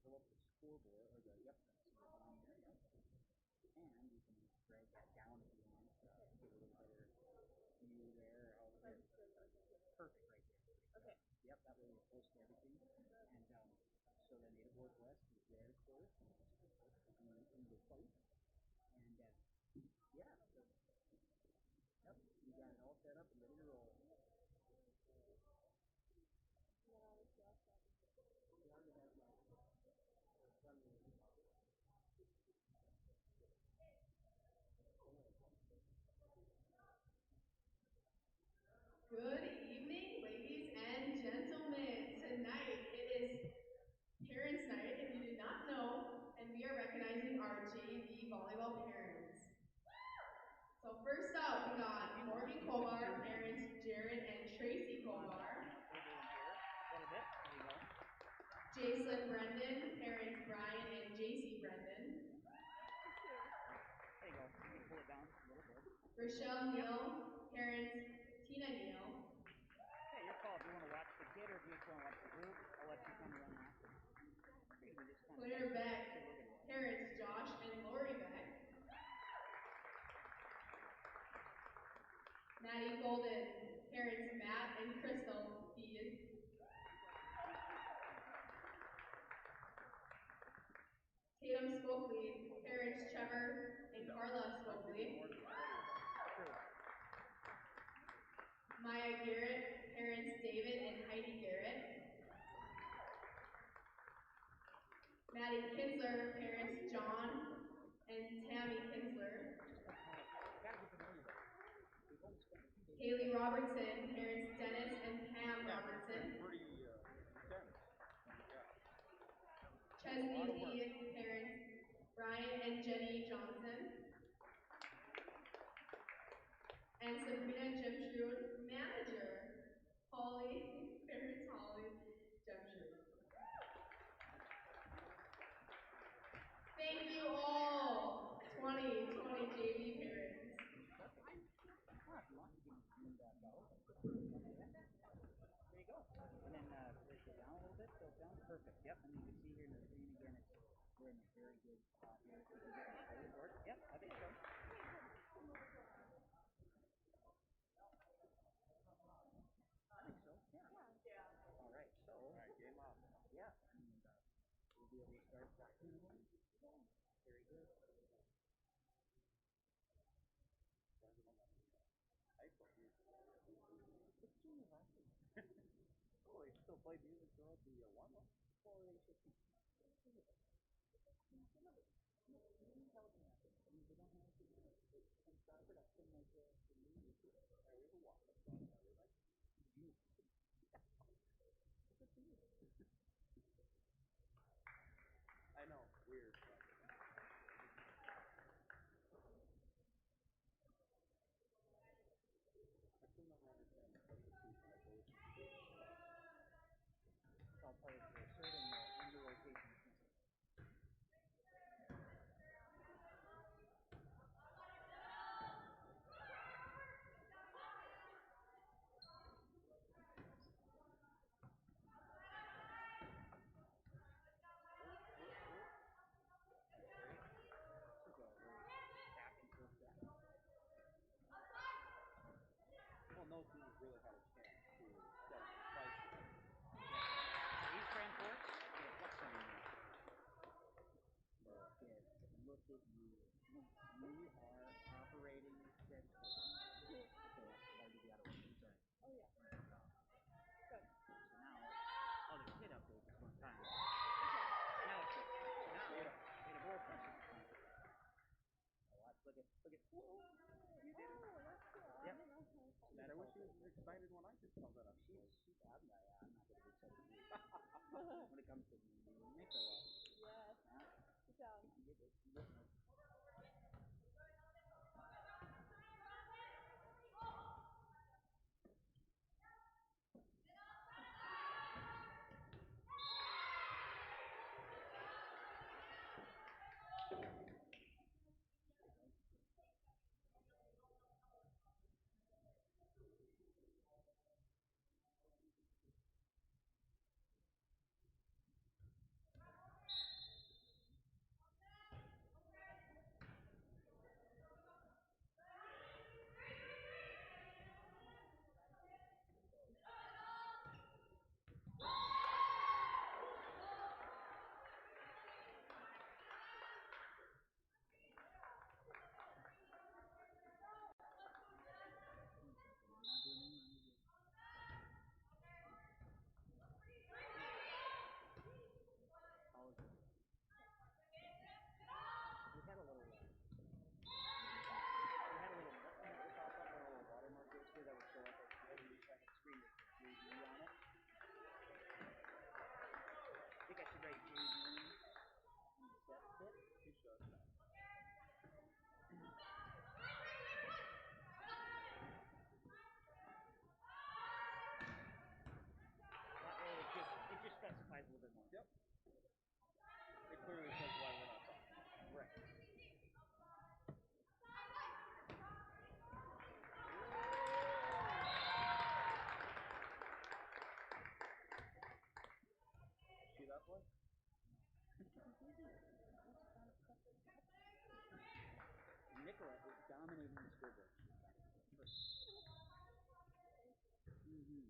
pull up the scoreboard, or the, yep, that's the down there, yep. And you can drag that down if you want, get a little better view there. Oh, there. Perfect right there. Okay. Yep, that way we post everything. And so then Ada-Borup-West is there, of course, in the fight. And yeah, so, yep, you got it all set up and ready to roll. Good evening, ladies and gentlemen. Tonight it is Parents' Night, if you did not know, and we are recognizing our JV volleyball parents. So first up, we got Morgan Kovar, parents Jared and Tracy Kovar. Jason Brendan, parents Brian and JC Brendan. There you go. You can pull it down a little bit. Rochelle Neal, parents Tina Neal. Hey, your call if you want to watch the kid or if you just want to watch the group. I'll let you come run after. Claire Beck, parents Josh and Lori Beck. Maddie Golden, parents Matt and Crystal Dees. Tatum Spokely, parents Trevor and Carla Spokely. Maya Garrett, parents David and Heidi Garrett. Maddie Kinsler, parents John and Tammy Kinsler. Haley Robertson, parents Dennis and Pam Robertson. Chesney Lee, parents Brian and Jenny Johnson. And Sabrina Jemshrud, manager Holly, parents Holly Jemshrud. Thank you all, 2020 JV parents. There you go. And then push it down a little bit, tilt down. Perfect. Yep. And you can see here in the screen again, we're in a very good spot here. Yep, I think so. I think so. Yeah. All right. So. All right. Game on. Yeah. And we'll be able to start practicing. Very good. It's junior varsity. Oh, they still play music throughout the warm-up? Or they should be. They don't have to some star production like the music. There is a walk-up song, right? I know, weird. I still don't understand the substitution of those. It's all part of the asserting the under rotation. Well, no team has really had a chance to set up the fight. Yeah. East Grand look at you. You are operating set. Okay, I'll do the other one. Sorry. Oh yeah. Good. So now, I'll just hit up those one time. Okay. Now it's good. Now it's a more pressure. Look at. Whoa, you did it. Oh, that's cool. Yep. I wish you were excited when I just called that up. I'm not going to be excited when it comes to Nicola. Yes. Good job. dominating the scoreboard. Mm-hmm.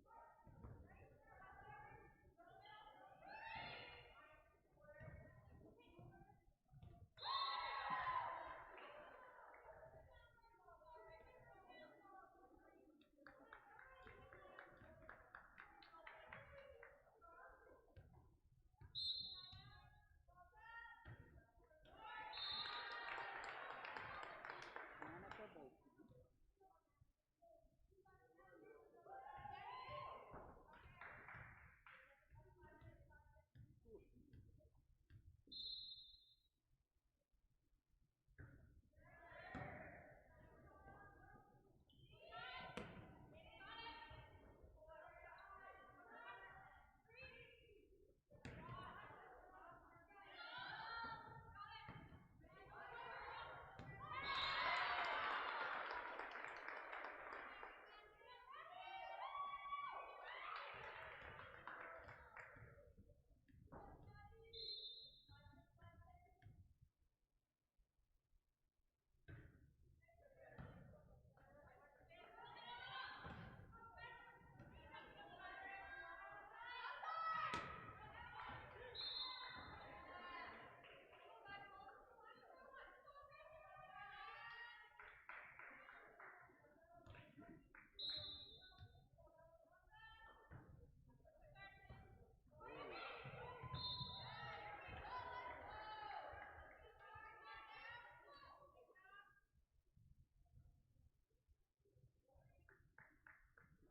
Both.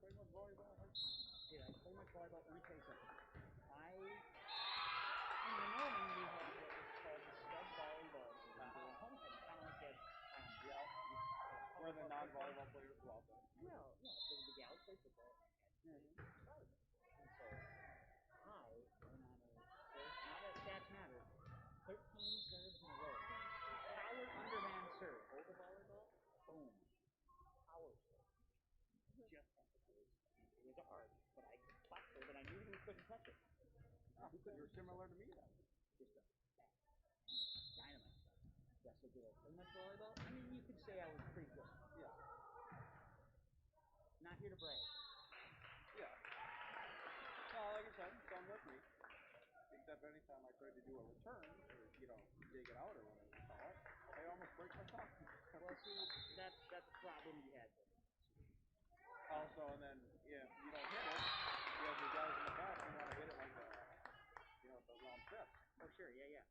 Play much volleyball? Did I play much volleyball? Let me tell you something. In the morning we had what was called the stud volleyball game. Homecoming, kind of like that. Where the non-volleyball players go out there. Well, yeah, the gals play football and volleyball. And so I went on not a stats matter, 13 serves in a row. Power underhand serve. Hold the volleyball, boom. Power serve. Just it was hard, but I popped it, and I knew he couldn't touch it. You're similar to me then. Just a dynamite stuff. Yes, so did I play much volleyball? I mean, you could say I was pretty good. Yeah. Not here to brag. Yeah. No, like I said, sounds like me. Except anytime I tried to do a return, or, dig it out or whatever you call it, I almost break my thumb. Well, see, that's the problem you had there. Also, and then if you don't hit it, you have the guys in the back who want to hit it like the round trip. Oh, sure, yeah.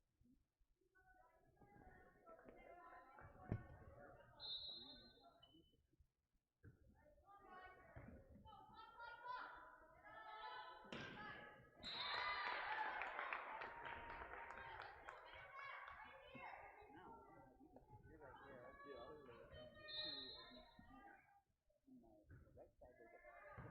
Right side, there's a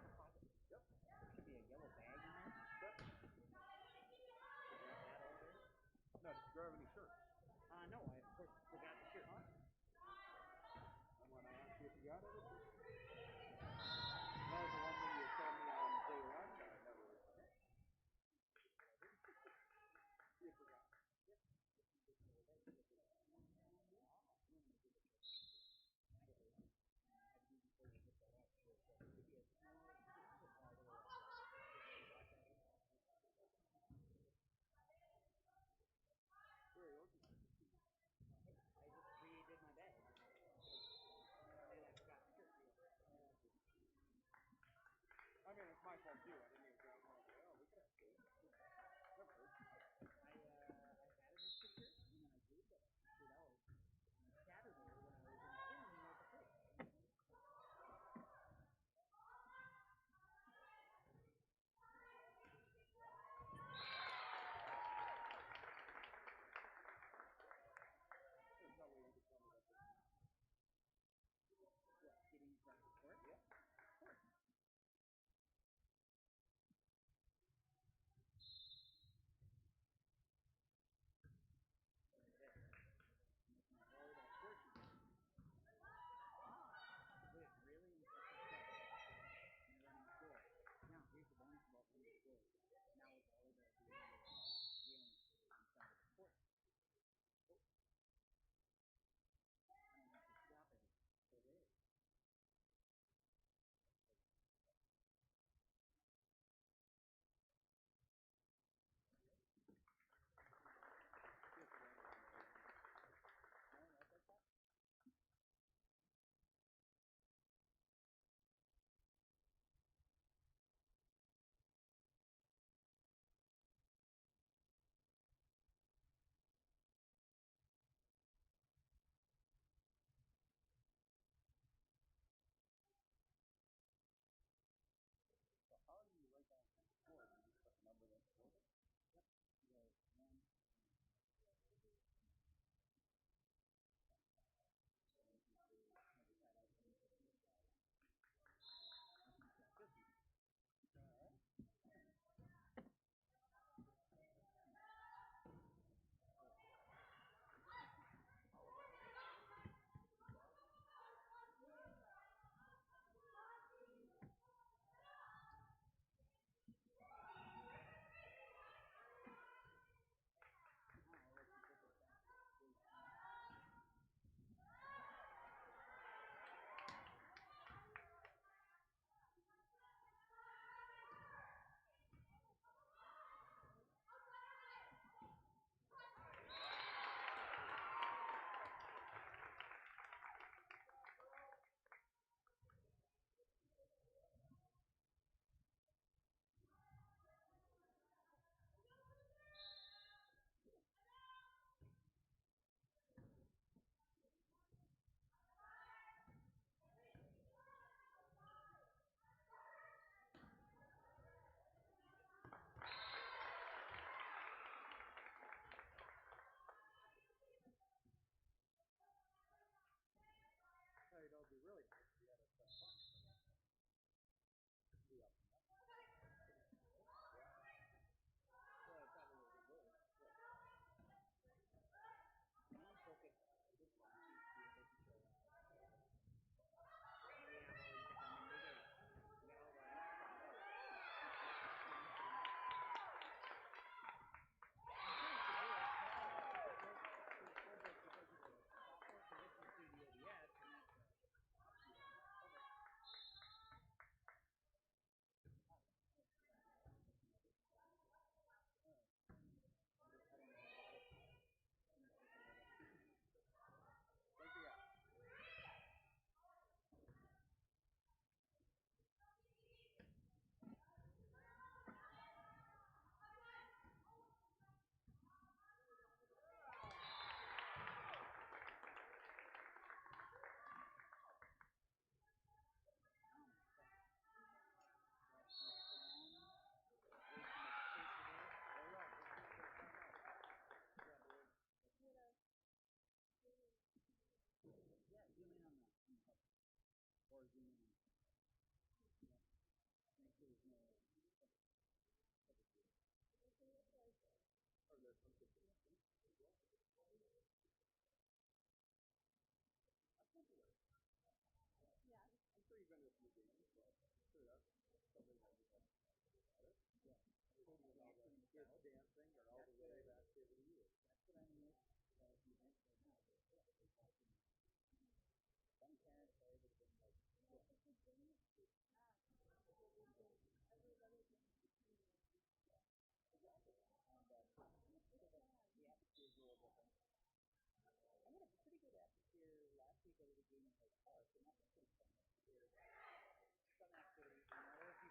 game like park, and that's pretty fun. There's some activities in there, a few things.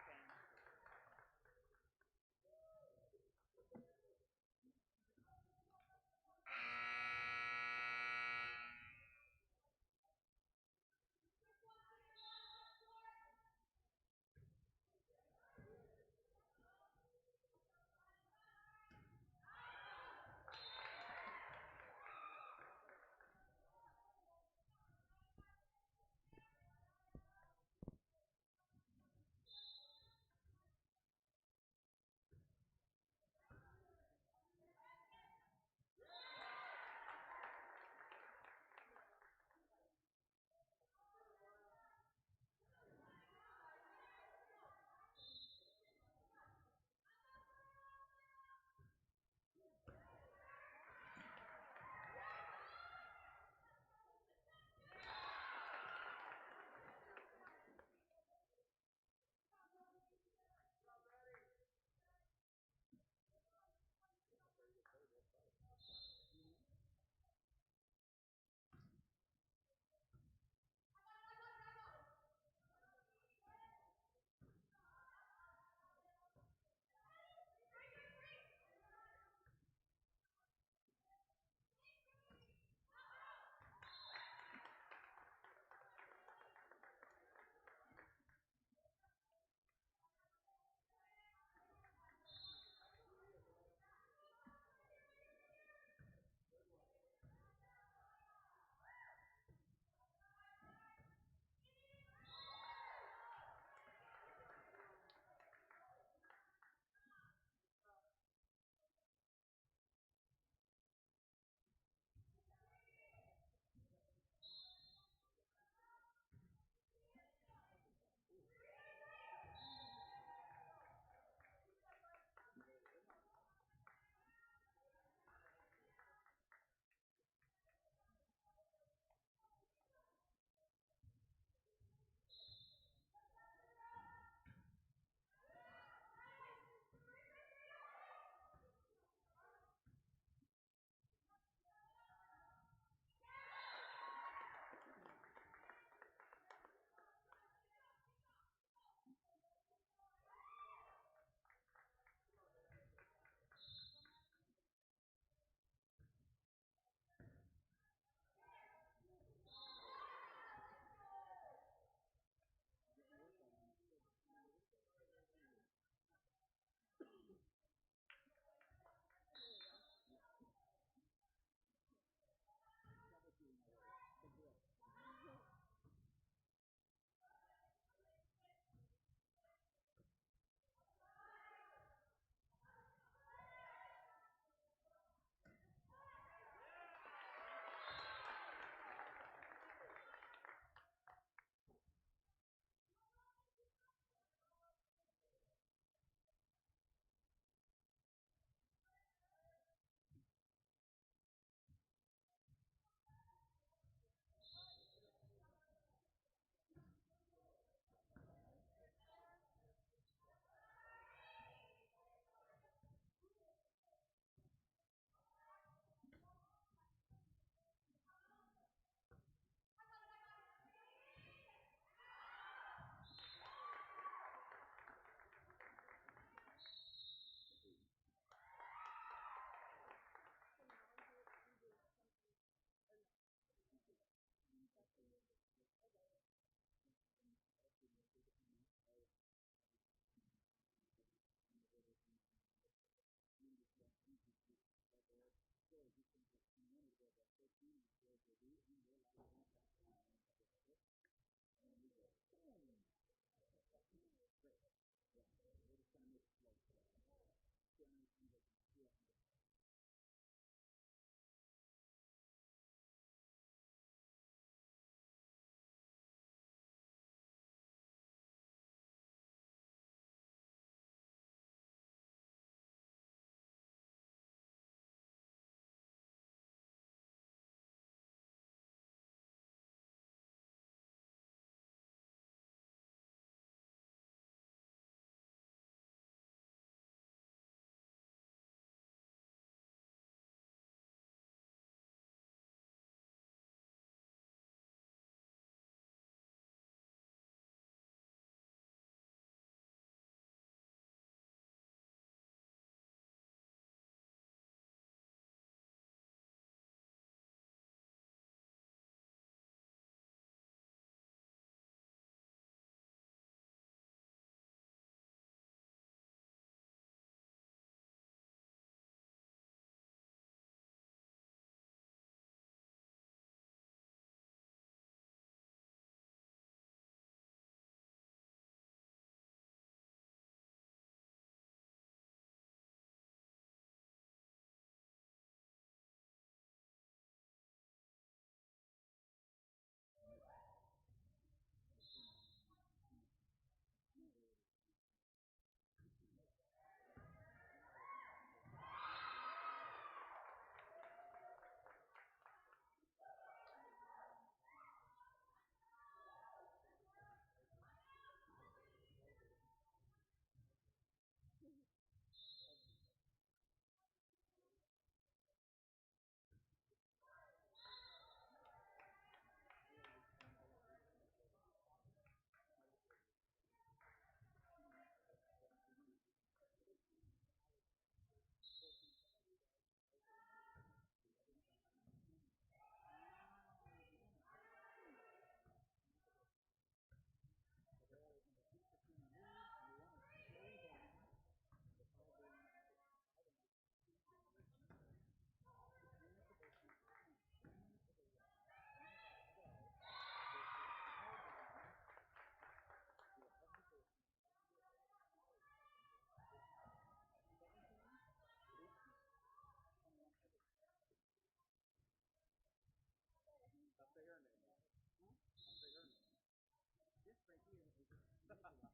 Good idea.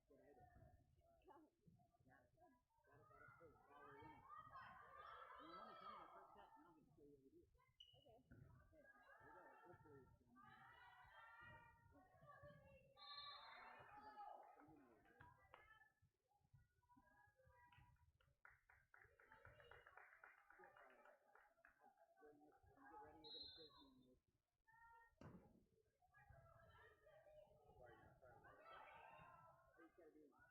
Got it. Hey, while we're winning. We're only coming to the first set, now I'm going to show you what we do. Okay. Okay, here we go. Hopefully it's going to When you get ready, you're going to quiz me on this. All you got to do is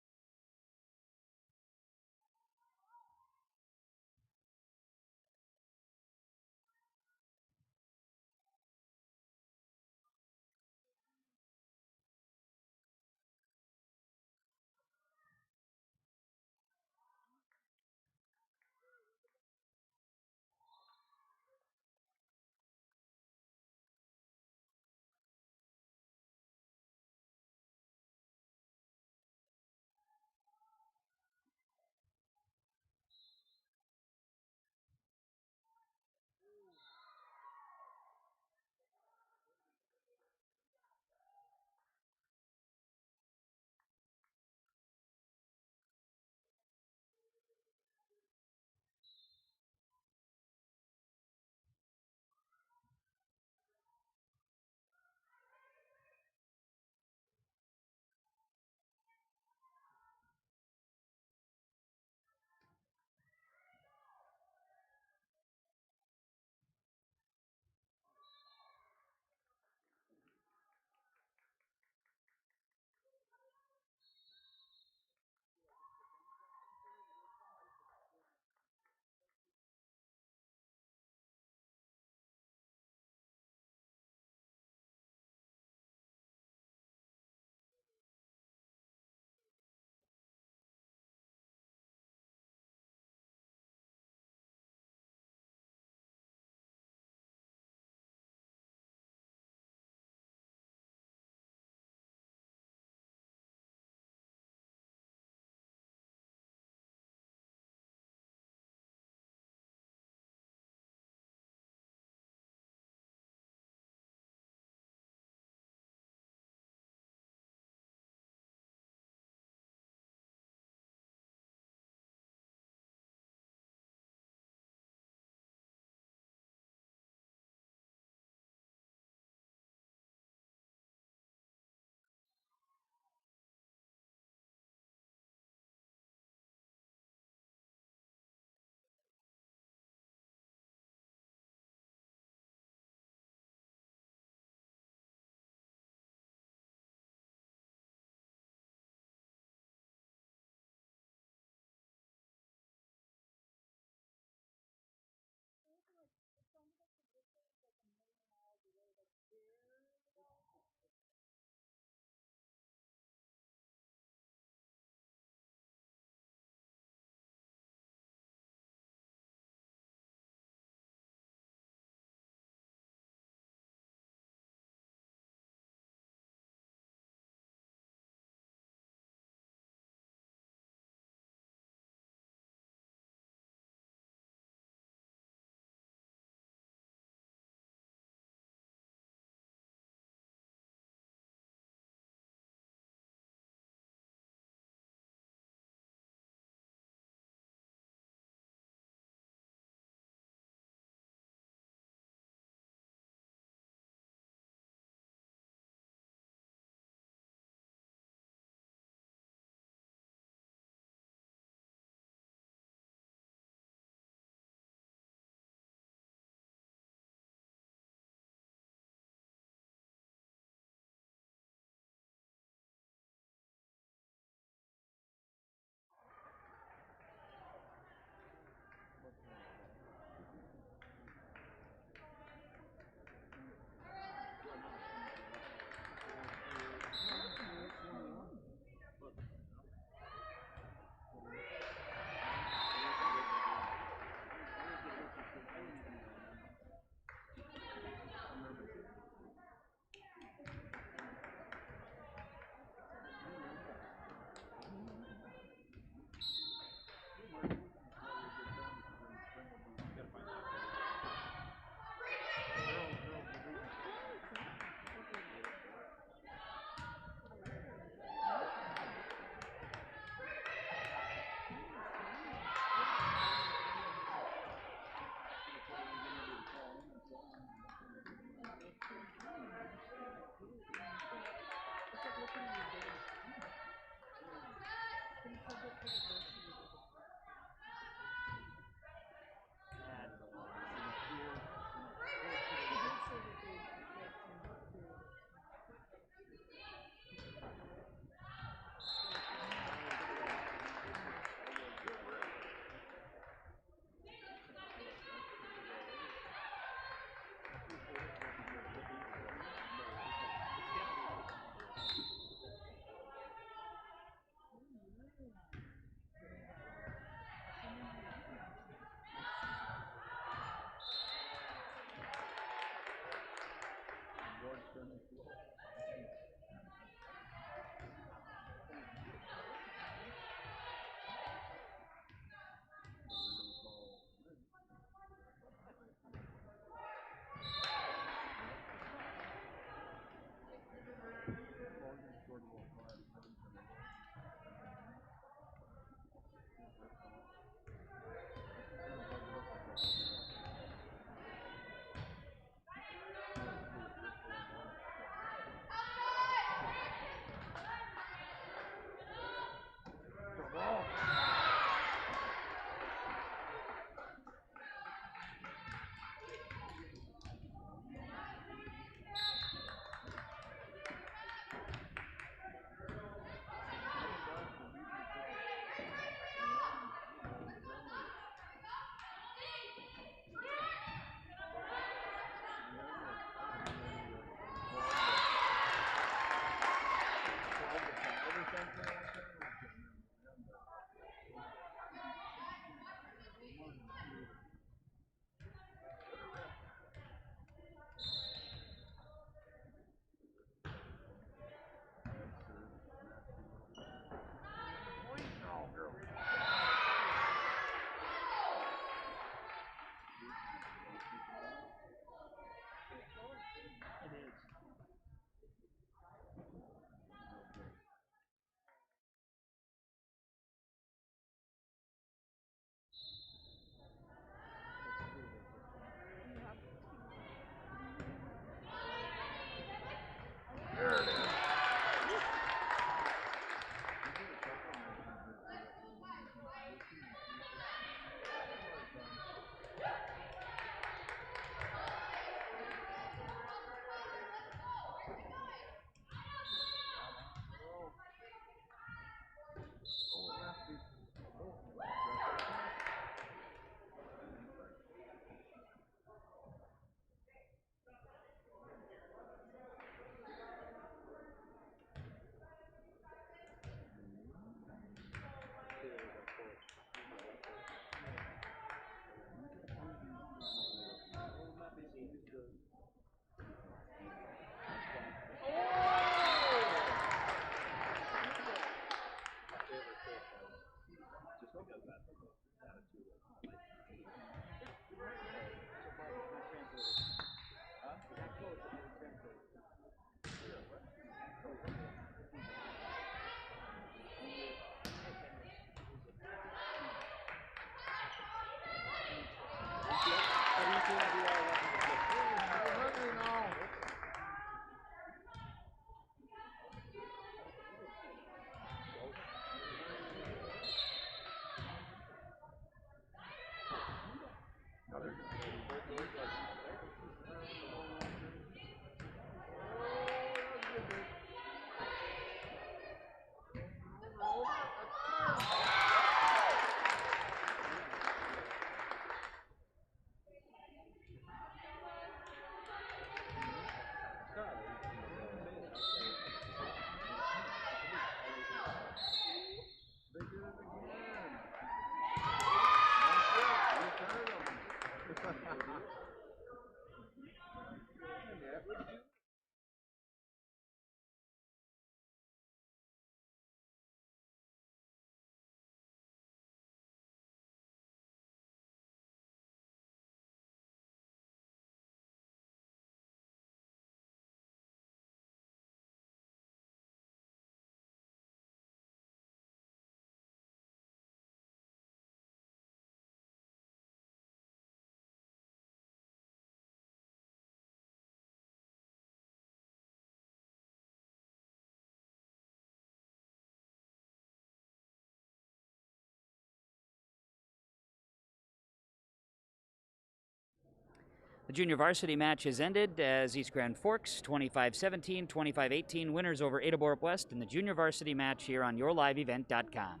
The junior varsity match has ended as East Grand Forks 25-17, 25-18 winners over Ada-Borup-West in the junior varsity match here on YourLiveEvent.com.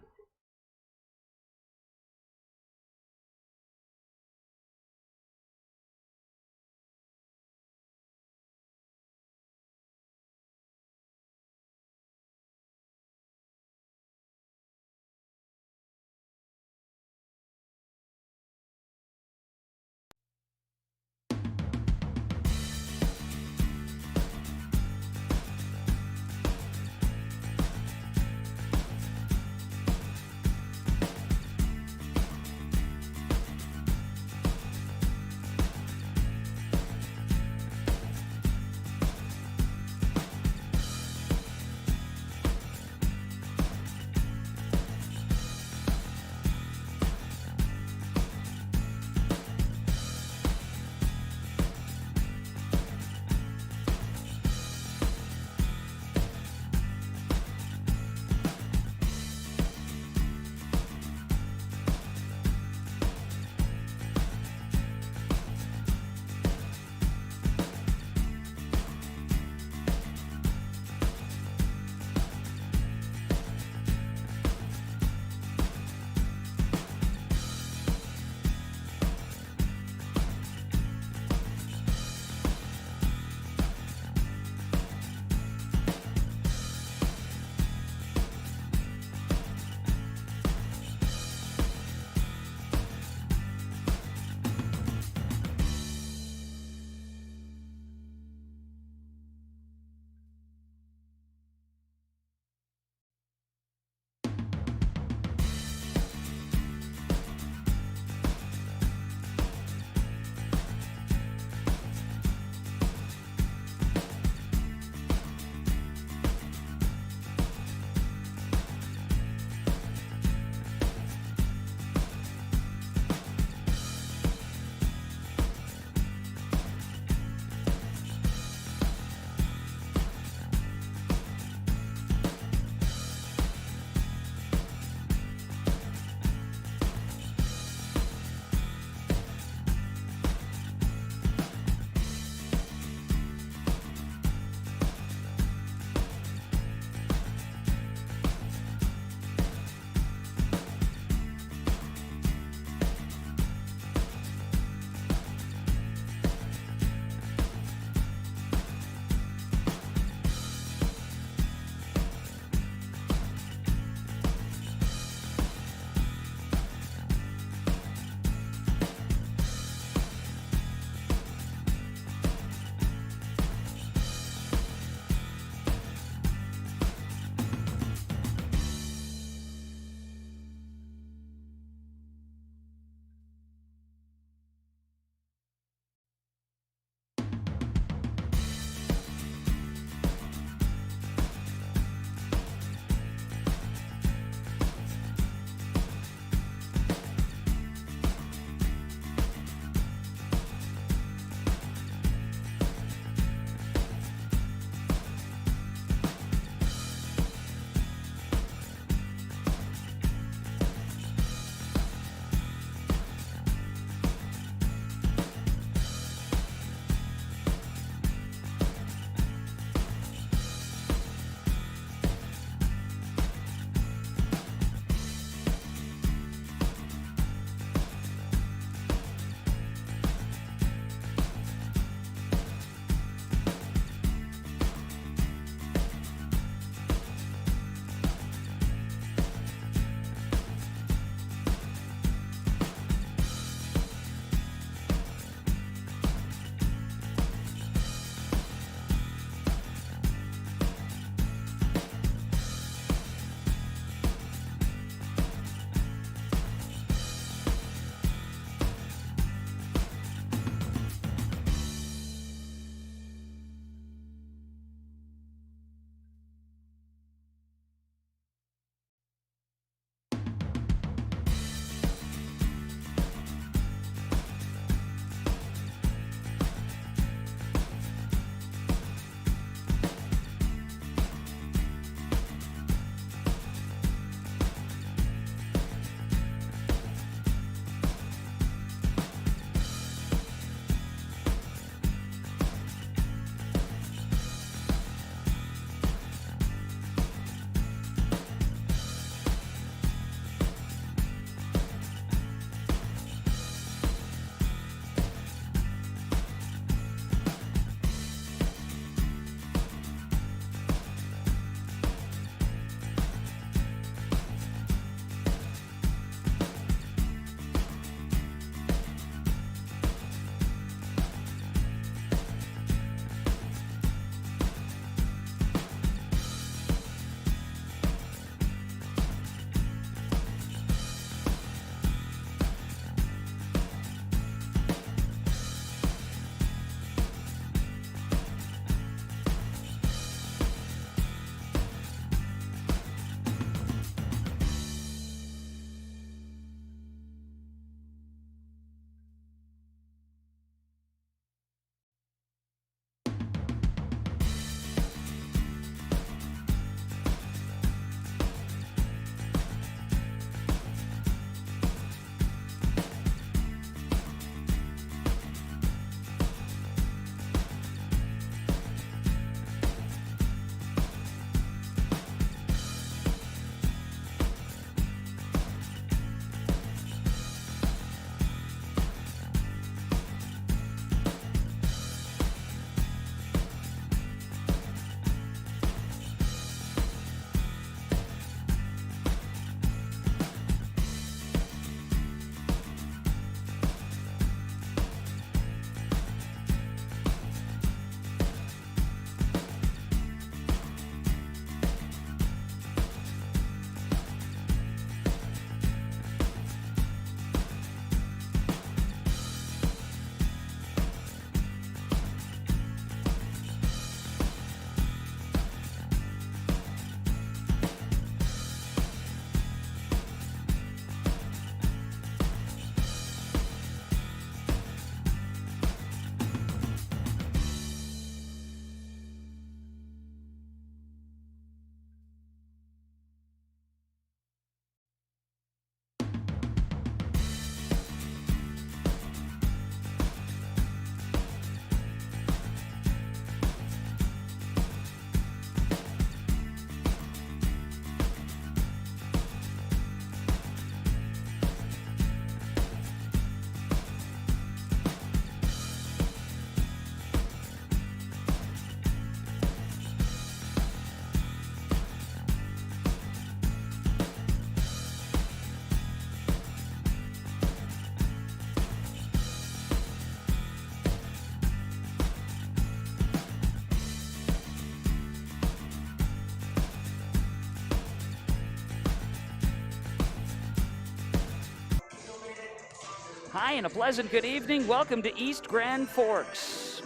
Hi, and a pleasant good evening. Welcome to East Grand Forks.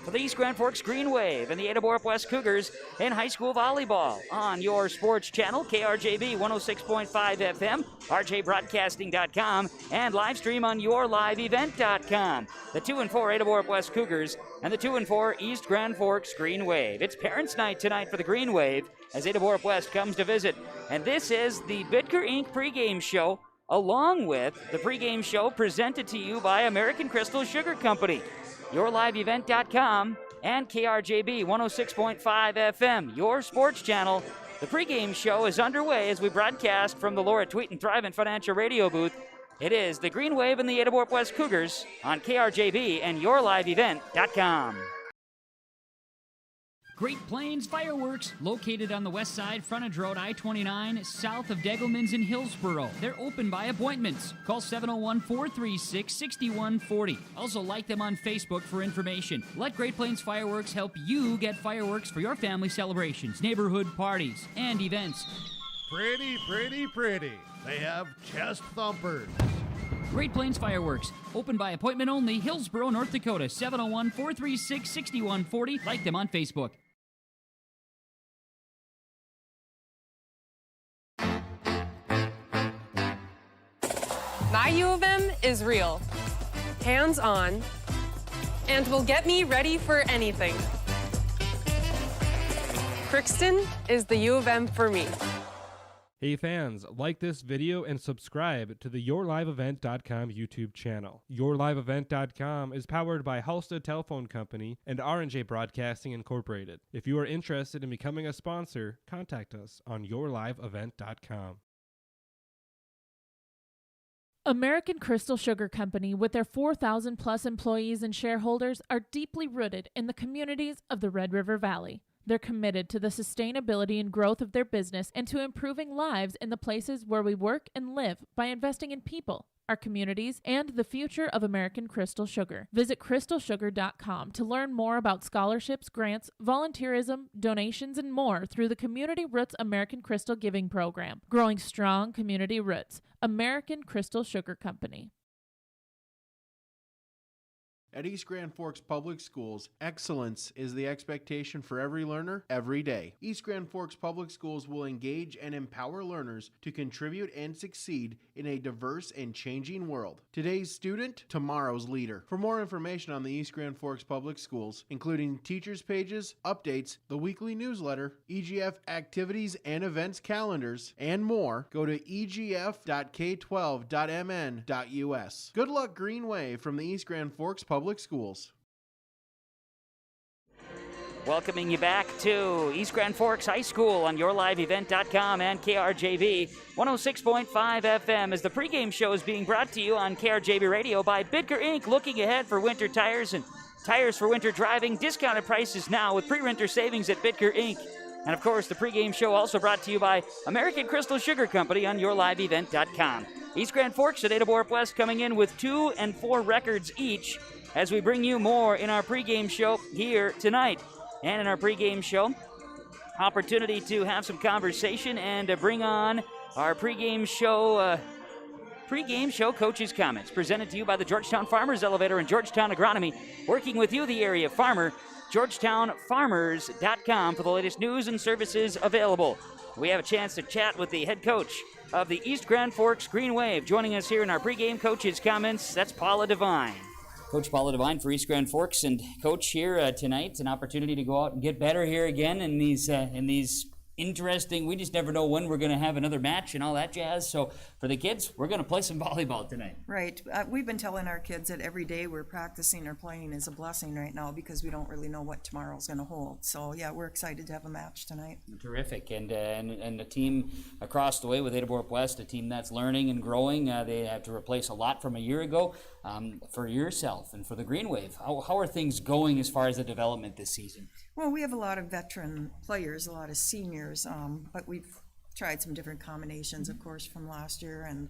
For the East Grand Forks Green Wave and the Ada-Borup-West Cougars in high school volleyball on your sports channel, KRJB 106.5 FM, rjbroadcasting.com, and live stream on yourliveevent.com. The 2-4 Ada-Borup-West Cougars and the 2-4 East Grand Forks Green Wave. It's Parents' Night tonight for the Green Wave as Ada-Borup-West comes to visit. And this is the Bidker Inc. pregame show, along with the pregame show presented to you by American Crystal Sugar Company, yourliveevent.com, and KRJB 106.5 FM, your sports channel. The pregame show is underway as we broadcast from the Laura Tweeten Thrivent Financial Radio booth. It is the Green Wave and the Ada-Borup-West Cougars on KRJB and yourliveevent.com. Great Plains Fireworks, located on the west side, frontage road I-29, south of Degelman's in Hillsboro. They're open by appointments. Call 701-436-6140. Also like them on Facebook for information. Let Great Plains Fireworks help you get fireworks for your family celebrations, neighborhood parties, and events. Pretty, pretty, pretty. They have chest thumpers. Great Plains Fireworks, open by appointment only, Hillsboro, North Dakota, 701-436-6140. Like them on Facebook. My U of M is real, hands-on, and will get me ready for anything. Crookston is the U of M for me. Hey fans, like this video and subscribe to the YourLiveEvent.com YouTube channel. YourLiveEvent.com is powered by Halstead Telephone Company and R&J Broadcasting Incorporated. If you are interested in becoming a sponsor, contact us on YourLiveEvent.com. American Crystal Sugar Company, with their 4,000 plus employees and shareholders, are deeply rooted in the communities of the Red River Valley. They're committed to the sustainability and growth of their business and to improving lives in the places where we work and live by investing in people, our communities, and the future of American Crystal Sugar. Visit crystalsugar.com to learn more about scholarships, grants, volunteerism, donations, and more through the Community Roots American Crystal Giving Program. Growing strong community roots. American Crystal Sugar Company. At East Grand Forks Public Schools, excellence is the expectation for every learner every day. East Grand Forks Public Schools will engage and empower learners to contribute and succeed in a diverse and changing world. Today's student, tomorrow's leader. For more information on the East Grand Forks Public Schools, including teachers' pages, updates, the weekly newsletter, EGF activities and events calendars, and more, go to egf.k12.mn.us. Good luck, Green Wave, from the East Grand Forks Public Schools. Welcoming you back to East Grand Forks High School on yourliveevent.com and KRJB 106.5 FM as the pregame show is being brought to you on KRJB Radio by Bidker Inc. Looking ahead for winter tires and tires for winter driving. Discounted prices now with pre-winter savings at Bidker Inc. And of course, the pregame show also brought to you by American Crystal Sugar Company on yourliveevent.com. East Grand Forks at Ada-Borup-West coming in with 2 and 4 records each as we bring you more in our pregame show here tonight. And in our pregame show, opportunity to have some conversation and to bring on our pregame show coaches' comments presented to you by the Georgetown Farmers Elevator and Georgetown Agronomy, working with you, the area farmer. GeorgetownFarmers.com for the latest news and services available. We have a chance to chat with the head coach of the East Grand Forks Green Wave. Joining us here in our pregame coaches' comments, that's Paula Devine. Coach Paula Devine for East Grand Forks, and Coach here tonight, an opportunity to go out and get better here again in these interesting, we just never know when we're going to have another match and all that jazz. So for the kids, we're going to play some volleyball tonight. Right. We've been telling our kids that every day we're practicing or playing is a blessing right now because we don't really know what tomorrow's going to hold. So yeah, we're excited to have a match tonight. Terrific. And the team across the way with Ada-Borup-West, a team that's learning and growing. They have to replace a lot from a year ago. For yourself and for the Green Wave, how are things going as far as the development this season? Well, we have a lot of veteran players, a lot of seniors, but we've tried some different combinations, of course, from last year. And,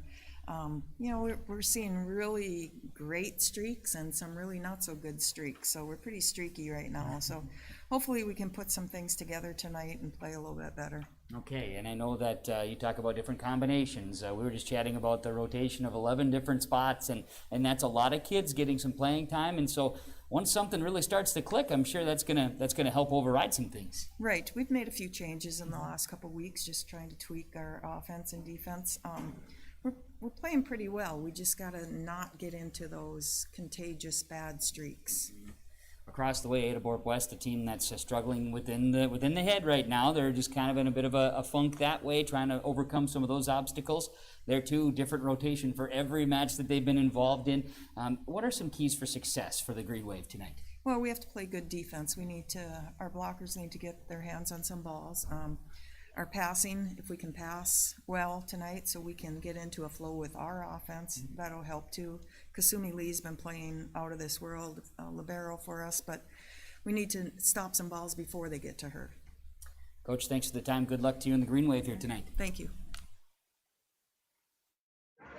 we're seeing really great streaks and some really not so good streaks. So we're pretty streaky right now. So hopefully we can put some things together tonight and play a little bit better. Okay, and I know that you talk about different combinations. We were just chatting about the rotation of 11 different spots, and that's a lot of kids getting some playing time. And so once something really starts to click, I'm sure that's gonna help override some things. Right. We've made a few changes in the last couple of weeks, just trying to tweak our offense and defense. We're playing pretty well. We just got to not get into those contagious bad streaks. Across the way, Ada-Borup-West, a team that's struggling within the head right now. They're just kind of in a bit of a funk that way, trying to overcome some of those obstacles. They're too different rotation for every match that they've been involved in. What are some keys for success for the Green Wave tonight? Well, we have to play good defense. Our blockers need to get their hands on some balls. Our passing, if we can pass well tonight so we can get into a flow with our offense, that'll help too. Kasumi Lee's been playing out of this world, libero for us, but we need to stop some balls before they get to her. Coach, thanks for the time. Good luck to you in the Green Wave here tonight. Thank you.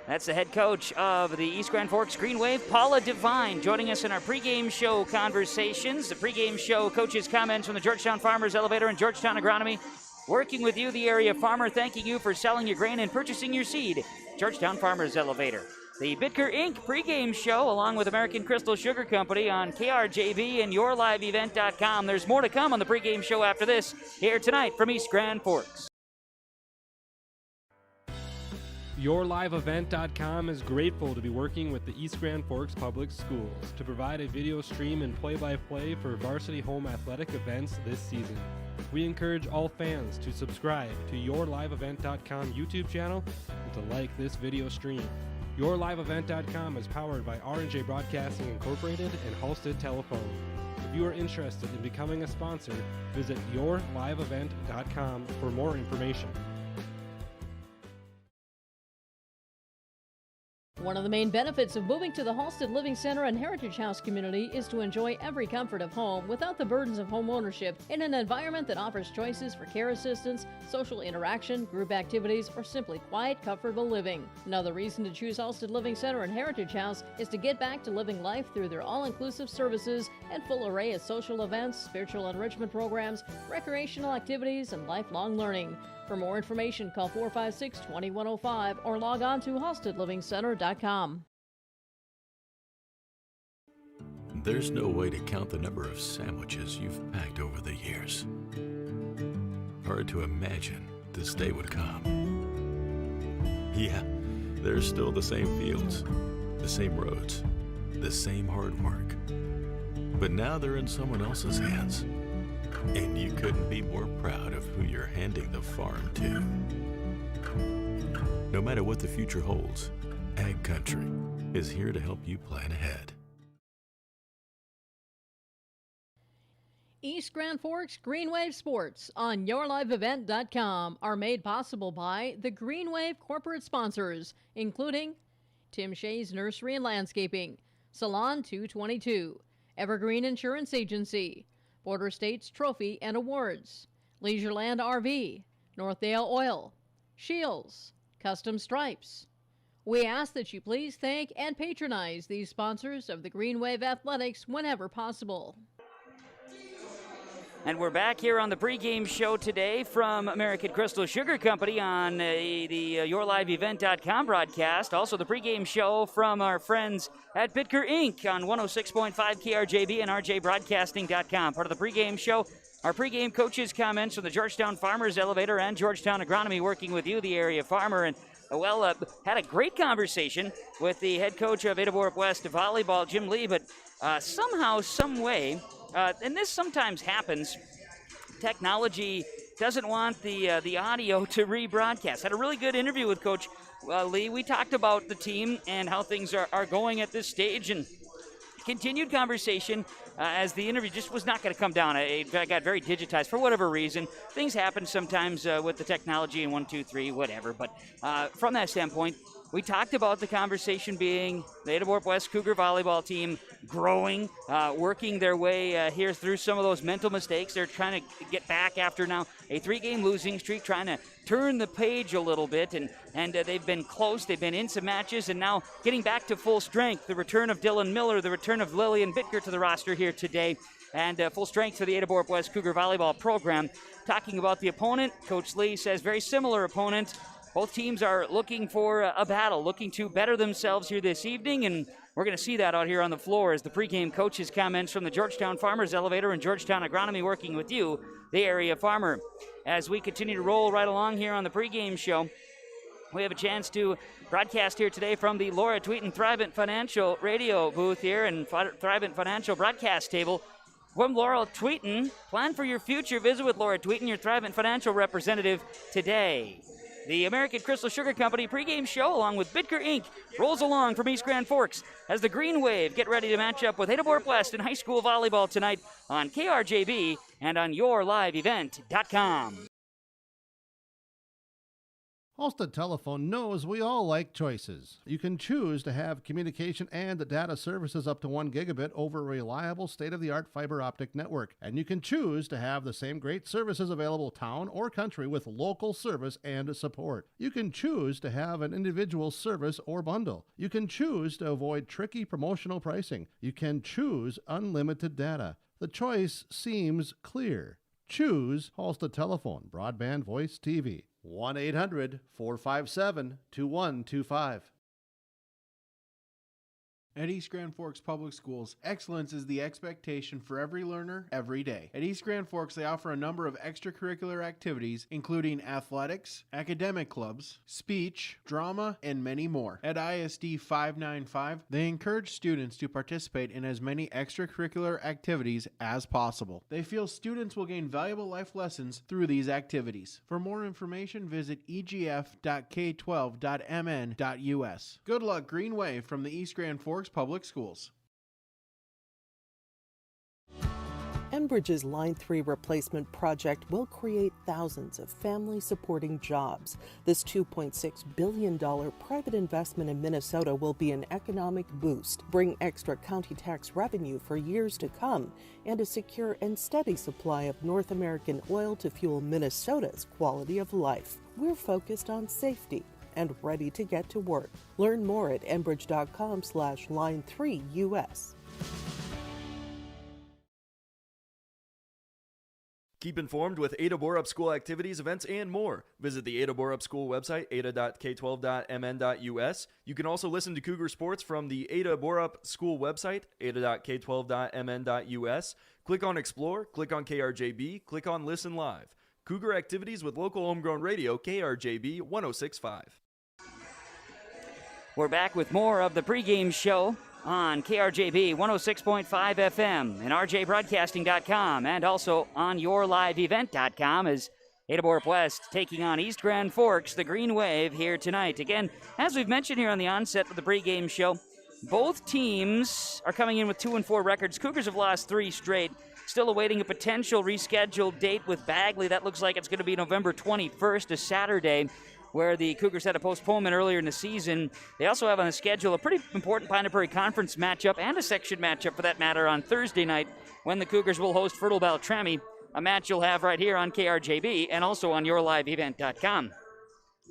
That's the head coach of the East Grand Forks Green Wave, Paula Devine, joining us in our pregame show conversations. The pregame show coaches' comments from the Georgetown Farmers Elevator and Georgetown Agronomy. Working with you, the area farmer, thanking you for selling your grain and purchasing your seed. Georgetown Farmers Elevator. The Bitker Inc. pregame show, along with American Crystal Sugar Company on KRJB and YourLiveEvent.com. There's more to come on the pregame show after this, here tonight from East Grand Forks. YourLiveEvent.com is grateful to be working with the East Grand Forks Public Schools to provide a video stream and play-by-play for varsity home athletic events this season. We encourage all fans to subscribe to YourLiveEvent.com YouTube channel and to like this video stream. YourLiveEvent.com is powered by R&J Broadcasting Incorporated and Halstead Telephone. If you are interested in becoming a sponsor, visit YourLiveEvent.com for more information. One of the main benefits of moving to the Halstead Living Center and Heritage House community is to enjoy every comfort of home without the burdens of home ownership in an environment that offers choices for care assistance, social interaction, group activities, or simply quiet, comfortable living. Another reason to choose Halstead Living Center and Heritage House is to get back to living life through their all-inclusive services and full array of social events, spiritual enrichment programs, recreational activities, and lifelong learning. For more information, call 456-2105 or log on to halsteadlivingcenter.com. There's no way to count the number of sandwiches you've packed over the years. Hard to imagine this day would come. Yeah, there's still the same fields, the same roads, the same hard work. But now they're in someone else's hands. And you couldn't be more proud of who you're handing the farm to. No matter what the future holds, Ag Country is here to help you plan ahead. East Grand Forks Green Wave Sports on YourLiveEvent.com are made possible by the Green Wave corporate sponsors, including Tim Shea's Nursery and Landscaping, Salon 222, Evergreen Insurance Agency, Border States Trophy and Awards, Leisureland RV, Northdale Oil, Shields, Custom Stripes. We ask that you please thank and patronize these sponsors of the Green Wave Athletics whenever possible. And we're back here on the pregame show today from American Crystal Sugar Company on the YourLiveEvent.com broadcast. Also the pregame show from our friends at Bitker Inc. on 106.5 KRJB and RJBroadcasting.com. Part of the pregame show, our pregame coaches' comments from the Georgetown Farmers Elevator and Georgetown Agronomy, working with you, the area farmer. And had a great conversation with the head coach of Ada-Borup-West Volleyball, Jim Lee, but somehow, some way, and this sometimes happens, technology doesn't want the audio to rebroadcast. Had a really good interview with Coach Lee. We talked about the team and how things are going at this stage, and continued conversation as the interview just was not going to come down. It got very digitized for whatever reason. Things happen sometimes with the technology and 1, 2, 3, whatever. But from that standpoint, we talked about the conversation being the Ada-Borup-West Cougar volleyball team growing, working their way here through some of those mental mistakes. They're trying to get back after now a 3-game losing streak, trying to turn the page a little bit, and they've been close. They've been in some matches, and now getting back to full strength. The return of Dylan Miller, the return of Lillian Bitker to the roster here today. and full strength for the Ada-Borup-West Cougar volleyball program. Talking about the opponent, Coach Lee says very similar opponent. Both teams are looking for a battle, looking to better themselves here this evening, and we're going to see that out here on the floor as the pregame coaches' comments from the Georgetown Farmers Elevator and Georgetown Agronomy working with you, the area farmer. As we continue to roll right along here on the pregame show, we have a chance to broadcast here today from the Laura Tweeten Thrivent Financial radio booth here and Thrivent Financial broadcast table. From Laura Tweeten, plan for your future. Visit with Laura Tweeten, your Thrivent Financial representative today. The American Crystal Sugar Company pregame show, along with Bidker Inc., rolls along from East Grand Forks as the Green Wave get ready to match up with Ada-Borup-West in high school volleyball tonight on KRJB and on YourLiveEvent.com. Halstead Telephone knows we all like choices. You can choose to have communication and data services up to 1 gigabit over a reliable state-of-the-art fiber optic network. And you can choose to have the same great services available town or country with local service and support. You can choose to have an individual service or bundle. You can choose to avoid tricky promotional pricing. You can choose unlimited data. The choice seems clear. Choose Halstead Telephone, broadband voice TV. 1-800-457-2125. At East Grand Forks Public Schools, excellence is the expectation for every learner, every day. At East Grand Forks, they offer a number of extracurricular activities, including athletics, academic clubs, speech, drama, and many more. At ISD 595, they encourage students to participate in as many extracurricular activities as possible. They feel students will gain valuable life lessons through these activities. For more information, visit egf.k12.mn.us. Good luck, Green Wave, from the East Grand Forks Public Schools. Enbridge's Line 3 replacement project will create thousands of family-supporting jobs. This $2.6 billion private investment in Minnesota will be an economic boost, bring extra county tax revenue for years to come, and a secure and steady supply of North American oil to fuel Minnesota's quality of life. We're focused on safety and ready to get to work. Learn more at enbridge.com/line3us. Keep informed with Ada-Borup School activities, events, and more. Visit the Ada-Borup School website, ada.k12.mn.us. You can also listen to Cougar Sports from the Ada-Borup School website, ada.k12.mn.us. Click on Explore, click on KRJB, click on Listen Live. Cougar activities with local homegrown radio, KRJB 106.5. We're back with more of the pregame show on KRJB 106.5 FM and rjbroadcasting.com and also on YourLiveEvent.com as Ada-Borup-West taking on East Grand Forks, the Green Wave, here tonight. Again, as we've mentioned here on the onset of the pregame show, both teams are coming in with 2-4 records. Cougars have lost 3 straight. Still awaiting a potential rescheduled date with Bagley. That looks like it's going to be November 21st, a Saturday, where the Cougars had a postponement earlier in the season. They also have on the schedule a pretty important Pine Prairie Conference matchup and a section matchup, for that matter, on Thursday night when the Cougars will host Fertile Beltrami, a match you'll have right here on KRJB and also on YourLiveEvent.com.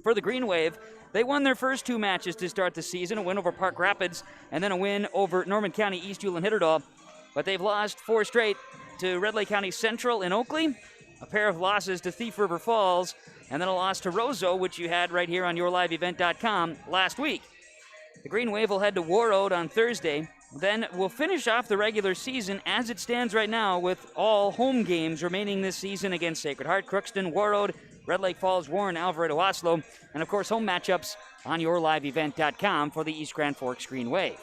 For the Green Wave, they won their first 2 matches to start the season, a win over Park Rapids and then a win over Norman County East Hewlin-Hitterdal. But they've lost 4 straight to Red Lake County Central in Oakley, a pair of losses to Thief River Falls, and then a loss to Roseau, which you had right here on YourLiveEvent.com last week. The Green Wave will head to Warroad on Thursday. Then we'll finish off the regular season as it stands right now with all home games remaining this season against Sacred Heart, Crookston, Warroad, Red Lake Falls, Warren, Alvarado, Oslo, and of course home matchups on YourLiveEvent.com for the East Grand Forks Green Wave.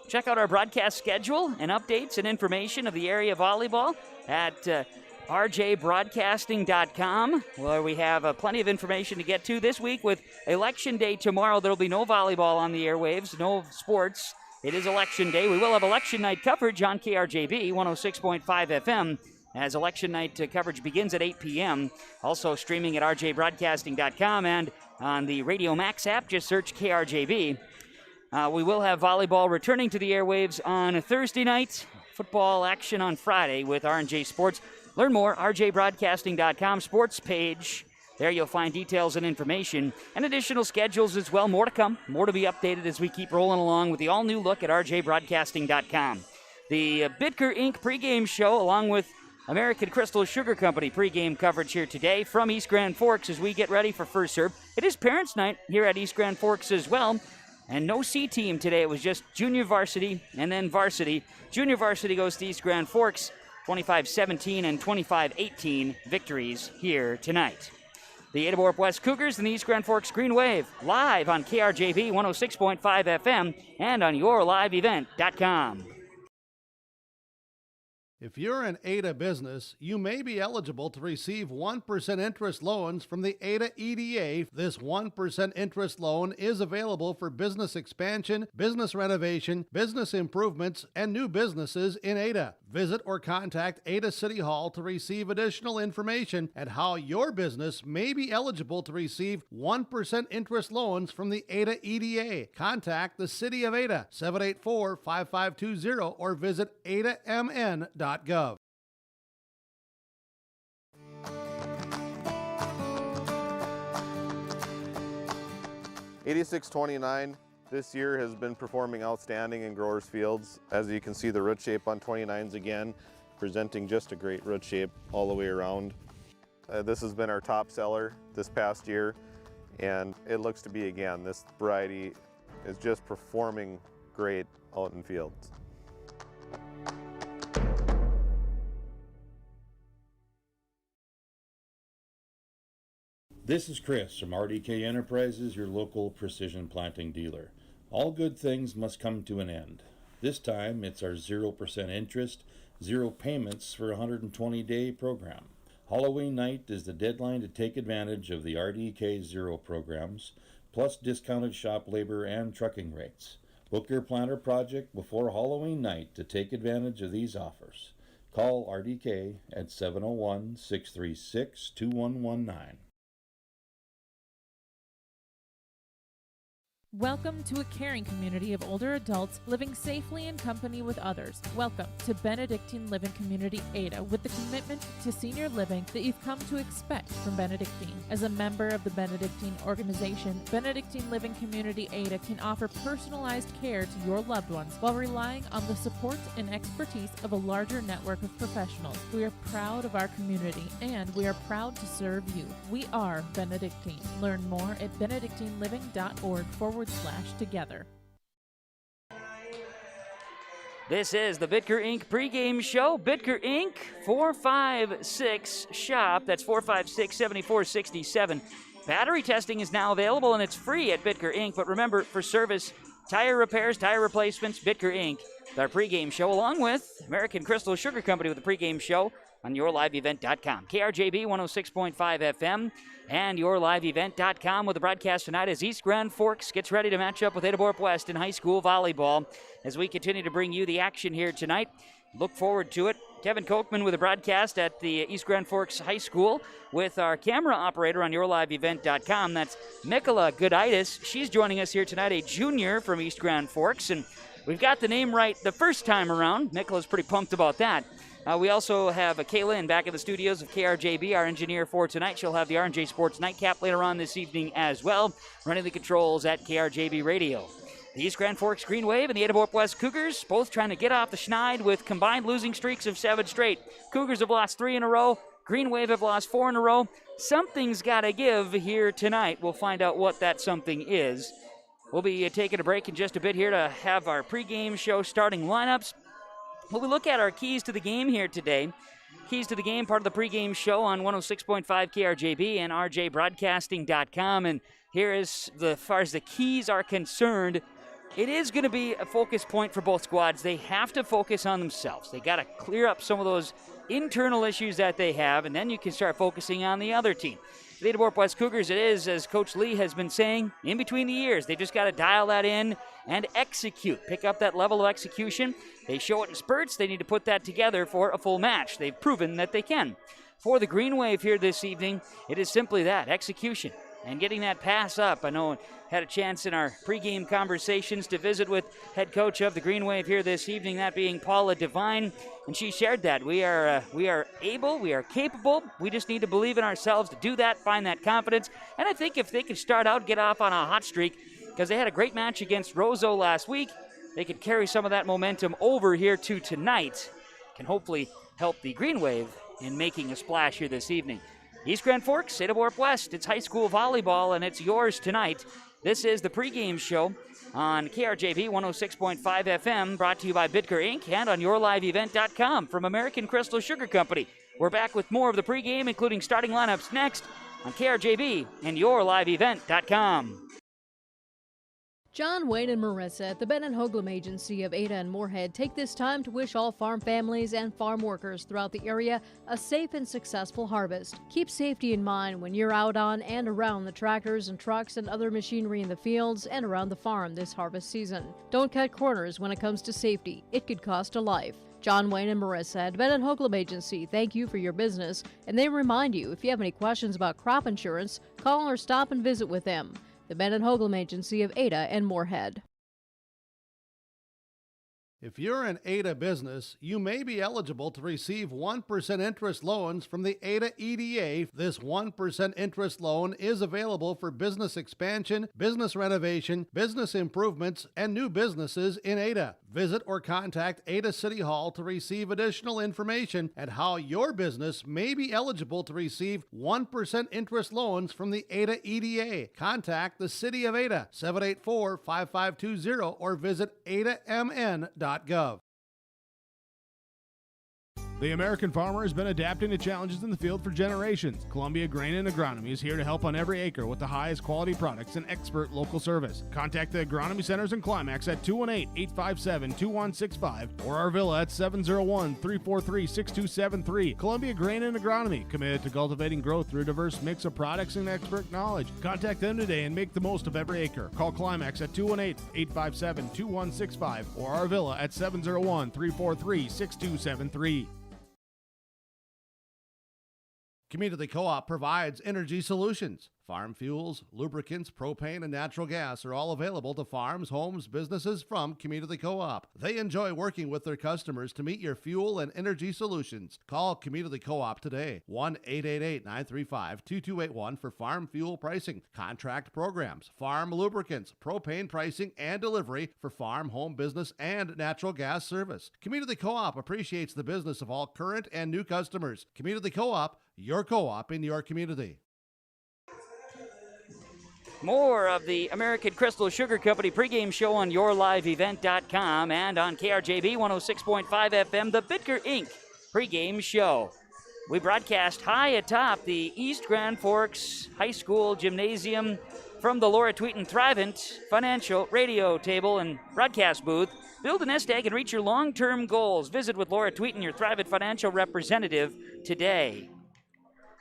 Check out our broadcast schedule and updates and information of the area volleyball at rjbroadcasting.com, where we have plenty of information to get to this week. With Election Day tomorrow, there will be no volleyball on the airwaves, no sports. It is Election Day. We will have election night coverage on KRJB 106.5 FM as election night coverage begins at 8 p.m. Also streaming at rjbroadcasting.com and on the Radio Max app. Just search KRJB. We will have volleyball returning to the airwaves on Thursday night. Football action on Friday with R&J Sports. Learn more, rjbroadcasting.com sports page. There you'll find details and information and additional schedules as well. More to come, more to be updated as we keep rolling along with the all-new look at rjbroadcasting.com. The Bitker Inc. pregame show, along with American Crystal Sugar Company pregame coverage here today from East Grand Forks as we get ready for first serve. It is Parents' Night here at East Grand Forks as well. And no C team today. It was just junior varsity and then varsity. Junior varsity goes to East Grand Forks, 25-17 and 25-18 victories here tonight. The Ada-Borup-West Cougars and the East Grand Forks Green Wave live on KRJB 106.5 FM and on yourliveevent.com. If you're an Ada business, you may be eligible to receive 1% interest loans from the Ada EDA. This 1% interest loan is available for business expansion, business renovation, business improvements, and new businesses in Ada. Visit or contact Ada City Hall to receive additional information and how your business may be eligible to receive 1% interest loans from the Ada EDA. Contact the City of Ada, 784-5520, or visit adamn.gov. 8629 this year has been performing outstanding in growers fields. As you can see, the root shape on 29s again, presenting just a great root shape all the way around. This has been our top seller this past year, and it looks to be again. This variety is just performing great out in fields. This is Chris from RDK Enterprises, your local precision planting dealer. All good things must come to an end. This time it's our 0% interest, 0 payments for a 120-day program. Halloween night is the deadline to take advantage of the RDK Zero programs, plus discounted shop labor and trucking rates. Book your planter project before Halloween night to take advantage of these offers. Call RDK at 701-636-2119. Welcome to a caring community of older adults living safely in company with others. Welcome to Benedictine Living Community Ada, with the commitment to senior living that you've come to expect from Benedictine. As a member of the Benedictine organization, Benedictine Living Community Ada can offer personalized care to your loved ones while relying on the support and expertise of a larger network of professionals. We are proud of our community, and we are proud to serve you. We are Benedictine. Learn more at benedictineliving.org/together. This is the Bitker Inc. pregame show. Bitker Inc. 456 shop. That's 456-7467. Battery testing is now available, and it's free at Bitker Inc. But remember, for service, tire repairs, tire replacements, Bitker Inc. Our pregame show, along with American Crystal Sugar Company with the pregame show on yourliveevent.com. KRJB 106.5 FM and yourliveevent.com with the broadcast tonight as East Grand Forks gets ready to match up with Ada-Borup-West in high school volleyball. As we continue to bring you the action here tonight, look forward to it. Kevin Kochman with the broadcast at the East Grand Forks High School with our camera operator on yourliveevent.com. That's Mikola Gooditis. She's joining us here tonight, a junior from East Grand Forks, and we've got the name right the first time around. Mikola's pretty pumped about that. We also have Kaylin back in the studios of KRJB, our engineer for tonight. She'll have the R&J Sports Nightcap later on this evening as well, running the controls at KRJB Radio. The East Grand Forks Green Wave and the Ada-Borup-West Cougars both trying to get off the schneid with combined losing streaks of 7 straight. Cougars have lost 3 in a row. Green Wave have lost 4 in a row. Something's got to give here tonight. We'll find out what that something is. We'll be taking a break in just a bit here to have our pregame show starting lineups. Well, we look at our keys to the game here today. Keys to the game, part of the pregame show on 106.5 KRJB and rjbroadcasting.com. And here is, as far as the keys are concerned, it is going to be a focus point for both squads. They have to focus on themselves. They got to clear up some of those internal issues that they have, and then you can start focusing on the other team. The Ada-Borup-West Cougars, it is, as Coach Lee has been saying, in between the years. They just got to dial that in and execute. Pick up that level of execution. They show it in spurts. They need to put that together for a full match. They've proven that they can. For the Green Wave here this evening, it is simply that, execution. And getting that pass up. I know I had a chance in our pregame conversations to visit with head coach of the Green Wave here this evening, that being Paula Devine, and she shared that. We are able, we are capable, we just need to believe in ourselves to do that, find that confidence, and I think if they can start out, get off on a hot streak, because they had a great match against Roseau last week, they could carry some of that momentum over here to tonight. Can hopefully help the Green Wave in making a splash here this evening. East Grand Forks, Ada-Borup-West, it's high school volleyball, and it's yours tonight. This is the pregame show on KRJB 106.5 FM, brought to you by Bitker Inc. and on YourLiveEvent.com from American Crystal Sugar Company. We're back with more of the pregame, including starting lineups next on KRJB and YourLiveEvent.com. John, Wayne, and Marissa at the Ben & Hoagland Agency of Ada and Moorhead take this time to wish all farm families and farm workers throughout the area a safe and successful harvest. Keep safety in mind when you're out on and around the tractors and trucks and other machinery in the fields and around the farm this harvest season. Don't cut corners when it comes to safety. It could cost a life. John, Wayne, and Marissa at Ben & Hoagland Agency thank you for your business, and they remind you if you have any questions about crop insurance, call or stop and visit with them. The Ben & Hoagland Agency of Ada and Moorhead. If you're an Ada business, you may be eligible to receive 1% interest loans from the Ada EDA. This 1% interest loan is available for business expansion, business renovation, business improvements, and new businesses in Ada. Visit or contact Ada City Hall to receive additional information at how your business may be eligible to receive 1% interest loans from the Ada EDA. Contact the City of Ada, 784-5520, or visit adamn.gov. The American farmer has been adapting to challenges in the field for generations. Columbia Grain and Agronomy is here to help on every acre with the highest quality products and expert local service. Contact the Agronomy Centers in Climax at 218-857-2165 or our Villa at 701-343-6273. Columbia Grain and Agronomy, committed to cultivating growth through a diverse mix of products and expert knowledge. Contact them today and make the most of every acre. Call Climax at 218-857-2165 or our Villa at 701-343-6273. Community Co-op provides energy solutions. Farm fuels, lubricants, propane, and natural gas are all available to farms, homes, businesses from Community Co-op. They enjoy working with their customers to meet your fuel and energy solutions. Call Community Co-op today, 1-888-935-2281 for farm fuel pricing, contract programs, farm lubricants, propane pricing, and delivery for farm, home, business, and natural gas service. Community Co-op appreciates the business of all current and new customers. Community Co-op, your co-op in your community. More of the American Crystal Sugar Company pregame show on YourLiveEvent.com and on KRJB 106.5 FM, the Bitker Inc. pregame show. We broadcast high atop the East Grand Forks High School Gymnasium from the Laura Tweeten Thrivent Financial Radio Table and Broadcast Booth. Build a nest egg and reach your long-term goals. Visit with Laura Tweeten, your Thrivent Financial representative, today.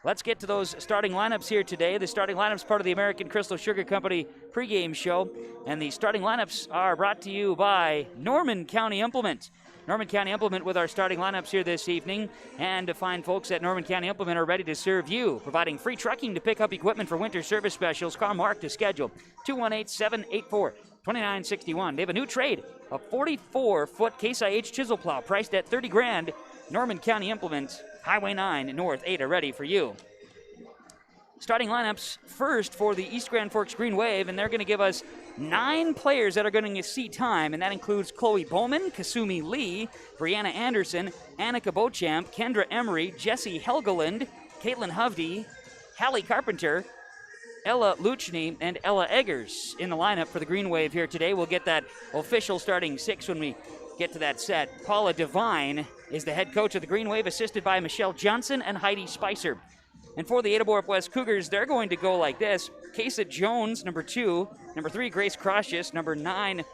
Let's get to those starting lineups here today. The starting lineups part of the American Crystal Sugar Company pregame show. And the starting lineups are brought to you by Norman County Implement. Norman County Implement with our starting lineups here this evening. And to find folks at Norman County Implement are ready to serve you, providing free trucking to pick up equipment for winter service specials. Call Mark to schedule 218-784-2961. They have a new trade, a 44-foot Case IH chisel plow priced at $30,000. Norman County Implement, Highway 9 North Ada, ready for you. Starting lineups first for the East Grand Forks Green Wave, and they're going to give us 9 players that are going to see time, and that includes Chloe Bowman, Kasumi Lee, Brianna Anderson, Annika Beauchamp, Kendra Emery, Jessie Helgeland, Caitlin Hovde, Hallie Carpenter, Ella Luchny, and Ella Eggers in the lineup for the Green Wave here today. We'll get that official starting 6 when we get to that set. Paula Devine is the head coach of the Green Wave, assisted by Michelle Johnson and Heidi Spicer. And for the Ada-Borup-West Cougars, they're going to go like this. Kesa Jones, number 2. Number 3, Grace Crocius. Number 9,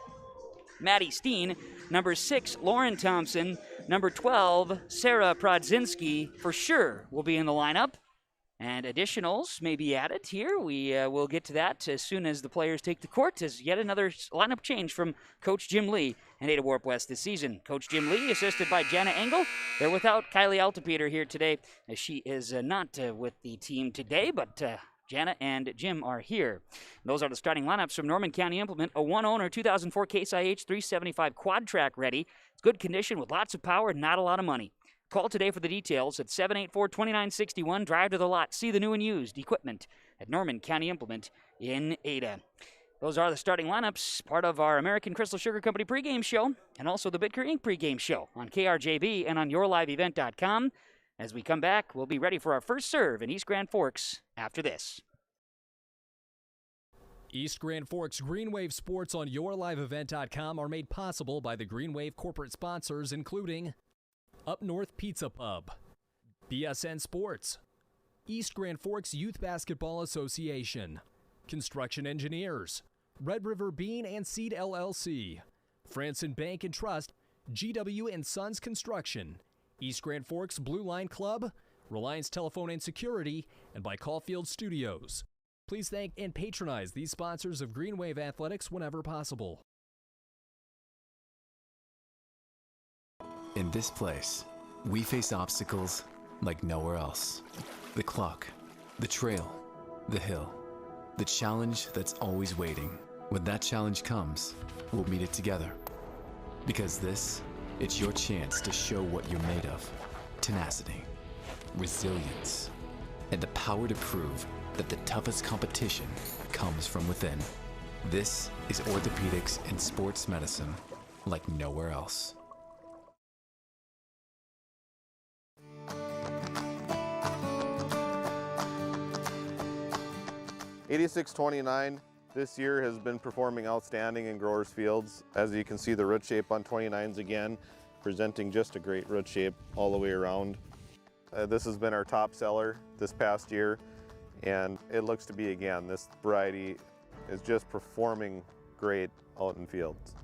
Maddie Steen. Number 6, Lauren Thompson. Number 12, Sarah Prodzinski, for sure will be in the lineup. And additionals may be added here. We will get to that as soon as the players take the court, as yet another lineup change from Coach Jim Lee and Ada-Borup-West this season. Coach Jim Lee, assisted by Jana Engel. They're without Kylie Altepeter here today, as she is not with the team today, but Jana and Jim are here. Those are the starting lineups from Norman County Implement, a one-owner 2004 Case IH 375 quad track ready. It's good condition with lots of power, not a lot of money. Call today for the details at 784-2961. Drive to the lot. See the new and used equipment at Norman County Implement in Ada. Those are the starting lineups, part of our American Crystal Sugar Company pregame show, and also the Bitker Inc. pregame show on KRJB and on yourliveevent.com. As we come back, we'll be ready for our first serve in East Grand Forks after this. East Grand Forks Green Wave Sports on yourliveevent.com are made possible by the Green Wave corporate sponsors, including Up North Pizza Pub, BSN Sports, East Grand Forks Youth Basketball Association, Construction Engineers, Red River Bean and Seed LLC, Franson Bank and Trust, GW and Sons Construction, East Grand Forks Blue Line Club, Reliance Telephone and Security, and by Caulfield Studios. Please thank and patronize these sponsors of Green Wave Athletics whenever possible. In this place, we face obstacles like nowhere else. The clock, the trail, the hill, the challenge that's always waiting. When that challenge comes, we'll meet it together. Because it's your chance to show what you're made of. Tenacity, resilience, and the power to prove that the toughest competition comes from within. This is orthopedics and sports medicine like nowhere else. '86-29 this year has been performing outstanding in growers fields. As you can see, the root shape on 29s again, presenting just a great root shape all the way around. This has been our top seller this past year, and it looks to be again. This variety is just performing great out in fields.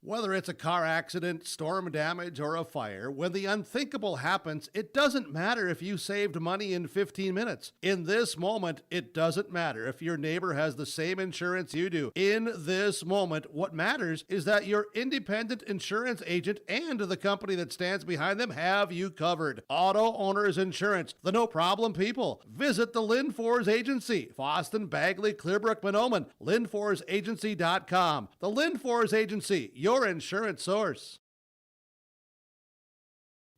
Whether it's a car accident, storm damage, or a fire, when the unthinkable happens, it doesn't matter if you saved money in 15 minutes. In this moment, it doesn't matter if your neighbor has the same insurance you do. In this moment, what matters is that your independent insurance agent and the company that stands behind them have you covered. Auto Owners Insurance, the no-problem people. Visit the Lynn Fours Agency, Foston, Bagley, Clearbrook, Monoman, LynnForsAgency.com. The Lynn Fours Agency, your insurance source.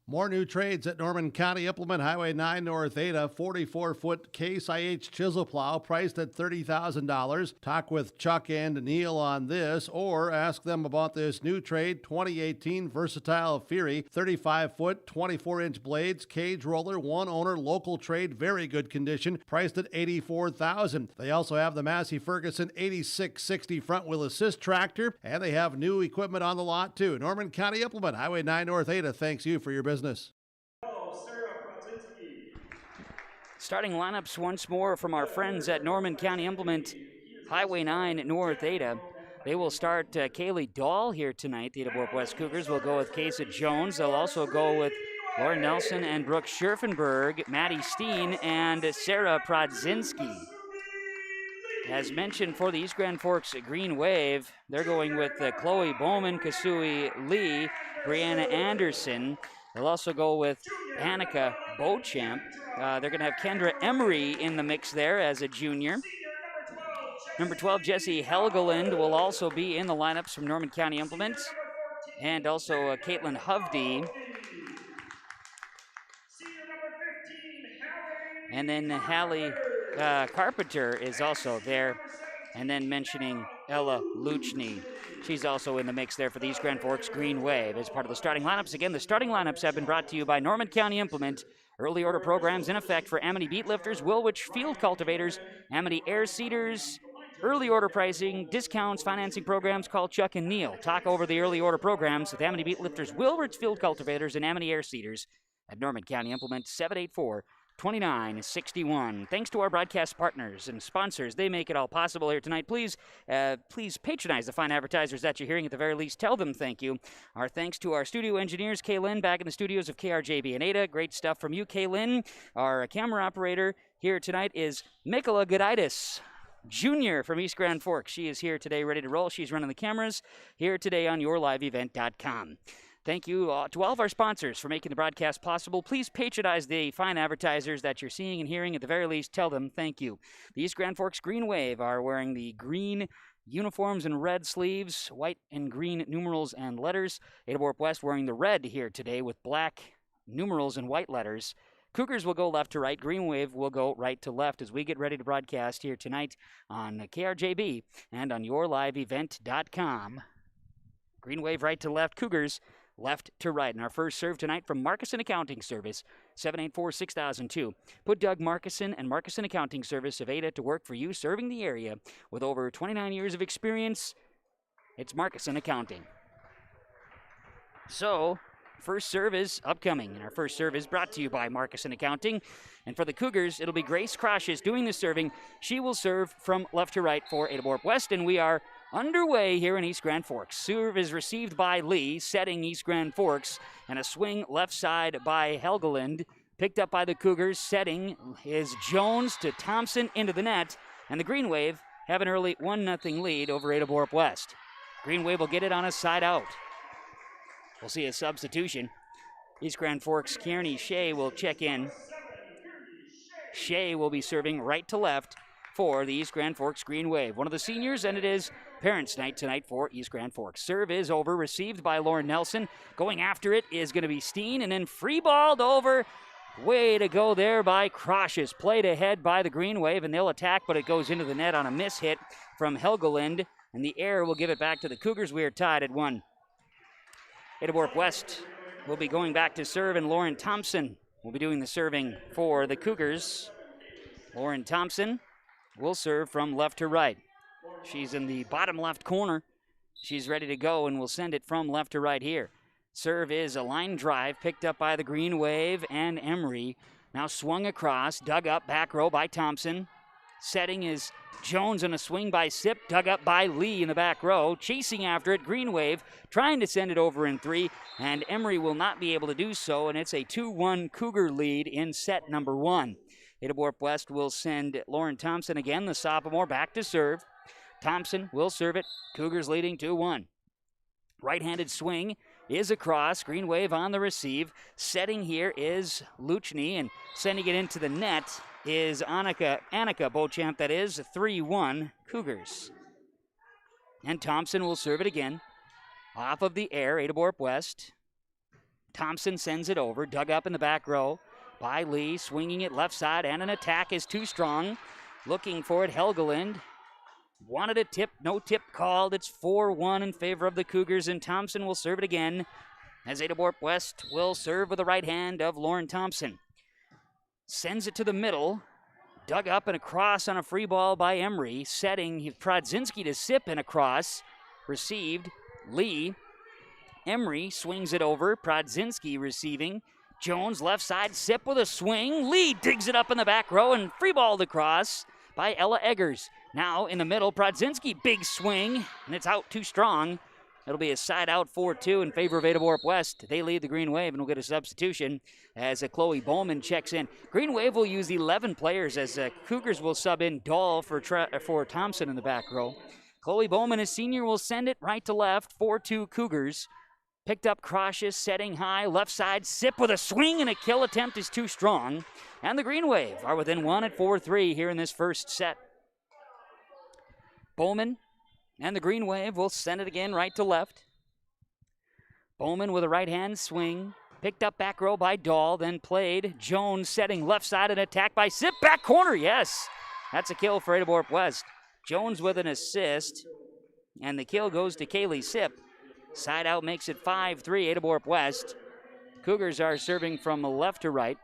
More new trades at Norman County Implement, Highway 9 North Ada, 44-foot Case IH chisel plow priced at $30,000. Talk with Chuck and Neil on this, or ask them about this new trade, 2018 Versatile Fury, 35-foot, 24-inch blades, cage roller, one owner, local trade, very good condition, priced at $84,000. They also have the Massey Ferguson 8660 front wheel assist tractor, and they have new equipment on the lot too. Norman County Implement, Highway 9 North Ada, thanks you for your business. Starting lineups once more from our friends at Norman County Implement, Highway 9 North Ada. They will start Kaylee Dahl here tonight. The Ada-Borup-West Cougars will go with Kesa Jones. They'll also go with Lauren Nelson and Brooke Scherfenberg, Maddie Steen, and Sarah Prodzinski. As mentioned for the East Grand Forks Green Wave, they're going with Chloe Bowman, Kasui Lee, Brianna Anderson. They'll also go with Annika Beauchamp. They're going to have Kendra Emery in the mix there as a junior. Number 12, Jesse Helgeland will also be in the lineups from Norman County Implement. And also Caitlin Hovde. And then Hallie Carpenter is also there. And then mentioning Ella Luchny. She's also in the mix there for the East Grand Forks Green Wave as part of the starting lineups. Again, the starting lineups have been brought to you by Norman County Implement. Early order programs in effect for Amity beet lifters, Woolwich field cultivators, Amity air seeders. Early order pricing, discounts, financing programs. Call Chuck and Neil. Talk over the early order programs with Amity beet lifters, Woolwich field cultivators, and Amity air seeders at Norman County Implement. 784-2961. Thanks to our broadcast partners and sponsors. They make it all possible here tonight. Please patronize the fine advertisers that you're hearing. At the very least, tell them thank you. Our thanks to our studio engineers, Kaylin, back in the studios of KRJB and Ada. Great stuff from you, Kaylin. Our camera operator here tonight is Mikola Goditis, Junior from East Grand Forks. She is here today ready to roll. She's running the cameras here today on yourliveevent.com. Thank you to all of our sponsors for making the broadcast possible. Please patronize the fine advertisers that you're seeing and hearing. At the very least, tell them thank you. The East Grand Forks Green Wave are wearing the green uniforms and red sleeves, white and green numerals and letters. Ada-Borup-West wearing the red here today with black numerals in white letters. Cougars will go left to right. Green Wave will go right to left as we get ready to broadcast here tonight on KRJB and on yourliveevent.com. Green Wave right to left, Cougars left to right. And our first serve tonight from Marcusson Accounting Service, 784-6002. Put Doug Marcusson and Marcusson Accounting Service of Ada to work for you, serving the area with over 29 years of experience. It's Marcusson Accounting. So, first serve is upcoming, and our first serve is brought to you by Marcusson Accounting. And for the Cougars, it'll be Grace Croshes doing the serving. She will serve from left to right for Ada-Borup-West, and we are underway here in East Grand Forks. Serve is received by Lee, setting East Grand Forks, and a swing left side by Helgeland. Picked up by the Cougars, setting is Jones to Thompson into the net, and the Green Wave have an early 1-0 lead over Ada-Borup-West. Green Wave will get it on a side out. We'll see a substitution. East Grand Forks' Kearney Shea will check in. Shea will be serving right to left for the East Grand Forks Green Wave. One of the seniors, and it is Parents' Night tonight for East Grand Forks. Serve is over, received by Lauren Nelson. Going after it is going to be Steen, and then free-balled over. Way to go there by Croshes. Played ahead by the Green Wave, and they'll attack, but it goes into the net on a miss hit from Helgeland, and the air will give it back to the Cougars. We are tied at 1. Ada-Borup-West will be going back to serve, and Lauren Thompson will be doing the serving for the Cougars. Lauren Thompson will serve from left to right. She's in the bottom left corner. She's ready to go and will send it from left to right here. Serve is a line drive picked up by the Green Wave and Emery. Now swung across, dug up back row by Thompson. Setting is Jones on a swing by Sip, dug up by Lee in the back row. Chasing after it, Green Wave trying to send it over in 3, and Emery will not be able to do so, and it's a 2-1 Cougar lead in set number 1. Ada-Borup-West will send Lauren Thompson again, the sophomore, back to serve. Thompson will serve it. Cougars leading 2-1. Right-handed swing is across. Green Wave on the receive. Setting here is Luchny, and sending it into the net is Annika Beauchamp. That is 3-1 Cougars. And Thompson will serve it again. Off of the air, Ada-Borup-West. Thompson sends it over. Dug up in the back row by Lee. Swinging it left side, and an attack is too strong. Looking for it, Helgeland. Wanted a tip, no tip called. It's 4-1 in favor of the Cougars, and Thompson will serve it again as Ada-Borup-West will serve with the right hand of Lauren Thompson. Sends it to the middle. Dug up and across on a free ball by Emery. Setting Prodzinski to Sip and across. Received Lee. Emery swings it over. Prodzinski receiving. Jones left side. Sip with a swing. Lee digs it up in the back row and free balled across by Ella Eggers. Now in the middle, Prodzinski, big swing, and it's out too strong. It'll be a side out 4-2 in favor of Ada-Borup-West. They lead the Green Wave, and we'll get a substitution as Chloe Bowman checks in. Green Wave will use 11 players as Cougars will sub in Dahl for Thompson in the back row. Chloe Bowman, a senior, will send it right to left, 4-2 Cougars. Picked up Croshes, setting high, left side, Sip with a swing, and a kill attempt is too strong. And the Green Wave are within 1 at 4-3 here in this first set. Bowman and the Green Wave will send it again right to left. Bowman with a right-hand swing. Picked up back row by Dahl, then played. Jones setting left side, an attack by Sip. Back corner, yes. That's a kill for Ada-Borup-West. Jones with an assist, and the kill goes to Kaylee Sip. Side out makes it 5-3 Ada-Borup-West. Cougars are serving from left to right.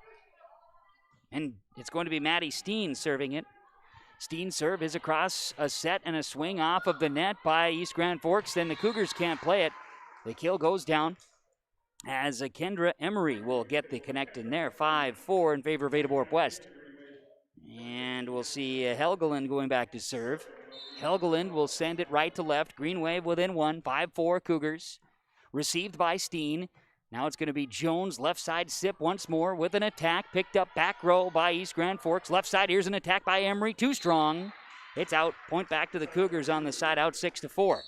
And it's going to be Maddie Steen serving it. Steen's serve is across a set and a swing off of the net by East Grand Forks. Then the Cougars can't play it. The kill goes down as Kendra Emery will get the connect in there. 5-4 in favor of Ada-Borup-West. And we'll see Helgeland going back to serve. Helgeland will send it right to left. Green Wave within 1. 5-4 Cougars. Received by Steen. Now it's going to be Jones, left side Sip once more with an attack. Picked up back row by East Grand Forks. Left side, here's an attack by Emery. Too strong. It's out. Point back to the Cougars on the side out, 6-4.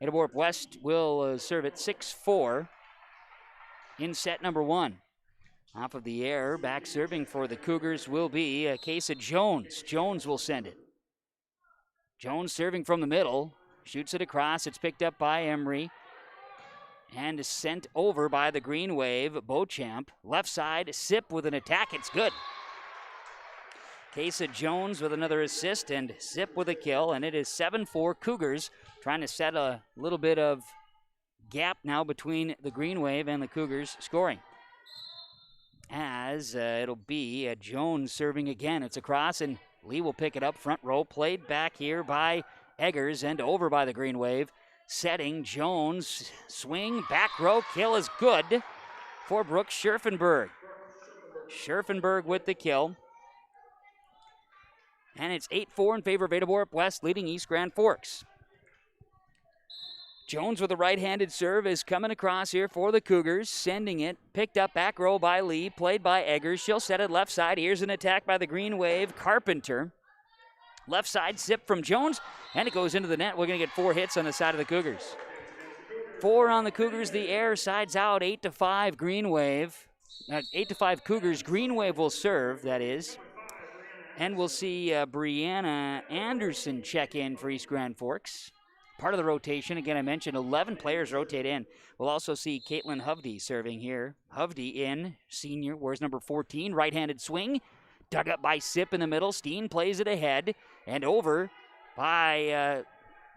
Ada-Borup-West will serve it 6-4 in set number 1. Off of the air, back serving for the Cougars will be Kesa Jones. Jones will send it. Jones serving from the middle. Shoots it across. It's picked up by Emery. and sent over by the Green Wave. Beauchamp, left side, Sip with an attack. It's good. Kesa Jones with another assist, and Sip with a kill, and it is 7-4 Cougars, trying to set a little bit of gap now between the Green Wave and the Cougars scoring. As it'll be Jones serving again. It's across, and Lee will pick it up front row. Played back here by Eggers and over by the Green Wave. Setting Jones, swing, back row, kill is good for Brooks Scherfenberg. Scherfenberg with the kill. And it's 8-4 in favor of Ada-Borup-West, leading East Grand Forks. Jones with a right-handed serve is coming across here for the Cougars, sending it, picked up back row by Lee, played by Eggers. She'll set it left side. Here's an attack by the Green Wave, Carpenter. Left side, Sip from Jones, and it goes into the net. We're going to get 4 hits on the side of the Cougars. 4 on the Cougars. The air sides out, 8-5 Green Wave. 8-5 Cougars. Green Wave will serve, that is. And we'll see Brianna Anderson check in for East Grand Forks. Part of the rotation. Again, I mentioned 11 players rotate in. We'll also see Caitlin Hovde serving here. Hovde in, senior, wears number 14. Right-handed swing. Dug up by Sip in the middle. Steen plays it ahead. And over by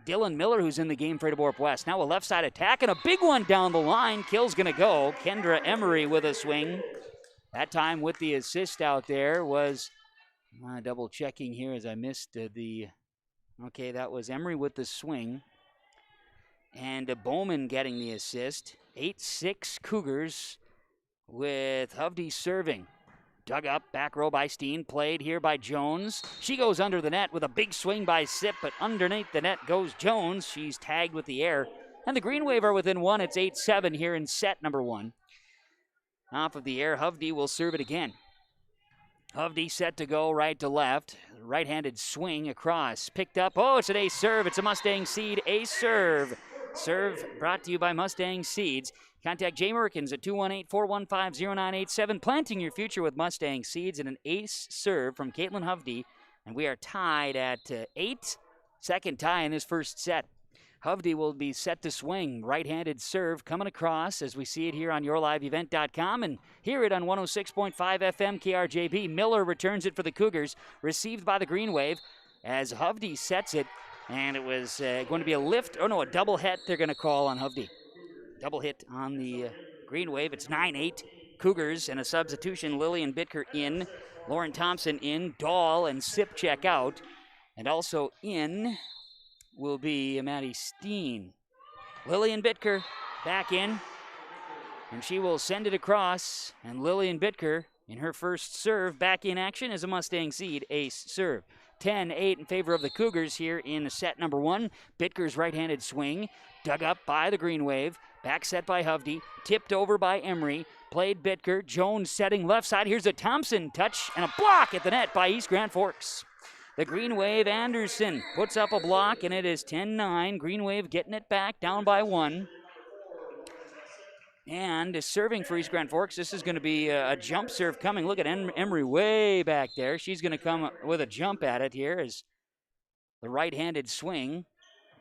Dylan Miller, who's in the game for Ada-Borup-West. Now a left side attack and a big one down the line. Kill's going to go. Kendra Emery with a swing. That time with the assist out there was... double checking here as I missed the... Okay, that was Emery with the swing. And Bowman getting the assist. 8-6 Cougars with Hovde serving. Dug up, back row by Steen, played here by Jones. She goes under the net with a big swing by Sip, but underneath the net goes Jones. She's tagged with the air. And the Green Wave are within 1. It's 8-7 here in set number 1. Off of the air, Hovde will serve it again. Hovde set to go right to left. Right-handed swing across. Picked up. Oh, it's an ace serve. It's a Mustang Seed ace serve. Serve brought to you by Mustang Seeds. Contact Jay Merkins at 218-415-0987. Planting your future with Mustang Seeds and an ace serve from Caitlin Hovde. And we are tied at 8. Second tie in this first set. Hovde will be set to swing. Right-handed serve coming across as we see it here on yourliveevent.com and hear it on 106.5 FM KRJB. Miller returns it for the Cougars. Received by the Green Wave as Hovde sets it. And it was going to be a lift. Oh, no, a double hit they're going to call on Hovde. Double hit on the Green Wave. It's 9-8 Cougars and a substitution. Lillian Bitker in. Lauren Thompson in. Dahl and Sip check out. And also in will be Maddie Steen. Lillian Bitker back in. And she will send it across. And Lillian Bitker in her first serve back in action as a Mustang Seed ace serve. 10-8 in favor of the Cougars here in set number 1. Bitker's right-handed swing. Dug up by the Green Wave. Back set by Hovde. Tipped over by Emery. Played Bitker. Jones setting left side. Here's a Thompson touch and a block at the net by East Grand Forks. The Green Wave, Anderson puts up a block, and it is 10-9. Green Wave getting it back, down by 1. And serving for East Grand Forks. This is going to be a jump serve coming. Look at Emery way back there. She's going to come with a jump at it here as the right-handed swing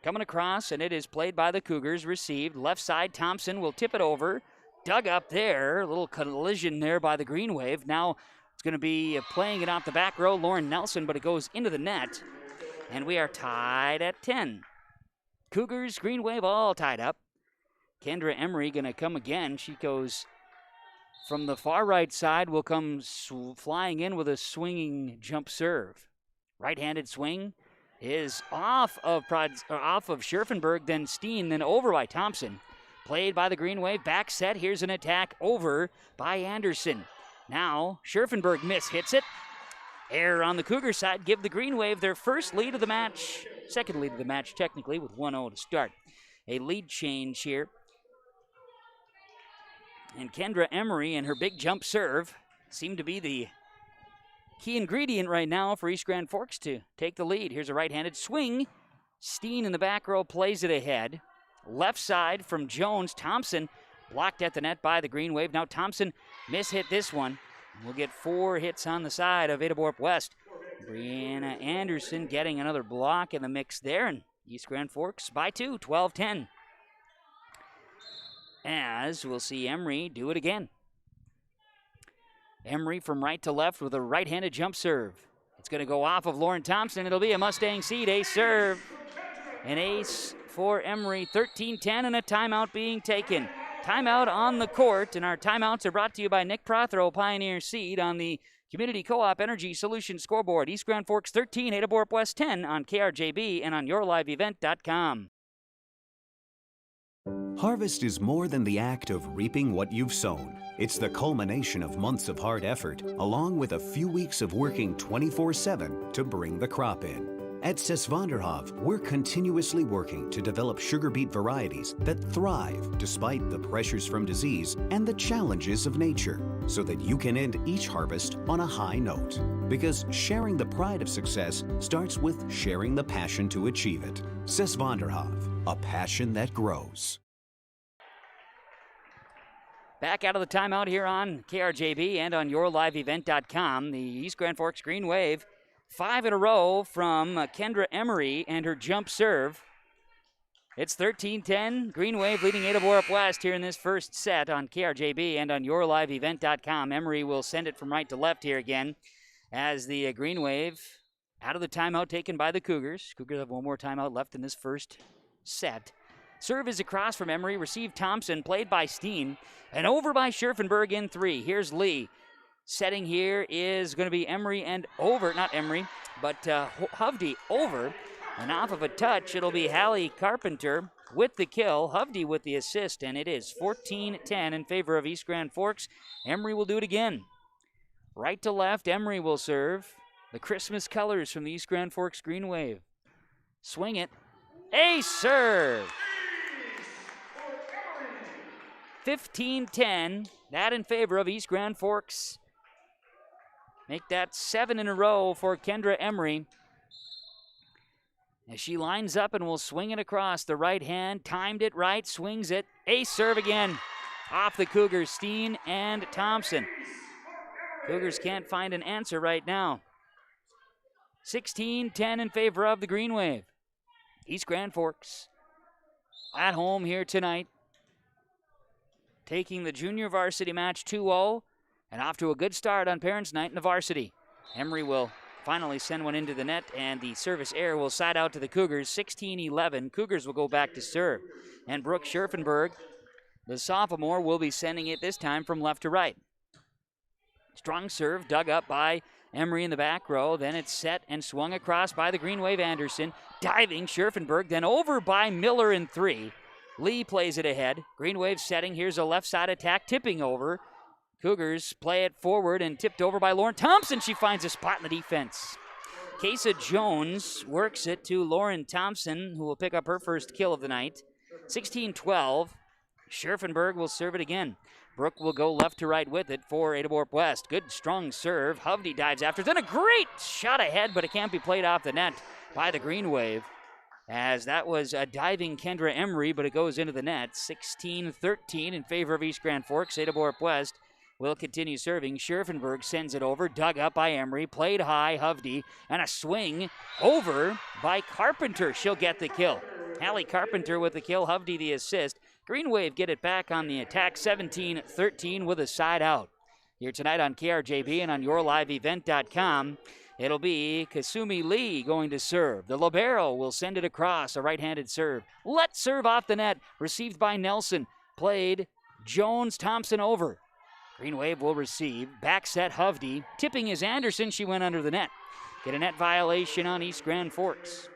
coming across, and it is played by the Cougars. Received. Left side, Thompson will tip it over. Dug up there. A little collision there by the Green Wave. Now it's going to be playing it off the back row, Lauren Nelson, but it goes into the net. And we are tied at 10. Cougars, Green Wave all tied up. Kendra Emery going to come again. She goes from the far right side, will come flying in with a swinging jump serve. Right-handed swing is off of Scherfenberg, then Steen, then over by Thompson. Played by the Green Wave, back set. Here's an attack over by Anderson. Now Scherfenberg hits it. Air on the Cougar side, give the Green Wave their first lead of the match. Second lead of the match, technically, with 1-0 to start. A lead change here. And Kendra Emery and her big jump serve seem to be the key ingredient right now for East Grand Forks to take the lead. Here's a right-handed swing. Steen in the back row plays it ahead. Left side from Jones. Thompson blocked at the net by the Green Wave. Now Thompson mishit this one. We'll get 4 hits on the side of Ada-Borup-West. Brianna Anderson getting another block in the mix there. And East Grand Forks by 2, 12-10. as we'll see Emery do it again. Emery from right to left with a right-handed jump serve. It's going to go off of Lauren Thompson. It'll be a Mustang seed ace serve. An ace for Emery, 13-10, and a timeout being taken. Timeout on the court, and our timeouts are brought to you by Nick Prothero, Pioneer Seed, on the Community Co-op Energy Solutions scoreboard. East Grand Forks 13, Ada-Borup-West 10 on KRJB and on yourliveevent.com. Harvest is more than the act of reaping what you've sown. It's the culmination of months of hard effort, along with a few weeks of working 24/7 to bring the crop in. At Sesvanderhof, we're continuously working to develop sugar beet varieties that thrive despite the pressures from disease and the challenges of nature, so that you can end each harvest on a high note. Because sharing the pride of success starts with sharing the passion to achieve it. Sesvanderhof, a passion that grows. Back out of the timeout here on KRJB and on yourliveevent.com. The East Grand Forks Green Wave, 5 in a row from Kendra Emery and her jump serve. It's 13-10. Green Wave leading Ada-Borup-West here in this first set on KRJB and on yourliveevent.com. Emery will send it from right to left here again as the Green Wave out of the timeout taken by the Cougars. Cougars have one more timeout left in this first set. Serve is across from Emery, received Thompson, played by Steen, and over by Scherfenberg in 3. Here's Lee. Setting here is going to be Emery and over, not Emery, but Hovde over. And off of a touch, it'll be Hallie Carpenter with the kill, Hovde with the assist, and it is 14-10 in favor of East Grand Forks. Emery will do it again. Right to left, Emery will serve. The Christmas colors from the East Grand Forks Green Wave. Swing it. Ace serve! 15-10, that in favor of East Grand Forks. Make that 7 in a row for Kendra Emery. As she lines up and will swing it across the right hand, timed it right, swings it. Ace serve again. Off the Cougars, Steen and Thompson. Cougars can't find an answer right now. 16-10 in favor of the Green Wave. East Grand Forks at home here tonight, taking the junior varsity match 2-0 and off to a good start on Parents' Night in the varsity. Emery will finally send one into the net, and the service error will side out to the Cougars. 16-11. Cougars will go back to serve. And Brooke Scherfenberg, the sophomore, will be sending it this time from left to right. Strong serve dug up by Emery in the back row. Then it's set and swung across by the Green Wave Anderson. Diving Scherfenberg, then over by Miller in 3. Lee plays it ahead. Green Wave setting. Here's a left side attack, tipping over. Cougars play it forward and tipped over by Lauren Thompson. She finds a spot in the defense. Kesa Jones works it to Lauren Thompson, who will pick up her first kill of the night. 16-12. Scherfenberg will serve it again. Brooke will go left to right with it for Ada-Borup-West. Good, strong serve. Hovde dives after. Then a great shot ahead, but it can't be played off the net by the Green Wave, as that was a diving Kendra Emery, but it goes into the net. 16-13 in favor of East Grand Forks. Ada-Borup-West will continue serving. Scherfenberg sends it over, dug up by Emery, played high, Hovde, and a swing over by Carpenter. She'll get the kill. Hallie Carpenter with the kill, Hovde the assist. Green Wave get it back on the attack, 17-13 with a side out. Here tonight on KRJB and on yourliveevent.com, it'll be Kasumi Lee going to serve. The libero will send it across, a right-handed serve. Let serve off the net, received by Nelson. Played Jones, Thompson over. Green Wave will receive. Back set Hovde. Tipping is Anderson. She went under the net. Get a net violation on East Grand Forks.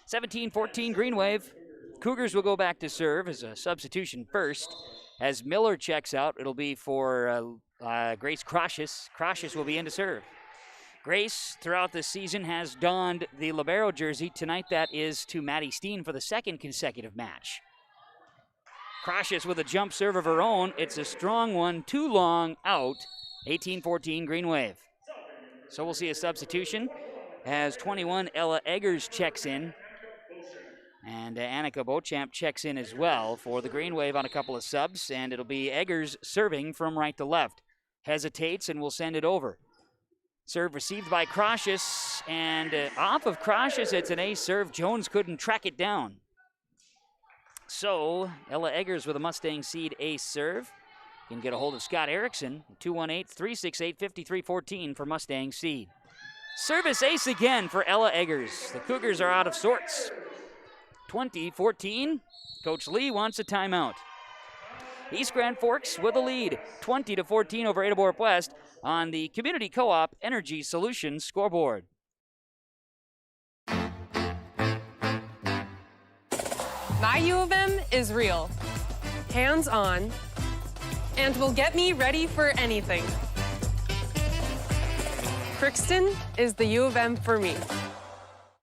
17-14 Green Wave. Cougars will go back to serve as a substitution first. As Miller checks out, it'll be for Grace Crocious. Crocious will be in to serve. Grace, throughout the season, has donned the libero jersey. Tonight, that is to Maddie Steen for the second consecutive match. Crocious with a jump serve of her own. It's a strong one, too long, out. 18-14 Green Wave. So we'll see a substitution as 21 Ella Eggers checks in. And Annika Beauchamp checks in as well for the Green Wave on a couple of subs. And it'll be Eggers serving from right to left. Hesitates and will send it over. Serve received by Crocious. And off of Crocious, it's an ace serve. Jones couldn't track it down. So Ella Eggers with a Mustang Seed ace serve. You can get a hold of Scott Erickson, 218-368-5314 for Mustang Seed. Service ace again for Ella Eggers. The Cougars are out of sorts. 20-14. Coach Lee wants a timeout. East Grand Forks with a lead, 20-14 over Ada-Borup-West on the Community Co-op Energy Solutions scoreboard. My U of M is real, hands-on, and will get me ready for anything. Crookston is the U of M for me.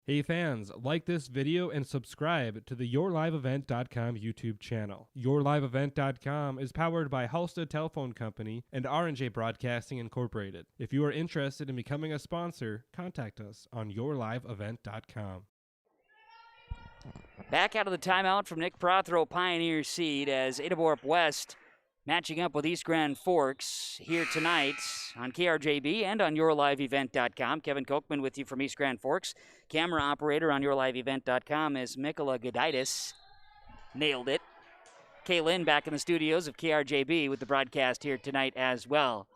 Hey fans, like this video and subscribe to the YourLiveEvent.com YouTube channel. YourLiveEvent.com is powered by Halstead Telephone Company and R&J Broadcasting Incorporated. If you are interested in becoming a sponsor, contact us on YourLiveEvent.com. Back out of the timeout from Nick Prothero, Pioneer Seed, as Ada-Borup-West matching up with East Grand Forks here tonight on KRJB and on YourLiveEvent.com. Kevin Kochman with you from East Grand Forks. Camera operator on YourLiveEvent.com is Mikola Gudaitis. Nailed it. Kaylin back in the studios of KRJB with the broadcast here tonight as well.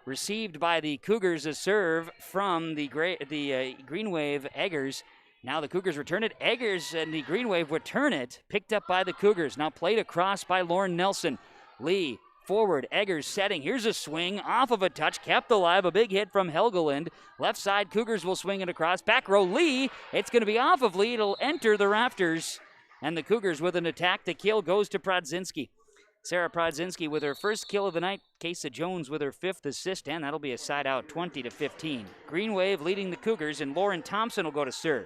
Received by the Cougars a serve from the Green Wave Eggers. Now the Cougars return it. Eggers and the Green Wave return it. Picked up by the Cougars. Now played across by Lauren Nelson. Lee, forward, Eggers setting. Here's a swing off of a touch, kept alive. A big hit from Helgeland. Left side, Cougars will swing it across. Back row, Lee. It's going to be off of Lee. It'll enter the rafters. And the Cougars with an attack. The kill goes to Prodzinski. Sarah Prodzinski with her first kill of the night. Kesa Jones with her 5th assist, and that'll be a side out, 20-15. Green Wave leading the Cougars, and Lauren Thompson will go to serve.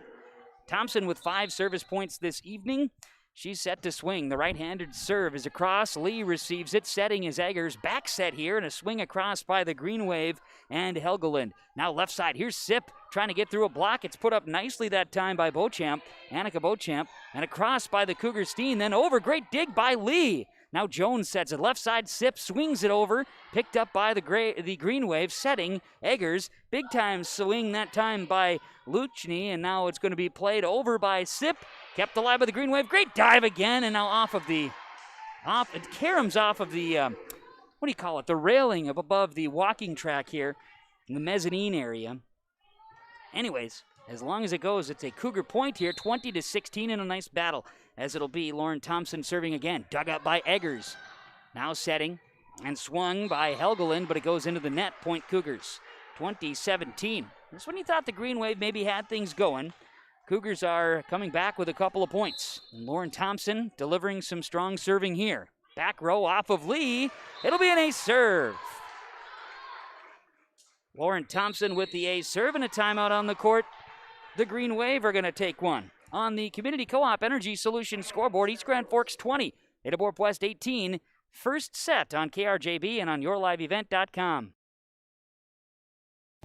Thompson with 5 service points this evening. She's set to swing. The right-handed serve is across. Lee receives it. Setting is Eggers. Back set here, and a swing across by the Green Wave and Helgeland. Now left side. Here's Sip trying to get through a block. It's put up nicely that time by Beauchamp, Annika Beauchamp, and across by the Cougar Steen. Then over. Great dig by Lee. Now Jones sets it. Left side, Sip swings it over. Picked up by the Green Wave. Setting Eggers. Big time swing that time by Luchny, and now it's going to be played over by Sip. Kept alive by the Green Wave. Great dive again, and now Karam's off of the, what do you call it? The railing up above the walking track here in the mezzanine area. Anyways, as long as it goes, it's a Cougar point here, 20-16 in a nice battle, as it'll be Lauren Thompson serving again. Dug up by Eggers. Now setting and swung by Helgeland, but it goes into the net. Point Cougars, 20-17. This one you thought the Green Wave maybe had things going. Cougars are coming back with a couple of points. And Lauren Thompson delivering some strong serving here. Back row off of Lee. It'll be an ace serve. Lauren Thompson with the ace serve and a timeout on the court. The Green Wave are going to take one. On the Community Co-op Energy Solutions scoreboard, East Grand Forks 20, Ada-Borup-West 18. First set on KRJB and on YourLiveEvent.com.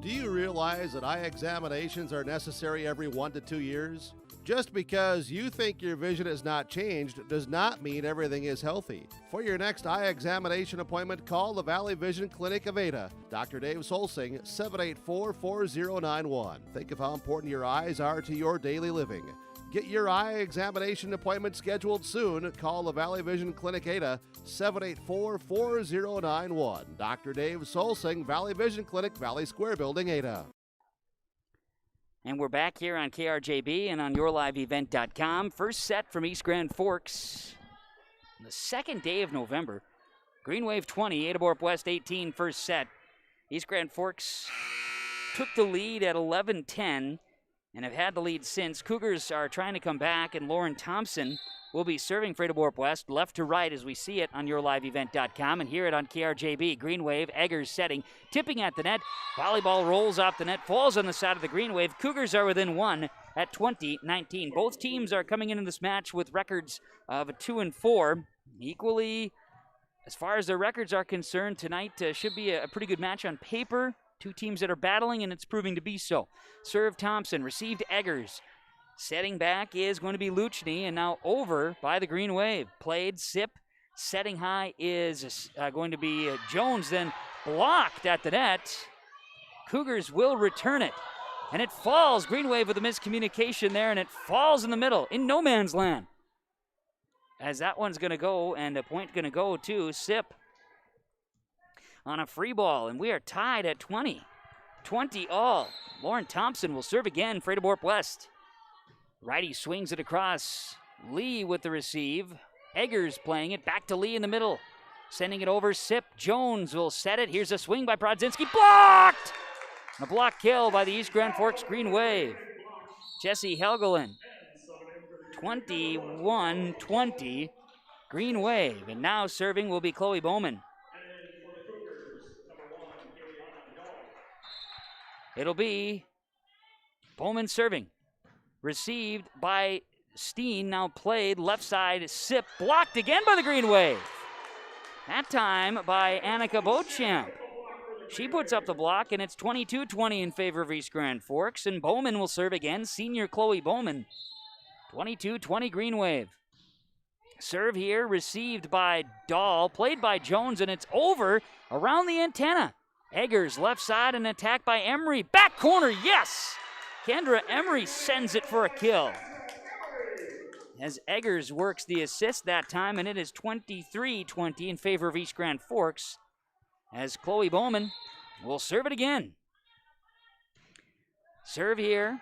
Do you realize that eye examinations are necessary every 1 to 2 years? Just because you think your vision has not changed does not mean everything is healthy. For your next eye examination appointment, call the Valley Vision Clinic of Ada. Dr. Dave Solsing, 784-4091. Think of how important your eyes are to your daily living. Get your eye examination appointment scheduled soon. Call the Valley Vision Clinic Ada, 784-4091. Dr. Dave Solsing, Valley Vision Clinic, Valley Square Building, Ada. And we're back here on KRJB and on YourLiveEvent.com. First set from East Grand Forks. The second day of November. Green Wave 20, Ada-Borup-West 18, first set. East Grand Forks took the lead at 11-10 and have had the lead since. Cougars are trying to come back, and Lauren Thompson will be serving for Ada-Borup-West, left to right as we see it on YourLiveEvent.com and hear it on KRJB. Green Wave, Eggers setting, tipping at the net. Volleyball rolls off the net, falls on the side of the Green Wave. Cougars are within one at 20-19. Both teams are coming into this match with records of 2-4. Equally, as far as their records are concerned, tonight should be a pretty good match on paper. Two teams that are battling, and it's proving to be so. Serve Thompson, received Eggers. Setting back is going to be Luchny, and now over by the Green Wave. Played Sip. Setting high is going to be Jones, then blocked at the net. Cougars will return it. And it falls. Green Wave with a miscommunication there, and it falls in the middle, in no man's land. as that one's going to go, and a point going to go to Sip on a free ball, and we are tied at 20. 20 all. Lauren Thompson will serve again for Ada-Borup-West. Righty swings it across. Lee with the receive. Eggers playing it back to Lee in the middle. Sending it over. Sip. Jones will set it. Here's a swing by Prodzinski. Blocked! A block kill by the East Grand Forks Green Wave. Jesse Helgelin. 21-20. Green Wave. And now serving will be Chloe Bowman. It'll be Bowman serving. Received by Steen, now played left side. Sip, blocked again by the Green Wave. That time by Annika Beauchamp. She puts up the block, and it's 22-20 in favor of East Grand Forks, and Bowman will serve again. Senior Chloe Bowman. 22-20 Green Wave. Serve here, received by Dahl, played by Jones, and it's over around the antenna. Eggers left side, an attack by Emery. Back corner, yes! Kendra Emery sends it for a kill. As Eggers works the assist that time, and it is 23-20 in favor of East Grand Forks, as Chloe Bowman will serve it again. Serve here,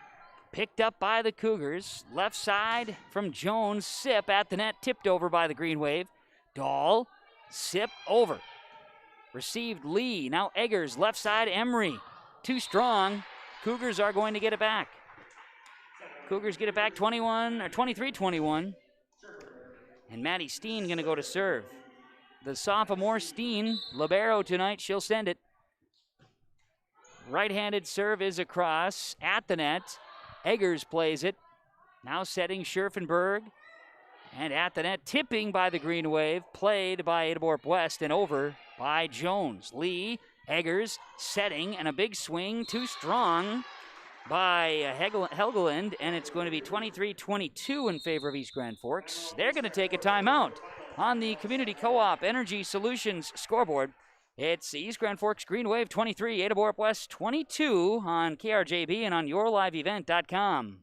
picked up by the Cougars. Left side from Jones. Sip at the net, tipped over by the Green Wave. Dahl, Sip over. Received Lee. Now Eggers, left side, Emery. Too strong. Cougars are going to get it back. Cougars get it back 23-21. And Maddie Steen going to go to serve. The sophomore Steen, libero tonight, she'll send it. Right-handed serve is across at the net. Eggers plays it. Now setting Scherfenberg. And at the net, tipping by the Green Wave, played by Ada-Borup-West and over by Jones. Lee, Eggers, setting, and a big swing, too strong by Helgeland, and it's going to be 23-22 in favor of East Grand Forks. They're going to take a timeout on the Community Co-op Energy Solutions scoreboard. It's East Grand Forks Green Wave 23, Ada-Borup-West 22 on KRJB and on yourliveevent.com.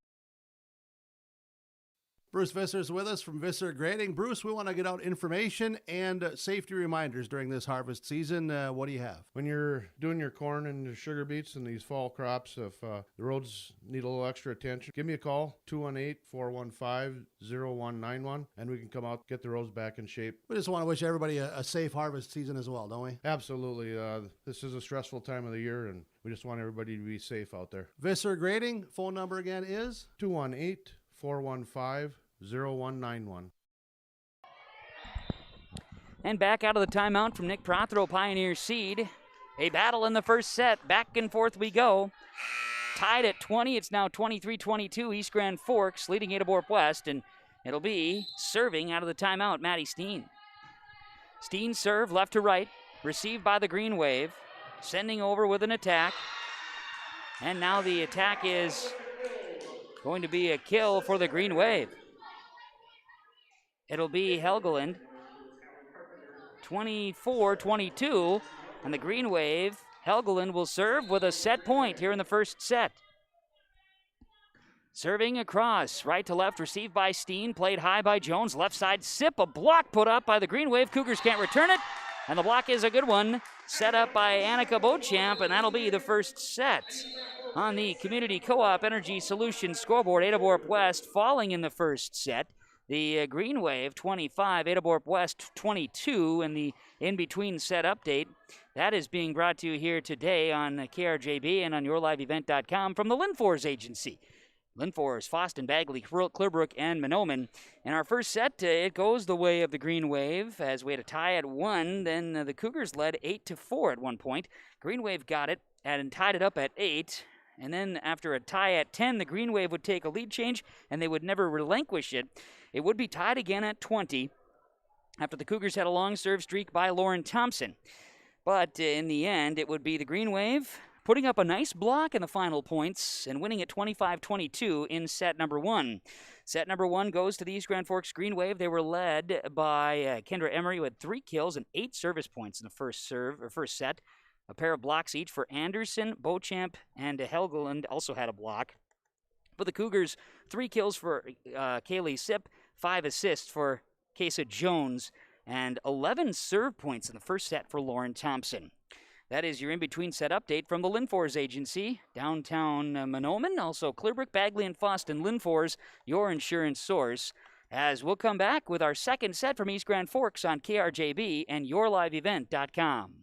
Bruce Visser's with us from Visser Grading. Bruce, we want to get out information and safety reminders during this harvest season. What do you have? When you're doing your corn and your sugar beets and these fall crops, if the roads need a little extra attention, give me a call, 218-415-0191, and we can come out, get the roads back in shape. We just want to wish everybody a safe harvest season as well, don't we? Absolutely. This is a stressful time of the year, and we just want everybody to be safe out there. Visser Grading, phone number again is? 218-415-0191. And back out of the timeout from Nick Prothero, Pioneer Seed. A battle in the first set. Back and forth we go. Tied at 20. It's now 23-22. East Grand Forks leading Ada-Borup-West. And it'll be serving out of the timeout, Maddie Steen. Steen serve left to right. Received by the Green Wave. Sending over with an attack. And now the attack is going to be a kill for the Green Wave. It'll be Helgeland. 24-22, and the Green Wave, Helgeland will serve with a set point here in the first set. Serving across, right to left, received by Steen, played high by Jones, left side, Sip, a block put up by the Green Wave. Cougars can't return it, and the block is a good one, set up by Annika Beauchamp, and that'll be the first set. On the Community Co-op Energy Solutions scoreboard, Ada-Borup-West falling in the first set. The Green Wave 25, Ada-Borup-West 22 in the in-between set update. That is being brought to you here today on KRJB and on yourliveevent.com from the Linfors Agency. Linfors, Foston, Bagley, Clearbrook, and Mahnomen. In our first set, it goes the way of the Green Wave as we had a tie at 1. Then the Cougars led 8-4 at one point. Green Wave got it and tied it up at 8. And then after a tie at 10, the Green Wave would take a lead change, and they would never relinquish it. It would be tied again at 20 after the Cougars had a long serve streak by Lauren Thompson. But in the end, it would be the Green Wave putting up a nice block in the final points and winning at 25-22 in set number 1. Set number 1 goes to the East Grand Forks Green Wave. They were led by Kendra Emery with 3 kills and 8 service points in the first set. A pair of blocks each for Anderson, Beauchamp, and Helgeland also had a block. But the Cougars, 3 kills for Kaylee Sip, 5 assists for Kesa Jones, and 11 serve points in the first set for Lauren Thompson. That is your in-between set update from the Linfors Agency, downtown Mahnomen, also Clearbrook, Bagley, and Foston. Linfors, your insurance source. As we'll come back with our second set from East Grand Forks on KRJB and YourLiveEvent.com.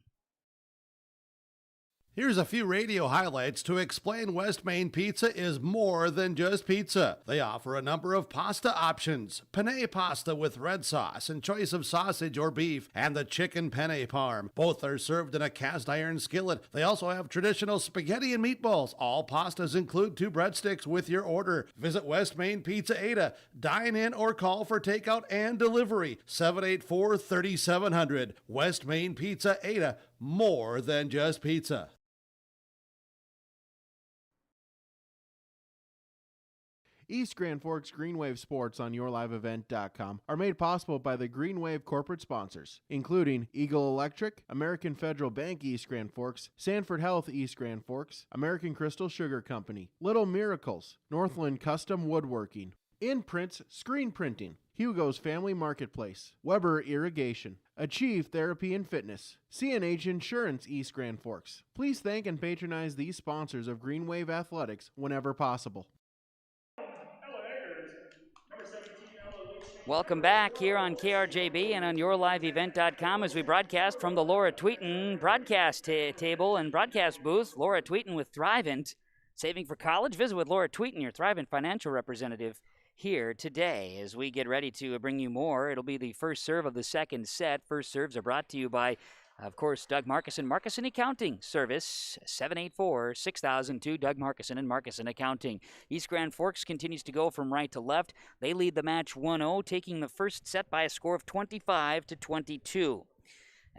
Here's a few radio highlights to explain West Main Pizza is more than just pizza. They offer a number of pasta options. Penne pasta with red sauce and choice of sausage or beef, and the chicken penne parm. Both are served in a cast iron skillet. They also have traditional spaghetti and meatballs. All pastas include 2 breadsticks with your order. Visit West Main Pizza Ada. Dine in or call for takeout and delivery. 784-3700. West Main Pizza Ada. More than just pizza. East Grand Forks Greenwave Sports on YourLiveEvent.com are made possible by the Greenwave corporate sponsors, including Eagle Electric, American Federal Bank East Grand Forks, Sanford Health East Grand Forks, American Crystal Sugar Company, Little Miracles, Northland Custom Woodworking, Imprints Screen Printing, Hugo's Family Marketplace, Weber Irrigation, Achieve Therapy and Fitness, CNH Insurance East Grand Forks. Please thank and patronize these sponsors of Greenwave Athletics whenever possible. Welcome back here on KRJB and on YourLiveEvent.com as we broadcast from the Laura Tweeten broadcast table and broadcast booth. Laura Tweeten with Thrivent. Saving for college? Visit with Laura Tweeten, your Thrivent financial representative, here today. As we get ready to bring you more, it'll be the first serve of the second set. First serves are brought to you by, of course, Doug Markison, Markison Accounting Service, 784-6002, Doug Markison and Markison Accounting. East Grand Forks continues to go from right to left. They lead the match 1-0, taking the first set by a score of 25-22.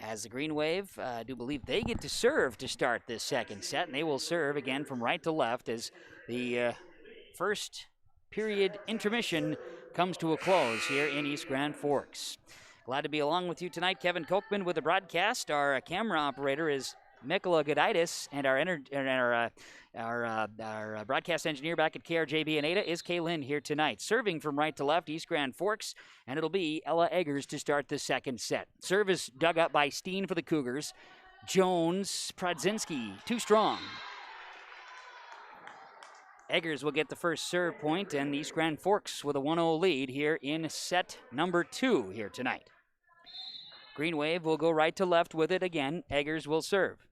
As the Green Wave, I do believe they get to serve to start this second set, and they will serve again from right to left as the first period intermission comes to a close here in East Grand Forks. Glad to be along with you tonight. Kevin Kochman with the broadcast. Our camera operator is Mikola Goditis, and our broadcast engineer back at KRJB and Ada is Kaylin here tonight. Serving from right to left, East Grand Forks, and it'll be Ella Eggers to start the second set. Service dug up by Steen for the Cougars. Jones, Prodzinski, too strong. Eggers will get the first serve point, and East Grand Forks with a 1-0 lead here in set number 2 here tonight. Green Wave will go right to left with it again. Eggers will serve.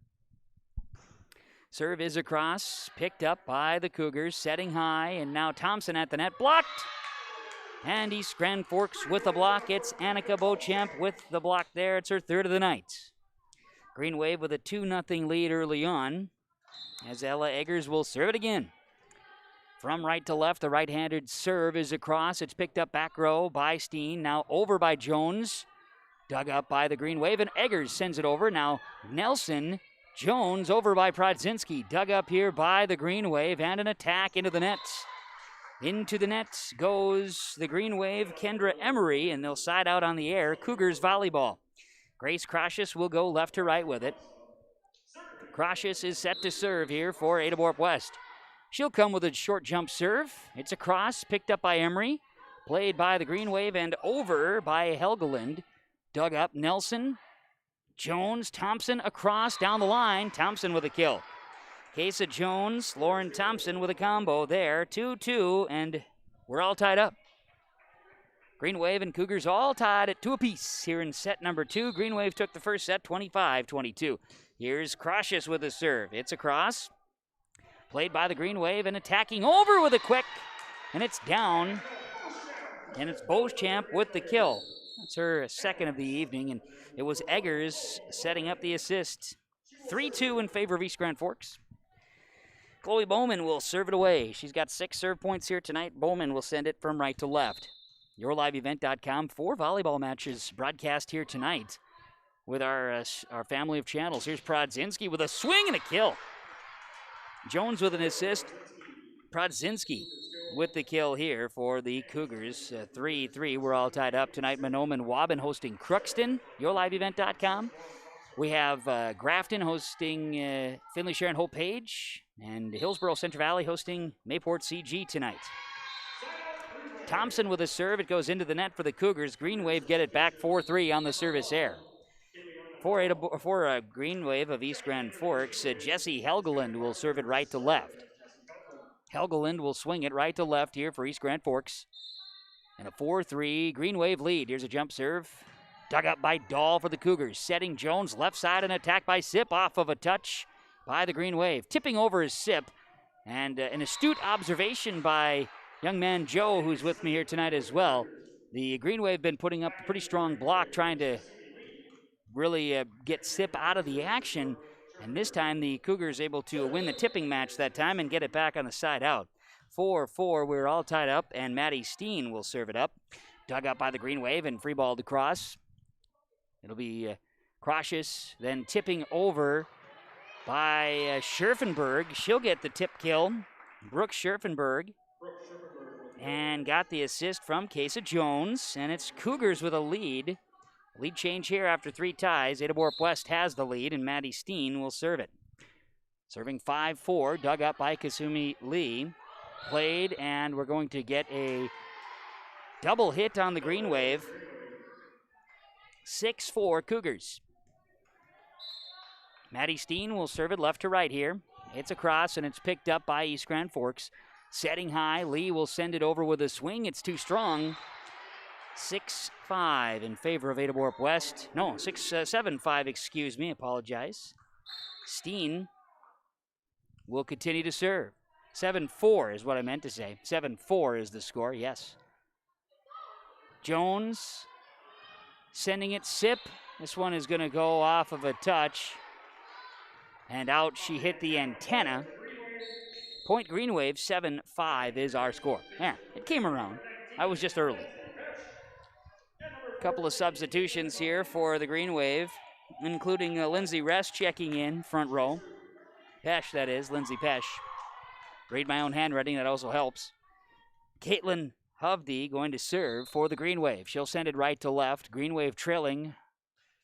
Serve is across, picked up by the Cougars, setting high, and now Thompson at the net, blocked! And East Grand Forks with the block. It's Annika Beauchamp with the block there. It's her third of the night. Green Wave with a 2-0 lead early on, as Ella Eggers will serve it again. From right to left, the right-handed serve is across. It's picked up back row by Steen, now over by Jones. Dug up by the Green Wave, and Eggers sends it over. Now Nelson, Jones over by Prodzinski. Dug up here by the Green Wave, and an attack into the nets. Into the nets goes the Green Wave, Kendra Emery, and they'll side out on the air. Cougars volleyball. Grace Crocius will go left to right with it. Crocius is set to serve here for Ada-Borup-West. She'll come with a short jump serve. It's across, picked up by Emery. Played by the Green Wave and over by Helgeland. Dug up Nelson, Jones, Thompson across down the line. Thompson with a kill. Kesa Jones, Lauren Thompson with a combo there. 2-2, and we're all tied up. Green Wave and Cougars all tied at 2 apiece here in set number 2. Green Wave took the first set 25-22. Here's Crocius with a serve. It's across. Played by the Green Wave and attacking over with a quick. And it's down. And it's Beauchamp with the kill. That's her second of the evening. And it was Eggers setting up the assist. 3-2 in favor of East Grand Forks. Chloe Bowman will serve it away. She's got 6 serve points here tonight. Bowman will send it from right to left. YourLiveEvent.com. 4 volleyball matches broadcast here tonight with our family of channels. Here's Prodzinski with a swing and a kill. Jones with an assist. Prodzinski with the kill here for the Cougars. 3-3. We're all tied up tonight. Mahnomen Waubun hosting Crookston. YourLiveEvent.com. We have Grafton hosting Finley Sharon Hope Page. And Hillsborough Central Valley hosting Mayport CG tonight. Thompson with a serve. It goes into the net for the Cougars. Green Wave get it back 4-3 on the service error. For Green Wave of East Grand Forks, Jesse Helgeland will serve it right to left. Helgeland will swing it right to left here for East Grand Forks. And a 4-3 Green Wave lead. Here's a jump serve. Dug up by Dahl for the Cougars. Setting Jones left side, an attack by Sip off of a touch by the Green Wave. Tipping over is Sip. And an astute observation by young man Joe, who's with me here tonight as well. The Green Wave been putting up a pretty strong block, trying to really get Sip out of the action. And this time the Cougars able to win the tipping match that time and get it back on the side out. 4-4, we're all tied up, and Maddie Steen will serve it up. Dug up by the Green Wave and free balled across. It'll be Cautious, then tipping over by Scherfenberg. She'll get the tip kill. Brooke Scherfenberg. And got the assist from Kesa Jones, and it's Cougars with a lead. Lead change here after 3 ties. Ada-Borup-West has the lead, and Maddie Steen will serve it. Serving 5-4, dug up by Kasumi Lee. Played, and we're going to get a double hit on the Green Wave. 6-4 Cougars. Maddie Steen will serve it left to right here. It's across, and it's picked up by East Grand Forks. Setting high, Lee will send it over with a swing. It's too strong. 6-5 in favor of Ada-Borup-West. No, 7-5, excuse me, apologize. Steen will continue to serve. 7-4 is what I meant to say. 7-4 is the score, yes. Jones sending it, Sip. This one is going to go off of a touch. And out, she hit the antenna. Point Green Wave, 7-5 is our score. Yeah, it came around. I was just early. Couple of substitutions here for the Green Wave, including Lindsay Rest checking in front row. Pesh, that is, Lindsay Pesh. Read my own handwriting, that also helps. Caitlin Hovde going to serve for the Green Wave. She'll send it right to left. Green Wave trailing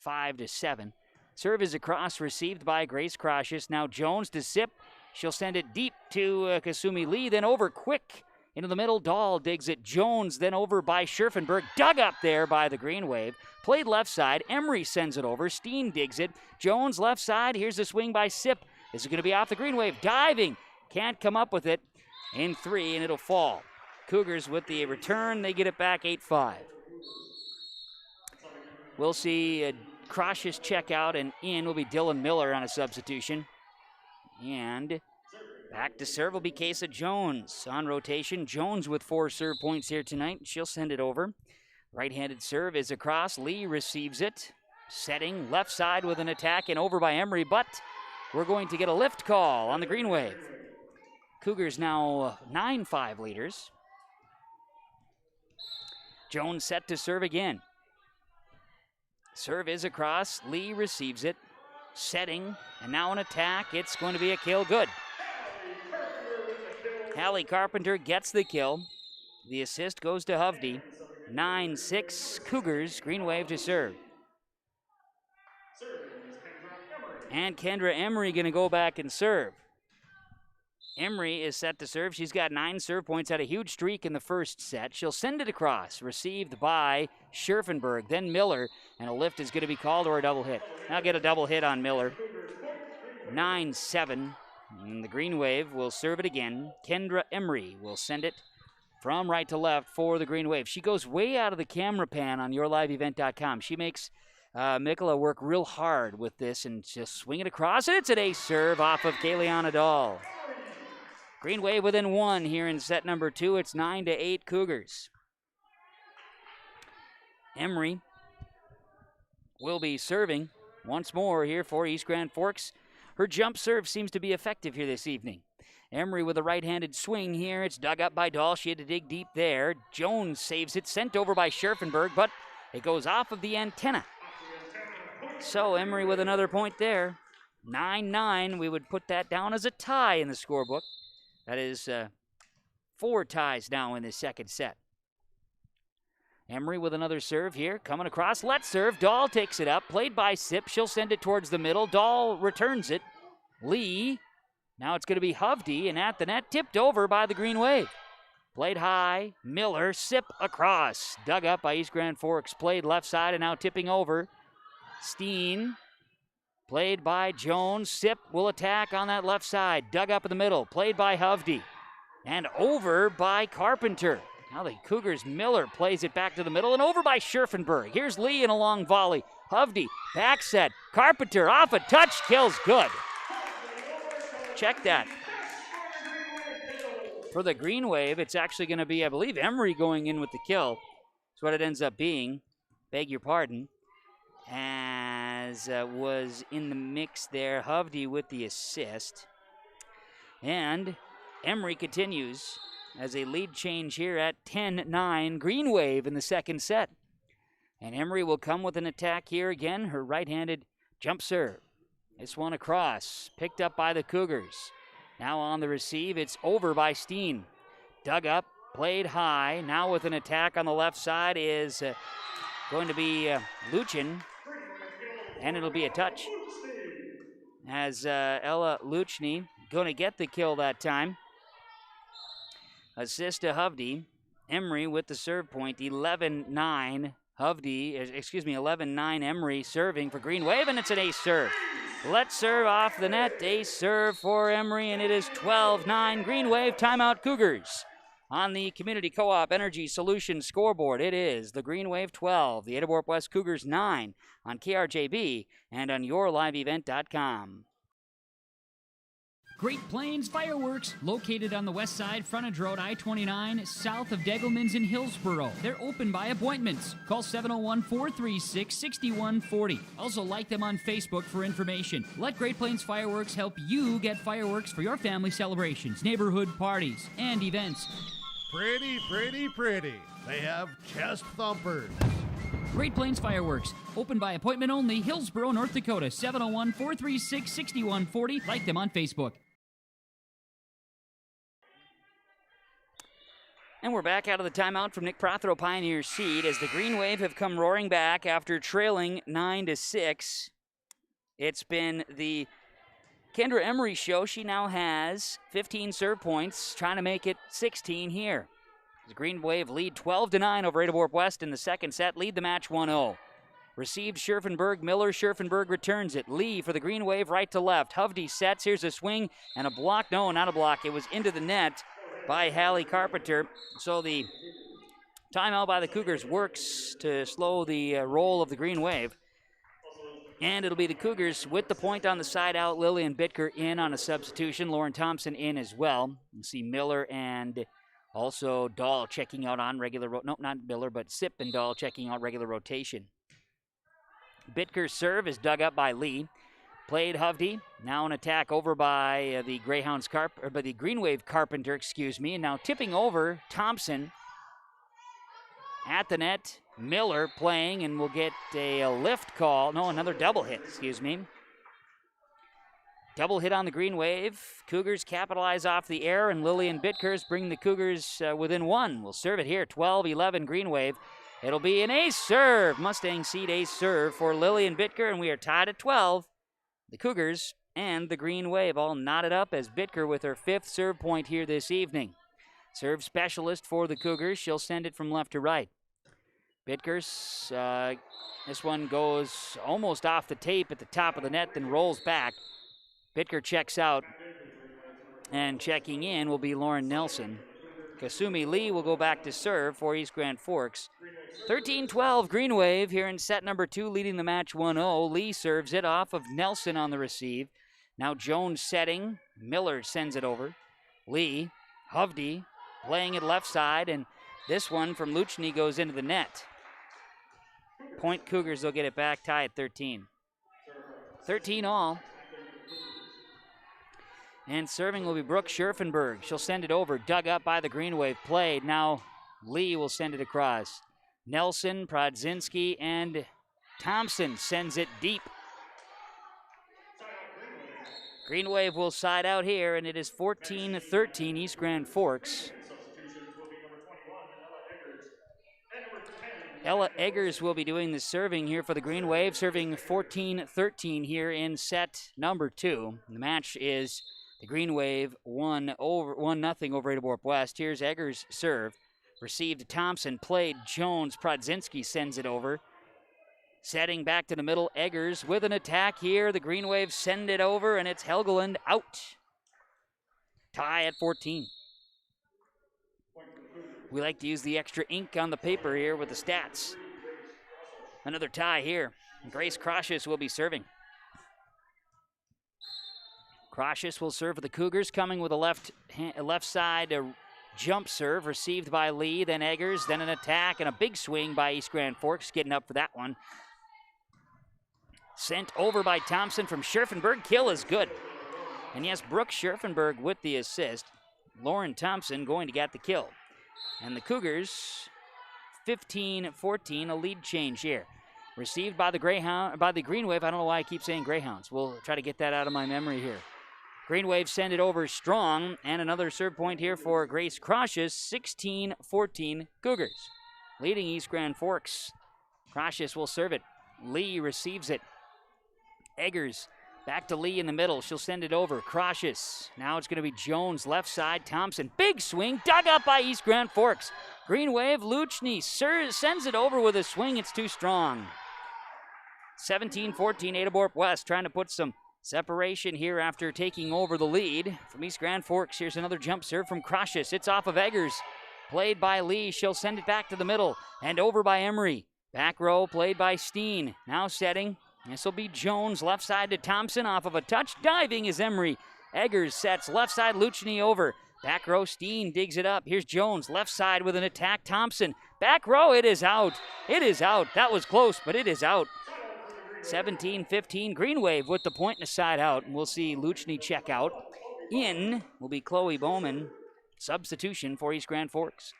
5-7. Serve is across, received by Grace Cautious. Now Jones to Sip. She'll send it deep to Kasumi Lee, then over quick into the middle. Dahl digs it. Jones then over by Scherfenberg. Dug up there by the Green Wave. Played left side. Emery sends it over. Steen digs it. Jones left side. Here's the swing by Sip. This is going to be off the Green Wave. Diving. Can't come up with it in 3, and it'll fall. Cougars with the return. They get it back 8-5. We'll see Cautious check out, and in will be Dylan Miller on a substitution. And back to serve will be Kesa Jones on rotation. Jones with 4 serve points here tonight. She'll send it over. Right-handed serve is across. Lee receives it. Setting left side with an attack and over by Emery, but we're going to get a lift call on the Green Wave. Cougars now 9-5 leaders. Jones set to serve again. Serve is across. Lee receives it. Setting, and now an attack. It's going to be a kill. Good. Hallie Carpenter gets the kill. The assist goes to Hovde. 9-6 Cougars. Green Wave to serve. And Kendra Emery going to go back and serve. Emery is set to serve. She's got 9 serve points, had a huge streak in the first set. She'll send it across, received by Scherfenberg, then Miller, and a lift is going to be called or a double hit. I'll get a double hit on Miller. 9-7, and the Green Wave will serve it again. Kendra Emery will send it from right to left for the Green Wave. She goes way out of the camera pan on yourliveevent.com. She makes Mikala work real hard with this and just swing it across, and it's an ace serve off of Kayleana Dahl. Green Wave within 1 here in set number 2. It's 9-8 Cougars. Emery will be serving once more here for East Grand Forks. Her jump serve seems to be effective here this evening. Emery with a right-handed swing here. It's dug up by Dahl. She had to dig deep there. Jones saves it, sent over by Scherfenberg, but it goes off of the antenna. So Emery with another point there. 9-9. We would put that down as a tie in the scorebook. That is 4 ties now in the second set. Emery with another serve here. Coming across. Let's serve. Dahl takes it up. Played by Sip. She'll send it towards the middle. Dahl returns it. Lee. Now it's going to be Hovde, and at the net, tipped over by the Green Wave. Played high. Miller, sip across. Dug up by East Grand Forks. Played left side and now tipping over. Steen. Played by Jones. Sip will attack on that left side. Dug up in the middle. Played by Hovde. And over by Carpenter. Now the Cougars, Miller plays it back to the middle and over by Scherfenberg. Here's Lee in a long volley. Hovde, back set. Carpenter off a touch, kills good. Check that. For the Green Wave, it's actually going to be, I believe, Emery going in with the kill. That's what it ends up being. Beg your pardon. As was in the mix there, Hovde with the assist. And Emery continues as a lead change here at 10-9. Green Wave in the second set. And Emery will come with an attack here again. Her right-handed jump serve. This one across. Picked up by the Cougars. Now on the receive, it's over by Steen. Dug up, played high. Now with an attack on the left side is going to be Luchin. And it'll be a touch. As Ella Luchny going to get the kill that time. Assist to Hovde. Emery with the serve point, 11-9. Hovde, 11-9 Emery serving for Green Wave, and it's an ace serve. Let's serve off the net. Ace serve for Emery, and it is 12-9 Green Wave. Timeout Cougars. On the Community Co-op Energy Solutions scoreboard, it is the Green Wave 12, the Ada-Borup-West Cougars 9 on KRJB and on yourliveevent.com. Great Plains Fireworks, located on the west side, frontage road I-29, south of Degelman's in Hillsboro. They're open by appointments. Call 701-436-6140. Also like them on Facebook for information. Let Great Plains Fireworks help you get fireworks for your family celebrations, neighborhood parties, and events. Pretty, pretty, pretty. They have chest thumpers. Great Plains Fireworks, open by appointment only, Hillsboro, North Dakota, 701-436-6140. Like them on Facebook. And we're back out of the timeout from Nick Prothero Pioneer Seed as the Green Wave have come roaring back after trailing 9-6. It's been the Kendra Emery show. She now has 15 serve points, trying to make it 16 here. The Green Wave lead 12-9 over Ada-Borup-West in the second set, lead the match 1-0. Received Scherfenberg, Miller, Scherfenberg returns it. Lee for the Green Wave, right to left. Hovde sets, here's a swing and a block. No, not a block, it was into the net by Hallie Carpenter. So the timeout by the Cougars works to slow the roll of the Green Wave. And it'll be the Cougars with the point on the side out. Lillian Bitker in on a substitution. Lauren Thompson in as well. You see Miller and also Dahl checking out on regular, no, not Miller, but Sip and Dahl checking out regular rotation. Bitker's serve is dug up by Lee. Played Hovde. Now an attack over by the Greyhounds by the Green Wave Carpenter, and now tipping over Thompson at the net. Miller playing, and we'll get a lift call. No, another double hit, Double hit on the Green Wave. Cougars capitalize off the air, and Lillian Bitkers bring the Cougars within one. We'll serve it here, 12-11 Green Wave. It'll be an ace serve. Mustang Seed ace serve for Lillian Bitker, and we are tied at 12. The Cougars and the Green Wave all knotted up as Bitker with her 5th serve point here this evening. Serve specialist for the Cougars. She'll send it from left to right. Bitkers, this one goes almost off the tape at the top of the net, then rolls back. Bitker checks out, and checking in will be Lauren Nelson. Kasumi Lee will go back to serve for East Grand Forks. 13-12 Green Wave here in set number 2, leading the match 1-0. Lee serves it off of Nelson on the receive. Now Jones setting. Miller sends it over. Lee, Hovde playing it left side, and this one from Luchny goes into the net. Point Cougars, they'll get it back, tie at 13. 13 all. And serving will be Brooke Scherfenberg. She'll send it over, dug up by the Green Wave, played. Now Lee will send it across. Nelson, Prodzinski, and Thompson sends it deep. Green Wave will side out here, and it is 14-13 East Grand Forks. Ella Eggers will be doing the serving here for the Green Wave, serving 14-13 here in set number 2. The match is The Green Wave 1-0 over Ada-Borup-West. Here's Eggers' serve. Received to Thompson, played Jones. Prodzinski sends it over. Setting back to the middle, Eggers with an attack here. The Green Wave send it over, and it's Helgeland out. Tie at 14. We like to use the extra ink on the paper here with the stats. Another tie here. Grace Crocious will be serving. Crocious will serve for the Cougars, coming with a left side jump serve received by Lee, then Eggers, then an attack and a big swing by East Grand Forks, getting up for that one. Sent over by Thompson from Scherfenberg. Kill is good. And yes, Brooke Scherfenberg with the assist. Lauren Thompson going to get the kill. And the Cougars, 15-14, a lead change here. Received by the Green Wave. I don't know why I keep saying Greyhounds. We'll try to get that out of my memory here. Green Wave send it over strong, and another serve point here for Grace Crocious, 16-14 Cougars. Leading East Grand Forks. Crocious will serve it. Lee receives it. Eggers back to Lee in the middle. She'll send it over. Crocious. Now it's going to be Jones, left side. Thompson. Big swing. Dug up by East Grand Forks. Green Wave. Luchny sends it over with a swing. It's too strong. 17-14 Ada-Borup-West trying to put some separation here after taking over the lead from East Grand Forks. Here's another jump serve from Crocious. It's off of Eggers. Played by Lee. She'll send it back to the middle and over by Emery. Back row played by Steen. Now setting. This will be Jones, left side to Thompson off of a touch. Diving is Emery. Eggers sets left side, Luchny over. Back row, Steen digs it up. Here's Jones, left side with an attack. Thompson, back row, it is out. It is out. That was close, but it is out. 17-15, Green Wave with the point and a side out. And we'll see Luchny check out. In will be Chloe Bowman. Substitution for East Grand Forks.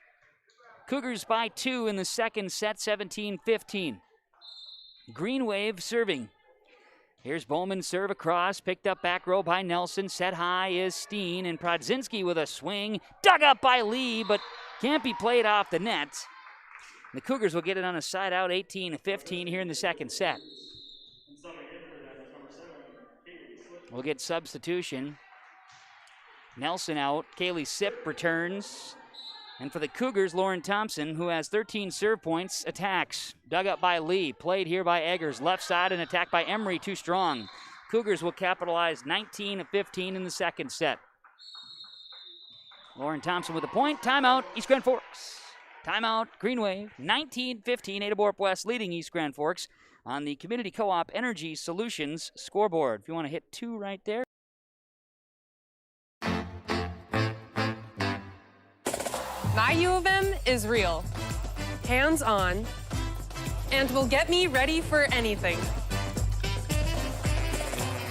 Cougars by 2 in the second set, 17-15. Green Wave serving. Here's Bowman serve across, picked up back row by Nelson. Set high is Steen, and Prodzinski with a swing. Dug up by Lee, but can't be played off the net. The Cougars will get it on a side out, 18-15 here in the second set. We'll get substitution. Nelson out. Kaylee Sipp returns. And for the Cougars, Lauren Thompson, who has 13 serve points, attacks. Dug up by Lee. Played here by Eggers. Left side and attack by Emery, too strong. Cougars will capitalize 19-15 in the second set. Lauren Thompson with a point. Timeout, East Grand Forks. Timeout, Green Wave. 19-15, Ada-Borup-West leading East Grand Forks on the Community Co-op Energy Solutions scoreboard. If you want to hit 2 right there. My U of M is real, hands-on, and will get me ready for anything.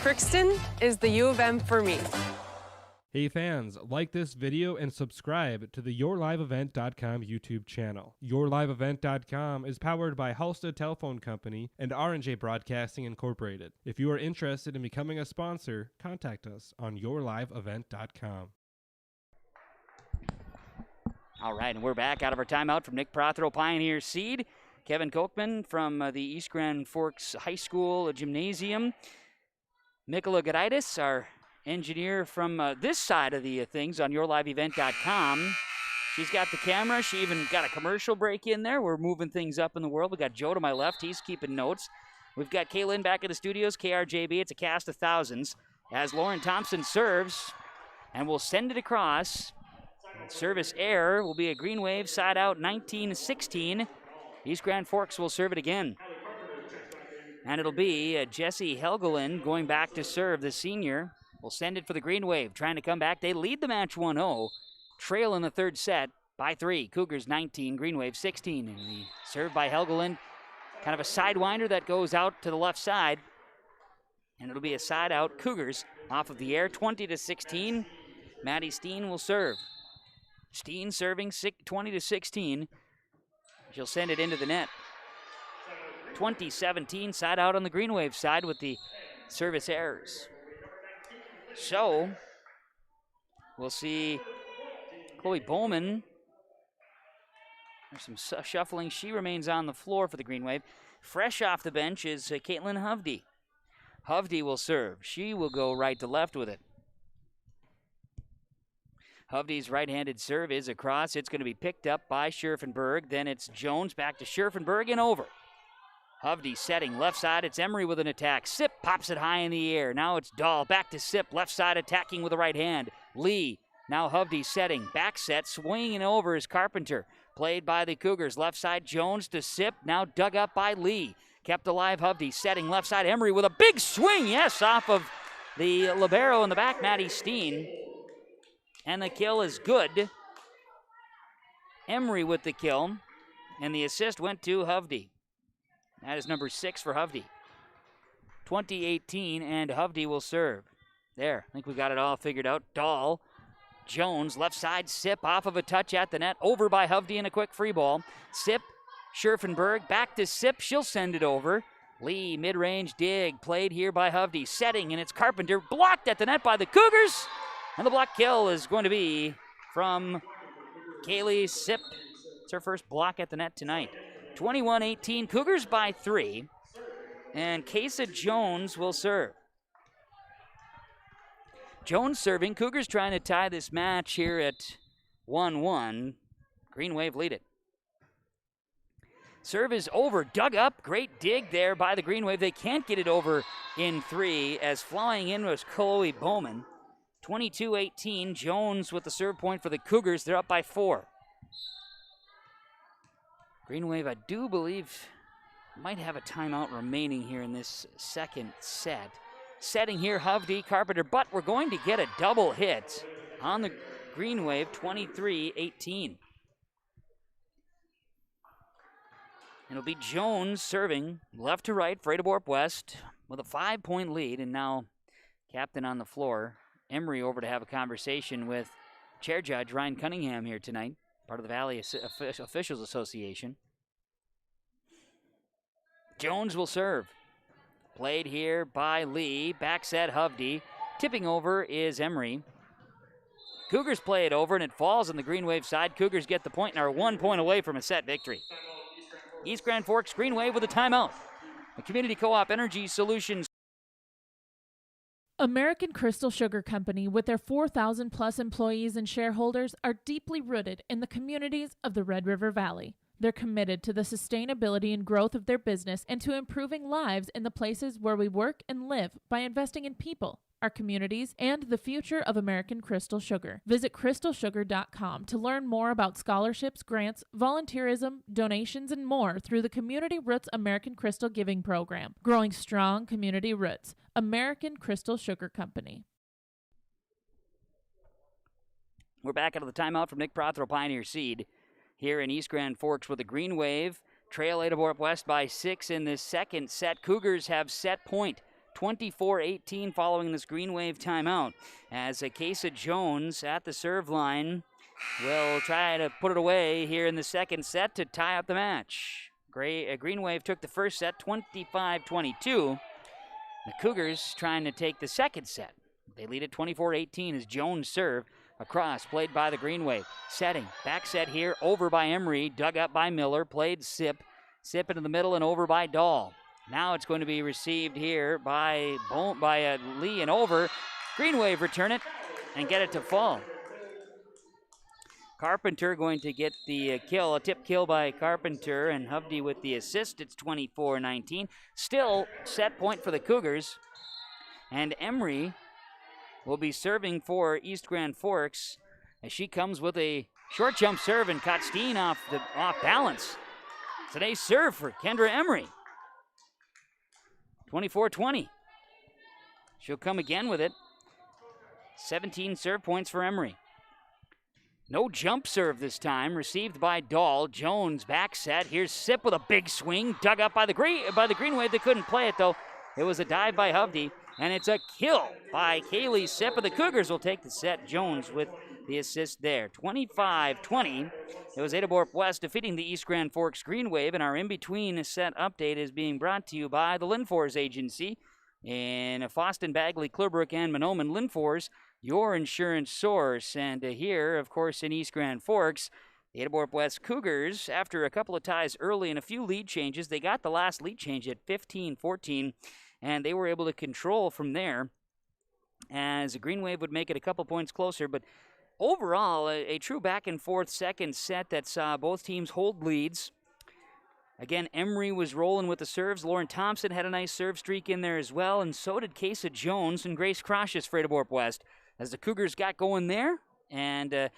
Crookston is the U of M for me. Hey fans, like this video and subscribe to the YourLiveEvent.com YouTube channel. YourLiveEvent.com is powered by Halstead Telephone Company and R&J Broadcasting Incorporated. If you are interested in becoming a sponsor, contact us on YourLiveEvent.com. All right, and we're back out of our timeout from Nick Prothero, Pioneer Seed. Kevin Kochman from the East Grand Forks High School Gymnasium. Mikola Gaditis, our engineer from this side of the things on YourLiveEvent.com. She's got the camera. She even got a commercial break in there. We're moving things up in the world. We got Joe to my left. He's keeping notes. We've got Kaylin back in the studios, KRJB. It's a cast of thousands as Lauren Thompson serves and will send it across. Service error will be a Green Wave side out, 19-16. East Grand Forks will serve it again. And it'll be Jesse Helgeland going back to serve. The senior will send it for the Green Wave, trying to come back. They lead the match 1-0. Trail in the third set by 3. Cougars 19, Green Wave 16. And the serve by Helgeland, kind of a sidewinder that goes out to the left side. And it'll be a side out. Cougars off of the air, 20-16. Maddie Steen will serve. Steen serving 20-16. She'll send it into the net. 20-17, side out on the Green Wave side with the service errors. So, we'll see Chloe Bowman. There's some shuffling. She remains on the floor for the Green Wave. Fresh off the bench is Caitlin Hovde. Hovde will serve. She will go right to left with it. Hovde's right-handed serve is across. It's going to be picked up by Scherfenberg. Then it's Jones back to Scherfenberg and over. Hovde setting left side. It's Emery with an attack. Sip pops it high in the air. Now it's Dahl back to Sip. Left side attacking with the right hand. Lee. Now Hovde setting. Back set. Swinging over is Carpenter. Played by the Cougars. Left side Jones to Sip. Now dug up by Lee. Kept alive Hovde. Setting left side. Emery with a big swing. Yes, off of the libero in the back, Maddie Steen. And the kill is good. Emery with the kill. And the assist went to Hovde. That is number 6 for Hovde. 20-18, and Hovde will serve. There, I think we got it all figured out. Dahl, Jones, left side, Sip off of a touch at the net. Over by Hovde in a quick free ball. Sip, Scherfenberg, back to Sip. She'll send it over. Lee, mid-range dig, played here by Hovde. Setting, and it's Carpenter, blocked at the net by the Cougars. And the block kill is going to be from Kaylee Sip. It's her first block at the net tonight. 21-18, Cougars by 3. And Kesa Jones will serve. Jones serving. Cougars trying to tie this match here at 1-1. Green Wave lead it. Serve is over. Dug up. Great dig there by the Green Wave. They can't get it over in 3 as flying in was Chloe Bowman. 22-18. Jones with the serve point for the Cougars. They're up by 4. Green Wave, I do believe, might have a timeout remaining here in this second set. Setting here, Hovde, Carpenter, but we're going to get a double hit on the Green Wave, 23-18. It'll be Jones serving left to right for Ada-Borup-West with a 5-point lead, and now captain on the floor. Emery over to have a conversation with chair judge Ryan Cunningham here tonight, part of the Valley Officials Association. Jones will serve. Played here by Lee. Back set Hovde. Tipping over is Emery. Cougars play it over, and it falls on the Green Wave side. Cougars get the point and are 1 point away from a set victory. East Grand Forks Green Wave with a timeout. The Community Co-op Energy Solutions. American Crystal Sugar Company, with their 4,000 plus employees and shareholders, are deeply rooted in the communities of the Red River Valley. They're committed to the sustainability and growth of their business and to improving lives in the places where we work and live by investing in people, our communities, and the future of American Crystal Sugar. Visit crystalsugar.com to learn more about scholarships, grants, volunteerism, donations, and more through the Community Roots American Crystal Giving Program. Growing strong community roots. American Crystal Sugar Company. We're back out of the timeout from Nick Prothero, Pioneer Seed, here in East Grand Forks with the Green Wave. Trail Ada-Borup-West by 6 in this second set. Cougars have set point. 24-18 following this Green Wave timeout, as Kesa Jones at the serve line will try to put it away here in the second set to tie up the match. Green Wave took the first set 25-22. The Cougars trying to take the second set. They lead at 24-18 as Jones serve across, played by the Green Wave. Setting, back set here, over by Emery, dug up by Miller, played Sip into the middle and over by Dahl. Now it's going to be received here by Lee and over. Green Wave return it and get it to fall. Carpenter going to get the kill, a tip kill by Carpenter, and Hovde with the assist. It's 24-19. Still set point for the Cougars. And Emery will be serving for East Grand Forks as she comes with a short jump serve and caught Steen off balance. Today's serve for Kendra Emery. 24-20. She'll come again with it. 17 serve points for Emery. No jump serve this time, received by Dahl. Jones back set. Here's Sip with a big swing, dug up by the Green Wave. They couldn't play it though. It was a dive by Hovde, and it's a kill by Kaylee Sip, and the Cougars will take the set. Jones with the assist there. 25-20. It was Ada-Borup-West defeating the East Grand Forks Green Wave, and our in-between set update is being brought to you by the Linfors Agency in Foston, Bagley, Clearbrook, and Mahnomen. Linfors, your insurance source. And here, of course, in East Grand Forks, the Ada-Borup-West Cougars, after a couple of ties early and a few lead changes, they got the last lead change at 15-14, and they were able to control from there as the Green Wave would make it a couple points closer, but overall, a true back-and-forth second set that saw both teams hold leads. Again, Emery was rolling with the serves. Lauren Thompson had a nice serve streak in there as well, and so did Kesa Jones and Grace Crocious for Ada-Borup-West as the Cougars got going there. And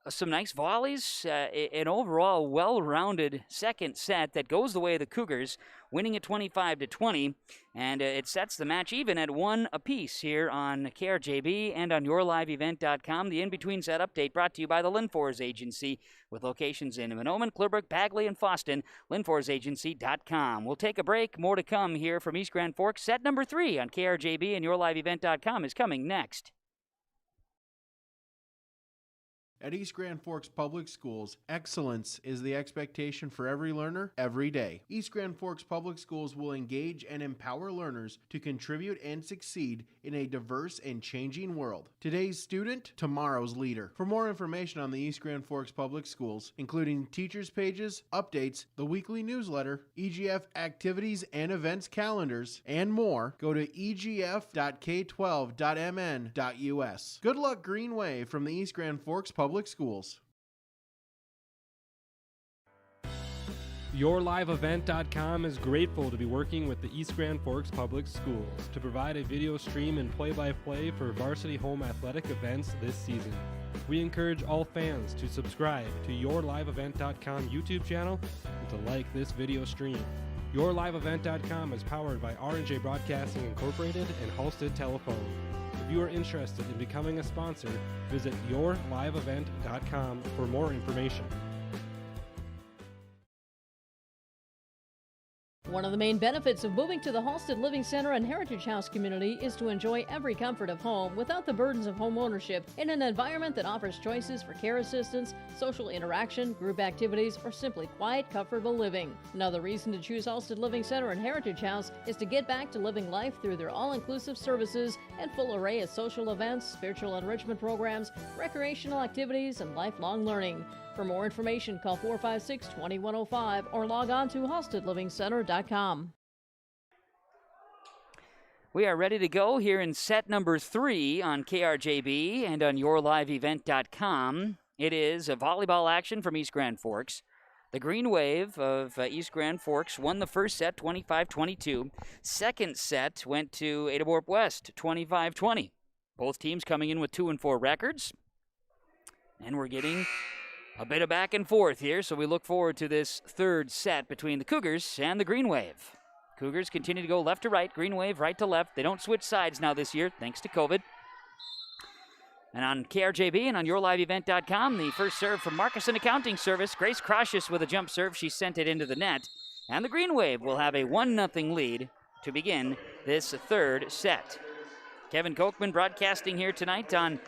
some nice volleys, an overall well-rounded second set that goes the way of the Cougars, winning at 25-20, and it sets the match even at 1 apiece here on KRJB and on YourLiveEvent.com. The in-between set update brought to you by the Linfors Agency with locations in Mahnomen, Clearbrook, Bagley, and Foston. LinforsAgency.com. We'll take a break. More to come here from East Grand Forks. Set number 3 on KRJB and YourLiveEvent.com is coming next. At East Grand Forks Public Schools, excellence is the expectation for every learner, every day. East Grand Forks Public Schools will engage and empower learners to contribute and succeed in a diverse and changing world. Today's student, tomorrow's leader. For more information on the East Grand Forks Public Schools, including teachers' pages, updates, the weekly newsletter, EGF activities and events calendars, and more, go to egf.k12.mn.us. Good luck, Green Wave, from the East Grand Forks Public Schools. YourLiveEvent.com is grateful to be working with the East Grand Forks Public Schools to provide a video stream and play-by-play for varsity home athletic events this season. We encourage all fans to subscribe to YourLiveEvent.com YouTube channel and to like this video stream. YourLiveEvent.com is powered by R&J Broadcasting Incorporated and Halstead Telephone. If you are interested in becoming a sponsor, visit YourLiveEvent.com for more information. One of the main benefits of moving to the Halstead Living Center and Heritage House community is to enjoy every comfort of home without the burdens of home ownership in an environment that offers choices for care assistance, social interaction, group activities, or simply quiet, comfortable living. Another reason to choose Halstead Living Center and Heritage House is to get back to living life through their all-inclusive services and full array of social events, spiritual enrichment programs, recreational activities, and lifelong learning. For more information, call 456-2105 or log on to halsteadlivingcenter.com. We are ready to go here in set number 3 on KRJB and on YourLiveEvent.com. It is a volleyball action from East Grand Forks. The Green Wave of East Grand Forks won the first set 25-22. Second set went to Ada-Borup-West 25-20. Both teams coming in with 2-4 records. And we're getting a bit of back and forth here, so we look forward to this third set between the Cougars and the Green Wave. Cougars continue to go left to right, Green Wave right to left. They don't switch sides now this year, thanks to COVID. And on KRJB and on YourLiveEvent.com, the first serve from Marcus Accounting Service. Grace Crocious with a jump serve. She sent it into the net. And the Green Wave will have a 1-0 lead to begin this third set. Kevin Kochman broadcasting here tonight on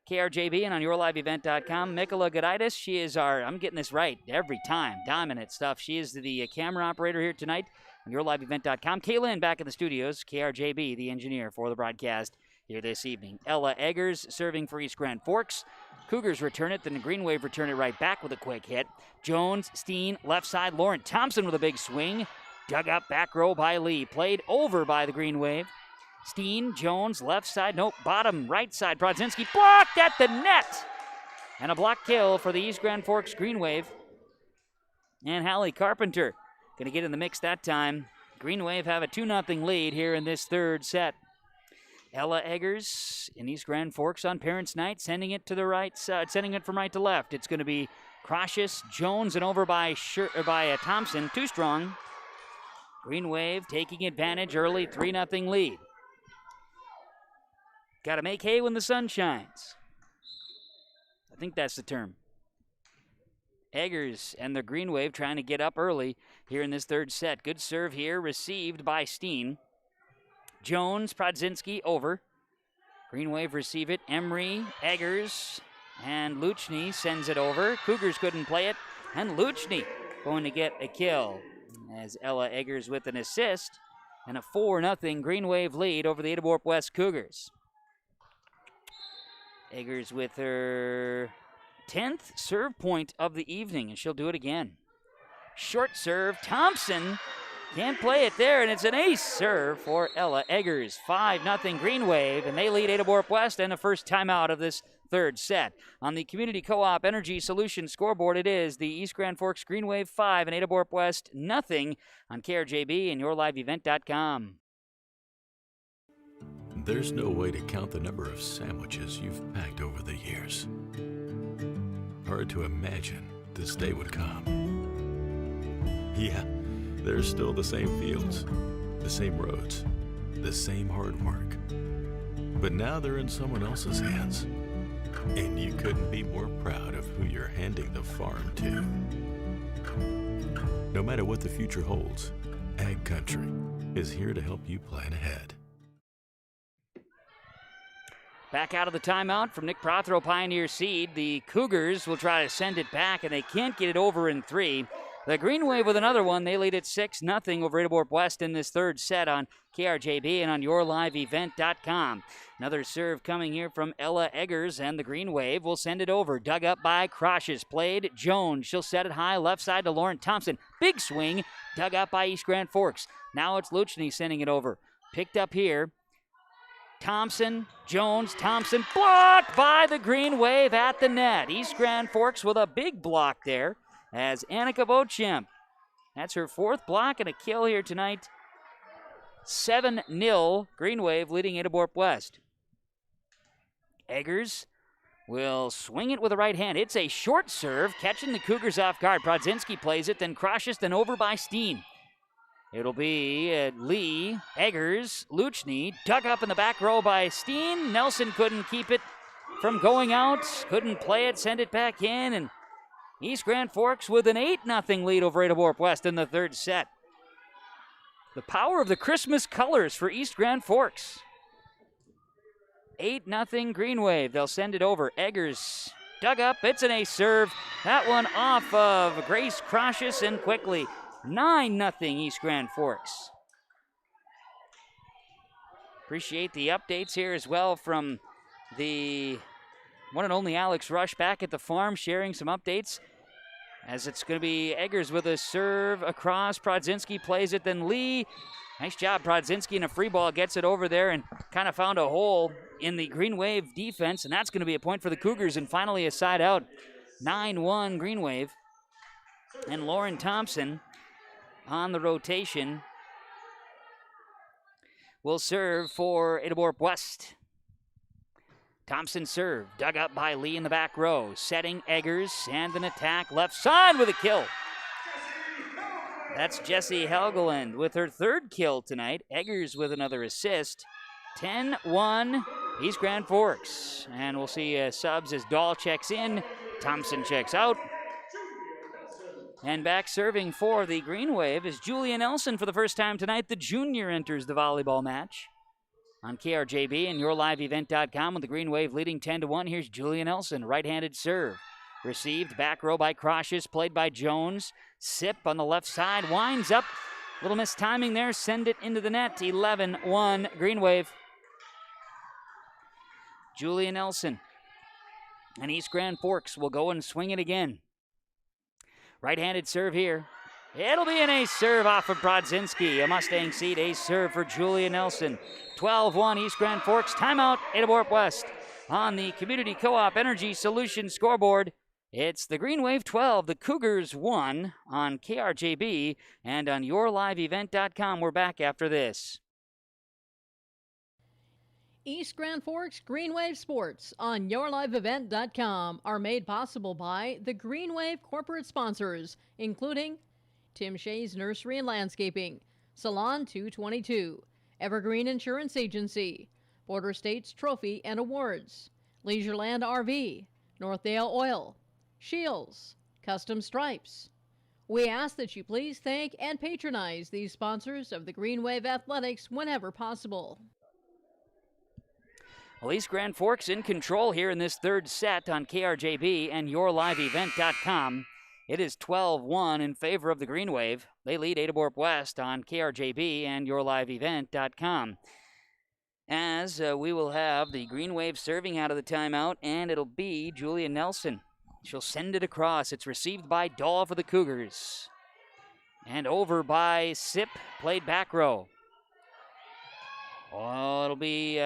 KRJB and on YourLiveEvent.com. Mikola Goditis, she is our, I'm getting this right every time, dominant stuff. She is the camera operator here tonight on YourLiveEvent.com. Kaylin back in the studios, KRJB, the engineer for the broadcast here this evening. Ella Eggers serving for East Grand Forks. Cougars return it, then the Green Wave return it right back with a quick hit. Jones, Steen, left side, Lauren Thompson with a big swing. Dug up back row by Lee. Played over by the Green Wave. Steen, Jones, left side, nope, bottom, right side. Brodzinski blocked at the net. And a block kill for the East Grand Forks Green Wave. And Hallie Carpenter going to get in the mix that time. Green Wave have a 2-0 lead here in this third set. Ella Eggers in East Grand Forks on Parents' Night, sending it to the right side, sending it from right to left. It's going to be Crocious, Jones, and over by Thompson. Too strong. Green Wave taking advantage early, 3-0 lead. Got to make hay when the sun shines. I think that's the term. Eggers and the Green Wave trying to get up early here in this third set. Good serve here, received by Steen. Jones, Brodzinski over. Green Wave receive it. Emery, Eggers, and Luchny sends it over. Cougars couldn't play it, and Luchny going to get a kill as Ella Eggers with an assist and a 4-0 Green Wave lead over the Ada-Borup-West Cougars. Eggers with her 10th serve point of the evening, and she'll do it again. Short serve, Thompson can't play it there, and it's an ace serve for Ella Eggers. 5-0 Green Wave, and they lead Ada-Borup-West and the first timeout of this third set. On the Community Co-op Energy Solutions scoreboard, it is the East Grand Forks Green Wave 5 and Ada-Borup-West nothing on KRJB and YourLiveEvent.com. There's no way to count the number of sandwiches you've packed over the years. Hard to imagine this day would come. Yeah, there's still the same fields, the same roads, the same hard work. But now they're in someone else's hands. And you couldn't be more proud of who you're handing the farm to. No matter what the future holds, Ag Country is here to help you plan ahead. Back out of the timeout from Nick Prothero, Pioneer Seed. The Cougars will try to send it back, and they can't get it over in 3. The Green Wave with another one. They lead at 6-0 over Ada-Borup-West in this third set on KRJB and on YourLiveEvent.com. Another serve coming here from Ella Eggers, and the Green Wave will send it over. Dug up by Croshes. Played Jones. She'll set it high left side to Lauren Thompson. Big swing. Dug up by East Grand Forks. Now it's Luchny sending it over. Picked up here. Thompson, Jones, Thompson, blocked by the Green Wave at the net. East Grand Forks with a big block there as Annika Beauchamp. That's her 4th block and a kill here tonight. 7-0, Green Wave leading Ada-Borup-West. Eggers will swing it with the right hand. It's a short serve, catching the Cougars off guard. Brodzinski plays it, then crosses, then over by Steen. It'll be Lee, Eggers, Luchny, dug up in the back row by Steen. Nelson couldn't keep it from going out, couldn't play it, send it back in, and East Grand Forks with an 8-0 lead over Ada-Borup-West in the third set. The power of the Christmas colors for East Grand Forks. 8-0 Green Wave. They'll send it over. Eggers dug up. It's an ace serve. That one off of Grace Croshes and quickly. 9-0 East Grand Forks. Appreciate the updates here as well from the one and only Alex Rush back at the farm, sharing some updates. As it's going to be Eggers with a serve across. Brodzinski plays it, then Lee. Nice job, Brodzinski, in a free ball, gets it over there and kind of found a hole in the Green Wave defense, and that's going to be a point for the Cougars, and finally a side out. 9-1 Green Wave. And Lauren Thompson on the rotation will serve for Ada-Borup-West. Thompson serve, dug up by Lee in the back row, setting Eggers, and an attack left side with a kill. That's Jessie Helgeland with her 3rd kill tonight. Eggers with another assist. 10-1 East Grand Forks. And we'll see subs as Dahl checks in, Thompson checks out. And back serving for the Green Wave is Julia Nelson for the first time tonight. The junior enters the volleyball match on KRJB and YourLiveEvent.com with the Green Wave leading 10-1. Here's Julia Nelson, right-handed serve. Received back row by Croshes, played by Jones. Sip on the left side, winds up. Little mistiming there, send it into the net. 11-1 Green Wave. Julia Nelson and East Grand Forks will go and swing it again. Right-handed serve here. It'll be an ace serve off of Brodzinski. A Mustang Seed ace serve for Julia Nelson. 12-1 East Grand Forks. Timeout Ada-Borup-West. On the Community Co-op Energy Solutions scoreboard, it's the Green Wave 12, the Cougars 1 on KRJB and on YourLiveEvent.com. We're back after this. East Grand Forks Green Wave Sports on YourLiveEvent.com are made possible by the Green Wave corporate sponsors, including Tim Shea's Nursery and Landscaping, Salon 222, Evergreen Insurance Agency, Border States Trophy and Awards, Leisureland RV, Northdale Oil, Shields, Custom Stripes. We ask that you please thank and patronize these sponsors of the Green Wave Athletics whenever possible. Well, East Grand Forks in control here in this third set on KRJB and YourLiveEvent.com. It is 12-1 in favor of the Green Wave. They lead Ada-Borup-West on KRJB and YourLiveEvent.com. As we will have the Green Wave serving out of the timeout, and it'll be Julia Nelson. She'll send it across. It's received by Dahl for the Cougars. And over by Sip, played back row. Oh, it'll be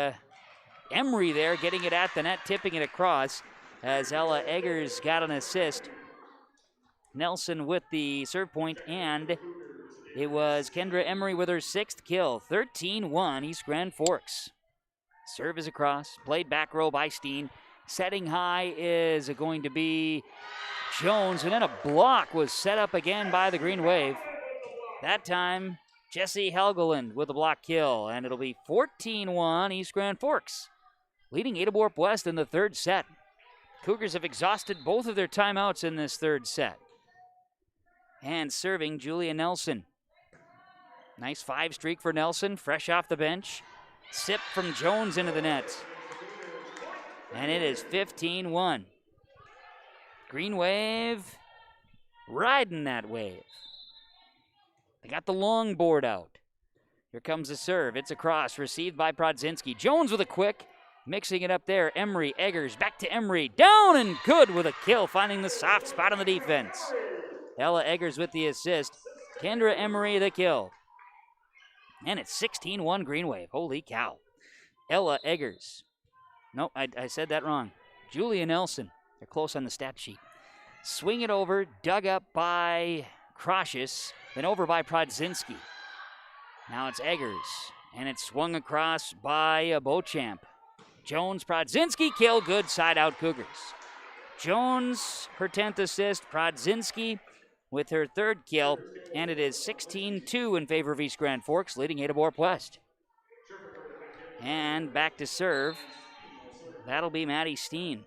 Emery there getting it at the net, tipping it across as Ella Eggers got an assist. Nelson with the serve point, and it was Kendra Emery with her 6th kill. 13-1 East Grand Forks. Serve is across, played back row by Steen. Setting high is going to be Jones, and then a block was set up again by the Green Wave. That time, Jesse Helgeland with a block kill, and it'll be 14-1 East Grand Forks, leading Ada-Borup-West in the 3rd set. Cougars have exhausted both of their timeouts in this 3rd set. And serving Julia Nelson. Nice 5 streak for Nelson, fresh off the bench. Sip from Jones into the net. And it is 15-1. Green Wave riding that wave. They got the long board out. Here comes the serve. It's across, received by Prodzinski. Jones with a quick, mixing it up there. Emery, Eggers, back to Emery. Down and good with a kill, finding the soft spot on the defense. Ella Eggers with the assist. Kendra Emery the kill. And it's 16-1 Green Wave. Holy cow. Ella Eggers. Nope, I said that wrong. Julia Nelson. They're close on the stat sheet. Swing it over, dug up by Krosius, then over by Prodzinski. Now it's Eggers, and it's swung across by Beauchamp. Jones, Prodzinski, kill, good, side out Cougars. Jones, her 10th assist, Prodzinski with her 3rd kill, and it is 16-2 in favor of East Grand Forks, leading Ada-Borup-West. And back to serve. That'll be Maddie Steen.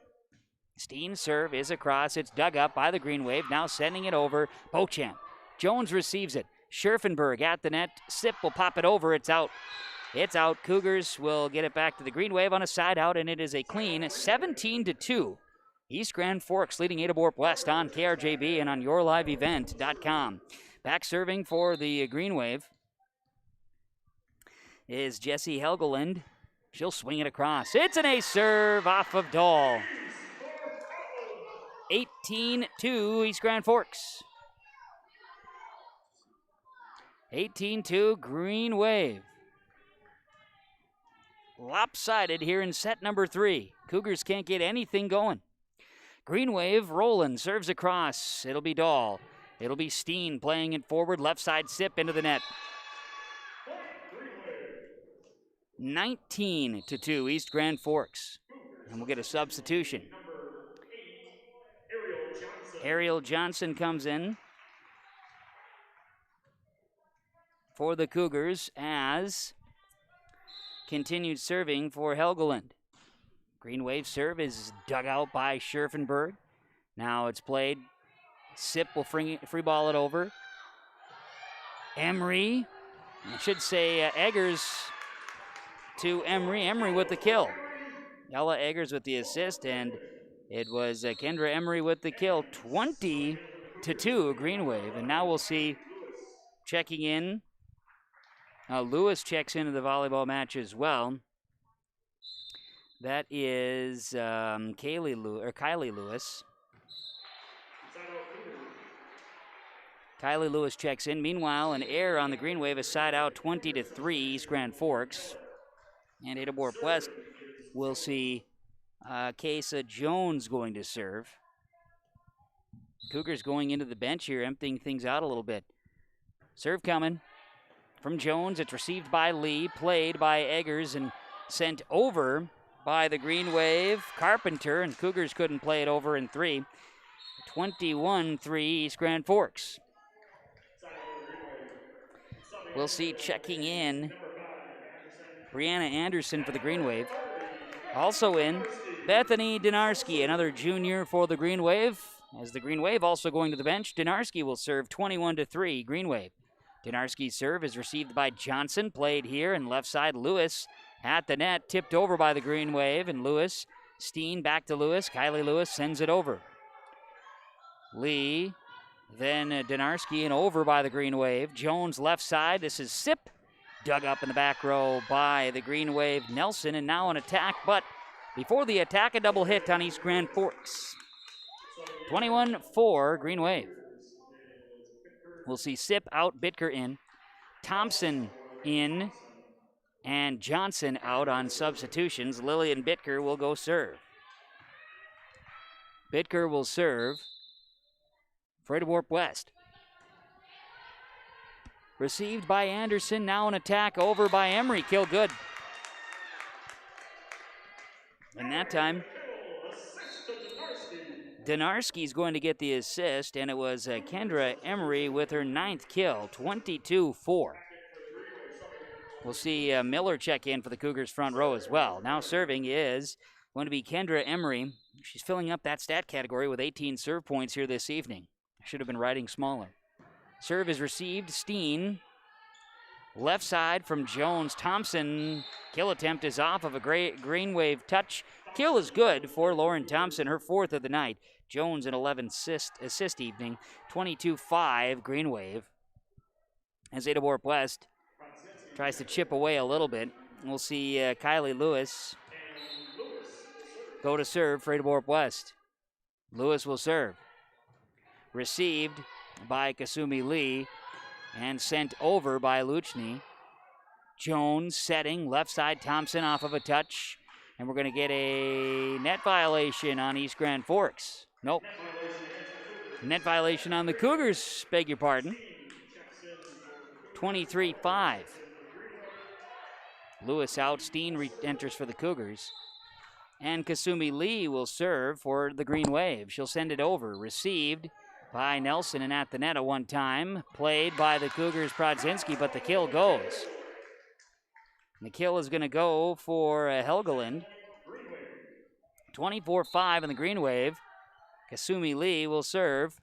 Steen's serve is across. It's dug up by the Green Wave. Now sending it over. Beauchamp. Jones receives it. Scherfenberg at the net. Sip will pop it over. It's out. It's out. Cougars will get it back to the Green Wave on a side out, and it is a clean 17-2. East Grand Forks leading Ada-Borup-West on KRJB and on yourliveevent.com. Back serving for the Green Wave is Jessie Helgeland. She'll swing it across. It's an ace serve off of Dahl. 18-2 East Grand Forks. 18-2 Green Wave. Lopsided here in set number 3. Cougars can't get anything going. Green Wave, Roland serves across. It'll be Dahl. It'll be Steen playing it forward. Left side sip into the net. 19-2 East Grand Forks. And we'll get a substitution. Ariel Johnson comes in for the Cougars as continued serving for Helgeland. Green Wave serve is dug out by Scherfenberg. Now it's played. Sip will free ball it over. Emery, I should say Eggers to Emery. Emery with the kill. Ella Eggers with the assist, and it was Kendra Emery with the kill. 20-2 Green Wave, and now we'll see checking in. Lewis checks into the volleyball match as well. That is Kylie Lewis. Kylie Lewis checks in. Meanwhile, an error on the Green Wave, a side out 20-3 East Grand Forks. And Ada-Borup-West will see Kesa Jones going to serve. Cougars going into the bench here, emptying things out a little bit. Serve coming from Jones. It's received by Lee, played by Eggers, and sent over by the Green Wave, Carpenter, and Cougars couldn't play it over in 3. 21-3 East Grand Forks. We'll see checking in Brianna Anderson for the Green Wave. Also in, Bethany Dinarski, another junior for the Green Wave. As the Green Wave also going to the bench, Dinarski will serve 21-3 Green Wave. Dinarski's serve is received by Johnson, played here, and left side Lewis at the net, tipped over by the Green Wave, and Lewis, Steen back to Lewis. Kylie Lewis sends it over. Lee, then Dinarski, and over by the Green Wave. Jones left side. This is Sip, dug up in the back row by the Green Wave. Nelson, and now an attack, but before the attack, a double hit on East Grand Forks. 21-4 Green Wave. We'll see Sip out, Bitker in. Thompson in. and Johnson out on substitutions. Lillian Bitker will go serve. Bitker will serve for Ada-Borup-West. Received by Anderson, now an attack over by Emery. Kill good. And that time, Donarski's going to get the assist, and it was Kendra Emery with her 9th kill, 22-4. We'll see Miller check in for the Cougars front row as well. Now serving is going to be Kendra Emery. She's filling up that stat category with 18 serve points here this evening. I should have been writing smaller. Serve is received. Steen. Left side from Jones. Thompson. Kill attempt is off of a green wave touch. Kill is good for Lauren Thompson, her 4th of the night. Jones an 11 assist evening. 22-5 Green Wave. As Ada-Borup-West tries to chip away a little bit. We'll see Kylie Lewis go to serve for Ada-Borup-West. Lewis will serve. Received by Kasumi Lee and sent over by Luchny. Jones setting, left side, Thompson off of a touch. And we're going to get a net violation on East Grand Forks. Nope. Net violation on the Cougars, beg your pardon. 23-5. Lewis out, Steen enters for the Cougars. And Kasumi Lee will serve for the Green Wave. She'll send it over. Received by Nelson and at the net at one time. Played by the Cougars' Prodzinski, but the kill goes. And the kill is going to go for Helgeland. 24-5 in the Green Wave. Kasumi Lee will serve.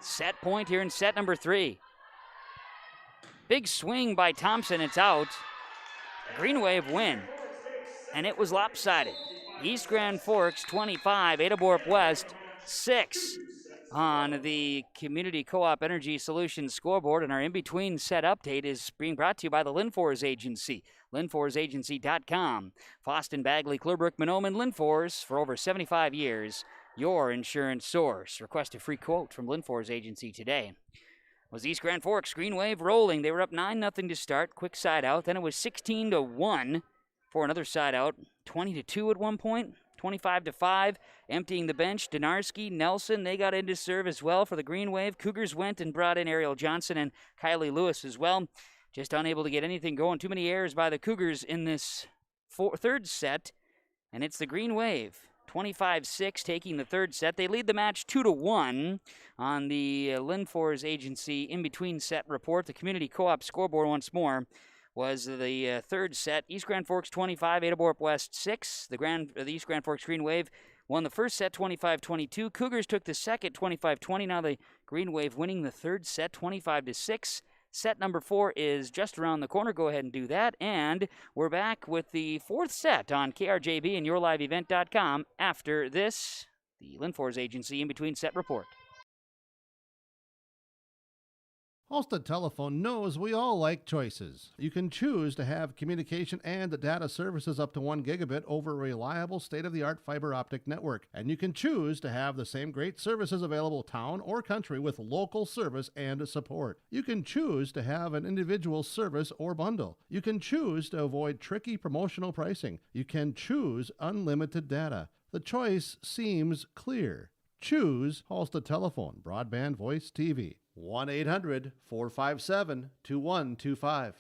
Set point here in set number 3. Big swing by Thompson, it's out. Green Wave win. And it was lopsided. East Grand Forks 25, Ada-Borup-West 6 on the Community Co-op Energy Solutions scoreboard. And our in-between set update is being brought to you by the Linfors Agency. LinforsAgency.com. Foston, Bagley, Clearbrook, Mahnomen, Linfors for over 75 years. Your insurance source. Request a free quote from Linfors Agency today. Was East Grand Forks Green Wave rolling. They were up 9-0 to start. Quick side out. Then it was 16-1 for another side out. 20-2 at one point. 25-5. Emptying the bench. Donarski, Nelson, they got into serve as well for the Green Wave. Cougars went and brought in Ariel Johnson and Kylie Lewis as well. Just unable to get anything going. Too many errors by the Cougars in this third set. And it's the Green Wave. 25-6 taking the third set. They lead the match 2-1 on the Linfors Agency in-between set report. The Community Co-op scoreboard once more was the third set. East Grand Forks 25, Ada-Borup-West 6. The East Grand Forks Green Wave won the first set 25-22. Cougars took the second 25-20. Now the Green Wave winning the third set 25-6. Set number 4 is just around the corner. Go ahead and do that. And we're back with the fourth set on KRJB and YourLiveEvent.com after this, the Linfors Agency in-between set report. Halstead Telephone knows we all like choices. You can choose to have communication and data services up to 1 gigabit over a reliable state-of-the-art fiber optic network. And you can choose to have the same great services available town or country with local service and support. You can choose to have an individual service or bundle. You can choose to avoid tricky promotional pricing. You can choose unlimited data. The choice seems clear. Choose Halstead Telephone, broadband voice TV. 1-800-457-2125.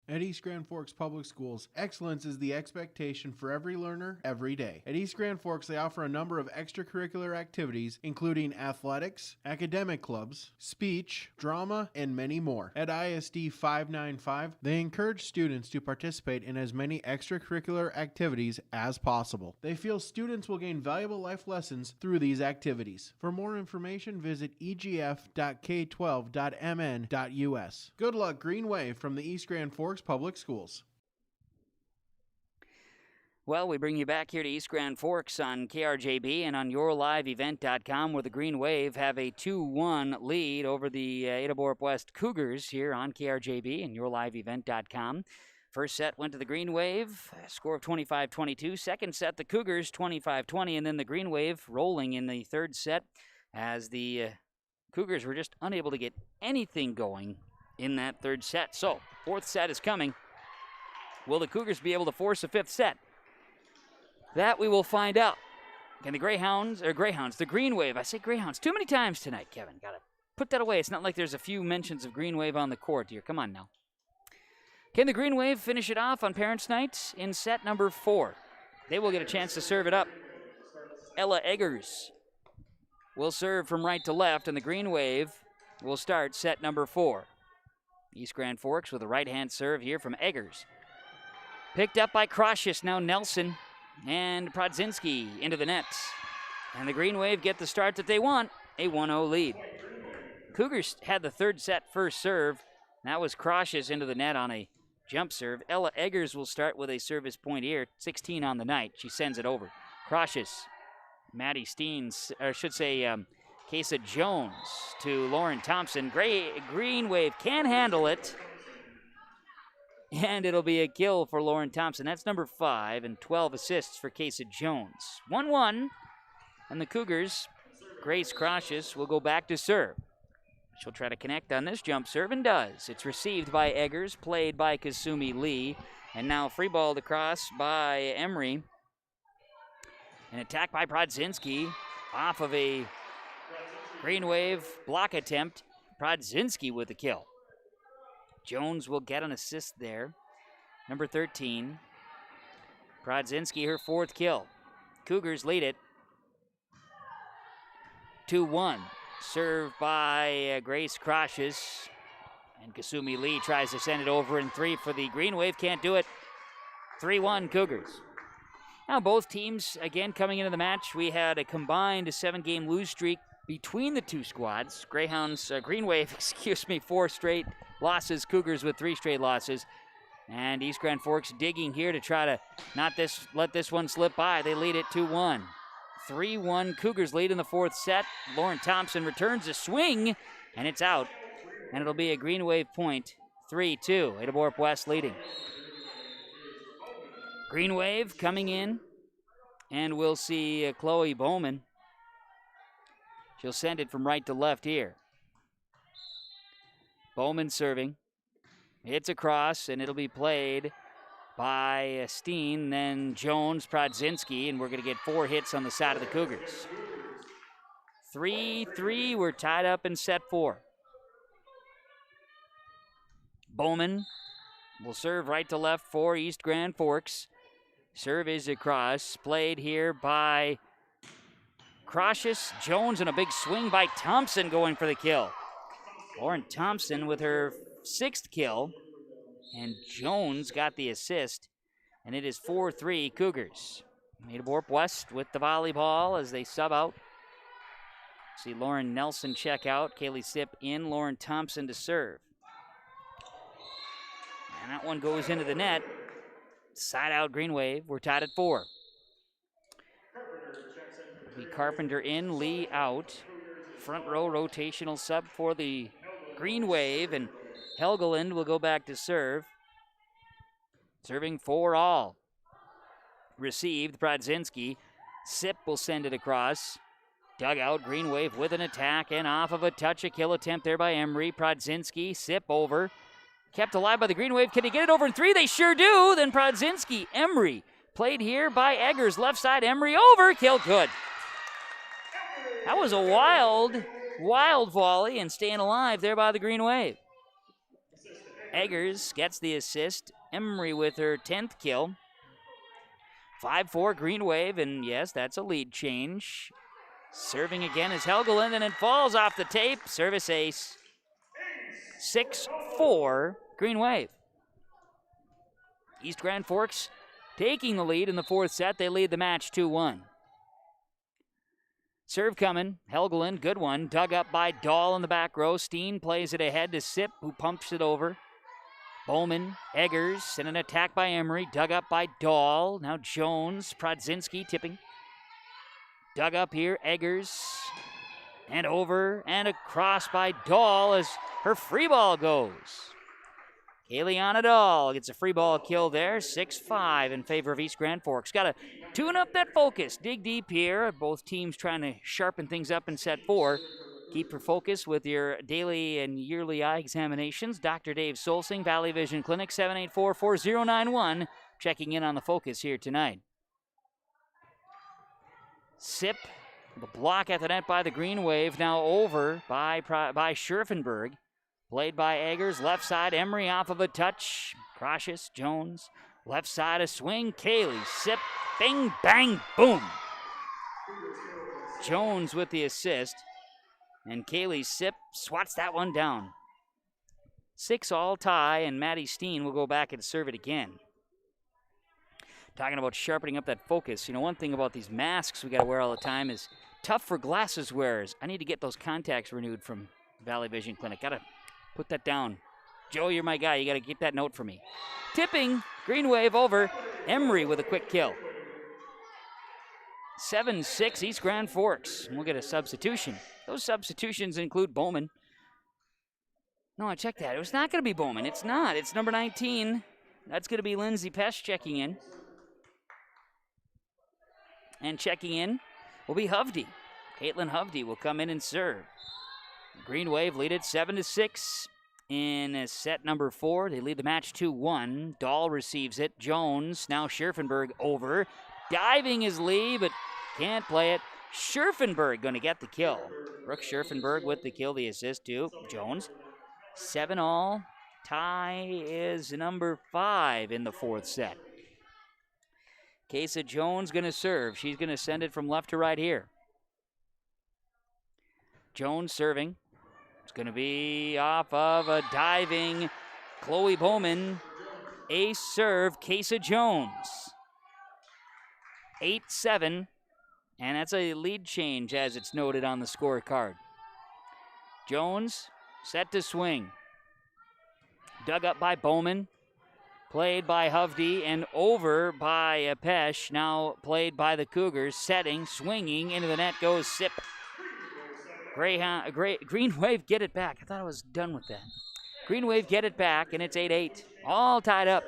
At East Grand Forks Public Schools, excellence is the expectation for every learner, every day. At East Grand Forks, they offer a number of extracurricular activities, including athletics, academic clubs, speech, drama, and many more. At ISD 595, they encourage students to participate in as many extracurricular activities as possible. They feel students will gain valuable life lessons through these activities. For more information, visit egf.k12.mn.us. Good luck, Green Wave, from the East Grand Forks Public Schools. Well, we bring you back here to East Grand Forks on KRJB and on YourLiveEvent.com, where the Green Wave have a 2-1 lead over the Ada-Borup-West Cougars here on KRJB and YourLiveEvent.com. First set went to the Green Wave, score of 25-22. Second set, the Cougars 25-20, and then the Green Wave rolling in the third set as the Cougars were just unable to get anything going in that third set. So, fourth set is coming. Will the Cougars be able to force a fifth set? That we will find out. Can the the Green Wave, I say Greyhounds too many times tonight, Kevin. Gotta put that away. It's not like there's a few mentions of Green Wave on the court here. Come on now. Can the Green Wave finish it off on Parents' Night in set number 4? They will get a chance to serve it up. Ella Eggers will serve from right to left, and the Green Wave will start set number 4. East Grand Forks with a right-hand serve here from Eggers. Picked up by Krosius, now Nelson and Prodzinski into the net. And the Green Wave get the start that they want, a 1-0 lead. Cougars had the third set first serve. That was Krosius into the net on a jump serve. Ella Eggers will start with a service point here, 16 on the night. She sends it over. Krosius, Maddie Steens, or I should say Kesa Jones to Lauren Thompson. Green Wave can handle it. And it'll be a kill for Lauren Thompson. That's number 5 and 12 assists for Kesa Jones. 1-1, and the Cougars, Grace Krosius, will go back to serve. She'll try to connect on this jump serve and does. It's received by Eggers, played by Kasumi Lee, and now free balled across by Emery. An attack by Prodzinski off of a Green Wave block attempt. Prodzinski with the kill. Jones will get an assist there. Number 13. Prodzinski, her 4th kill. Cougars lead it 2-1. Served by Grace Krosius. And Kasumi Lee tries to send it over in 3 for the Green Wave. Can't do it. 3-1 Cougars. Now both teams, again, coming into the match, we had a combined 7-game lose streak between the two squads. Green Wave, 4 straight losses. Cougars with 3 straight losses. And East Grand Forks digging here to try to let this one slip by. They lead it 2-1. 3-1 Cougars lead in the 4th set. Lauren Thompson returns a swing, and it's out. And it'll be a Green Wave point, 3-2. Ada-Borup-West leading. Green Wave coming in, and we'll see Chloe Bowman. She'll send it from right to left here. Bowman serving. It's across, and it'll be played by Steen, then Jones, Prodzinski, and we're going to get 4 hits on the side of the Cougars. 3-3, we're tied up in set 4. Bowman will serve right to left for East Grand Forks. Serve is across, played here by Krosius, Jones, and a big swing by Thompson going for the kill. Lauren Thompson with her 6th kill, and Jones got the assist, and it is 4-3 Cougars. Ada-Borup-West with the volleyball as they sub out. See Lauren Nelson check out, Kaylee Sipp in, Lauren Thompson to serve. And that one goes into the net. Side out Green Wave, we're tied at 4. Carpenter in, Lee out. Front row rotational sub for the Green Wave, and Helgeland will go back to serve. Serving for all. Received, Prodzinski. Sipp will send it across. Dugout, Green Wave with an attack, and off of a touch, a kill attempt there by Emery. Prodzinski, Sipp over. Kept alive by the Green Wave. Can he get it over in 3? They sure do. Then Prodzinski, Emery. Played here by Eggers. Left side, Emery over. Kill good. That was a wild volley and staying alive there by the Green Wave. Eggers gets the assist. Emery with her 10th kill. 5-4 Green Wave, and yes, that's a lead change. Serving again is Helgeland, and it falls off the tape. Service ace. 6-4 Green Wave. East Grand Forks taking the lead in the 4th set. They lead the match 2-1. Serve coming. Helgeland, good one. Dug up by Dahl in the back row. Steen plays it ahead to Sipp, who pumps it over. Bowman, Eggers, and an attack by Emery. Dug up by Dahl. Now Jones, Prodzinski tipping. Dug up here, Eggers. And over and across by Dahl as her free ball goes. Kayliana Dahl gets a free ball kill there. 6-5 in favor of East Grand Forks. Got to tune up that focus. Dig deep here. Both teams trying to sharpen things up in set 4. Keep your focus with your daily and yearly eye examinations. Dr. Dave Solsing, Valley Vision Clinic, 784-4091, checking in on the focus here tonight. Sip, the block at the net by the Green Wave, now over by Scherfenberg. Played by Eggers, left side, Emery off of a touch. Cautious, Jones, left side, a swing, Cayley, Sip, bing, bang, boom. Jones with the assist, and Cayley Sip swats that one down. 6-all tie, and Maddie Steen will go back and serve it again. Talking about sharpening up that focus. You know, one thing about these masks we got to wear all the time is tough for glasses wearers. I need to get those contacts renewed from Valley Vision Clinic. Got to put that down. Joe, you're my guy. You got to keep that note for me. Tipping, Green Wave over. Emery with a quick kill. 7-6 East Grand Forks. We'll get a substitution. Those substitutions include Bowman. No, I checked that. It was not going to be Bowman. It's not. It's number 19. That's going to be Lindsay Pesch checking in. And checking in will be Hovde. Caitlin Hovde will come in and serve. Green Wave lead it 7-6 in set number 4. They lead the match 2-1. Dahl receives it. Jones, now Scherfenberg over. Diving is Lee, but can't play it. Scherfenberg going to get the kill. Brooke Scherfenberg with the kill, the assist to Jones. 7-all. Tie is number 5 in the 4th set. Kesa Jones going to serve. She's going to send it from left to right here. Jones serving. It's going to be off of a diving Chloe Bowman. Ace serve, Kesa Jones. 8-7, and that's a lead change as it's noted on the scorecard. Jones set to swing. Dug up by Bowman. Played by Hovde and over by Pesch. Now played by the Cougars. Setting, swinging, into the net goes Sip. Green Wave get it back. I thought I was done with that. Green Wave get it back, and it's 8-8. All tied up.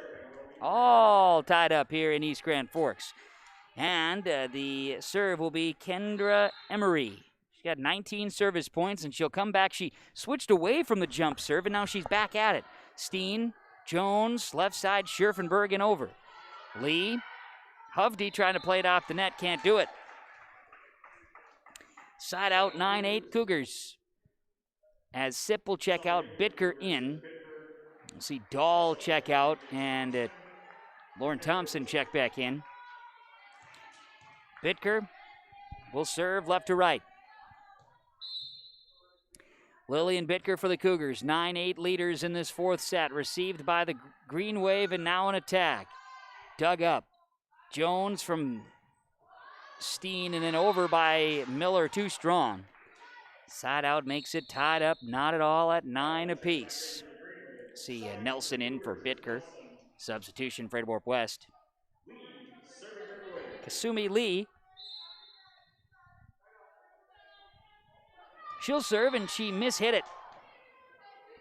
All tied up here in East Grand Forks. And the serve will be Kendra Emery. She got 19 service points, and she'll come back. She switched away from the jump serve, and now she's back at it. Steen, Jones, left side, Scherfenberg, and over. Lee, Hovde trying to play it off the net, can't do it. Side out, 9-8 Cougars. As Sip will check out, Bitker in. We'll see Dahl check out, and Lauren Thompson check back in. Bitker will serve left to right. Lillian Bitker for the Cougars, 9-8 leaders in this 4th set, received by the Green Wave and now an attack. Dug up. Jones from Steen and then over by Miller, too strong. Side out makes it tied up, not at all, at 9 apiece. See Nelson in for Bitker. Substitution for Ada-Borup-West. Kasumi Lee. She'll serve, and she mishit it.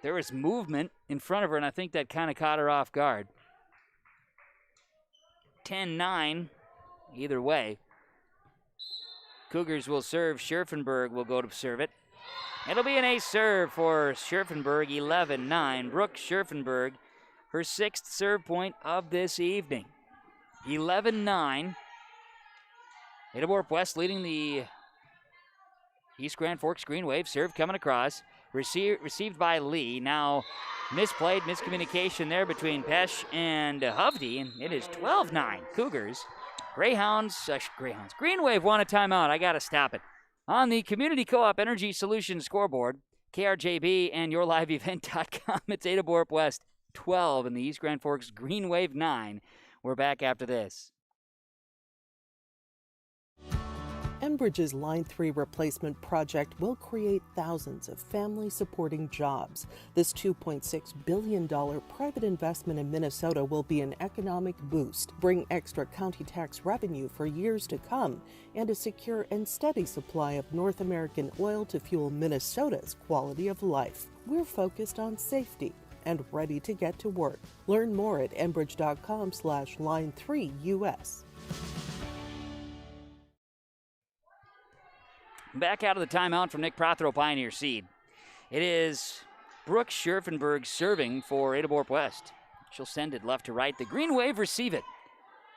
There was movement in front of her, and I think that kind of caught her off guard. 10-9, either way. Cougars will serve. Scherfenberg will go to serve it. It'll be an ace serve for Scherfenberg, 11-9. Brooke Scherfenberg, her 6th serve point of this evening. 11-9. Ada-Borup-West leading the East Grand Forks Green Wave. Serve coming across. Received by Lee. Now misplayed, miscommunication there between Pesch and Hovde, and it is 12-9 Cougars. Green Wave want a timeout. I got to stop it. On the Community Co-op Energy Solutions scoreboard, KRJB and YourLiveEvent.com, it's Ada-Borup-West 12 and the East Grand Forks Green Wave 9. We're back after this. Enbridge's Line 3 replacement project will create thousands of family-supporting jobs. This $2.6 billion private investment in Minnesota will be an economic boost, bring extra county tax revenue for years to come, and a secure and steady supply of North American oil to fuel Minnesota's quality of life. We're focused on safety and ready to get to work. Learn more at enbridge.com/line3us. Back out of the timeout from Nick Prothero, Pioneer Seed. It is Brooke Scherfenberg serving for Ada-Borup-West. She'll send it left to right. The Green Wave receive it.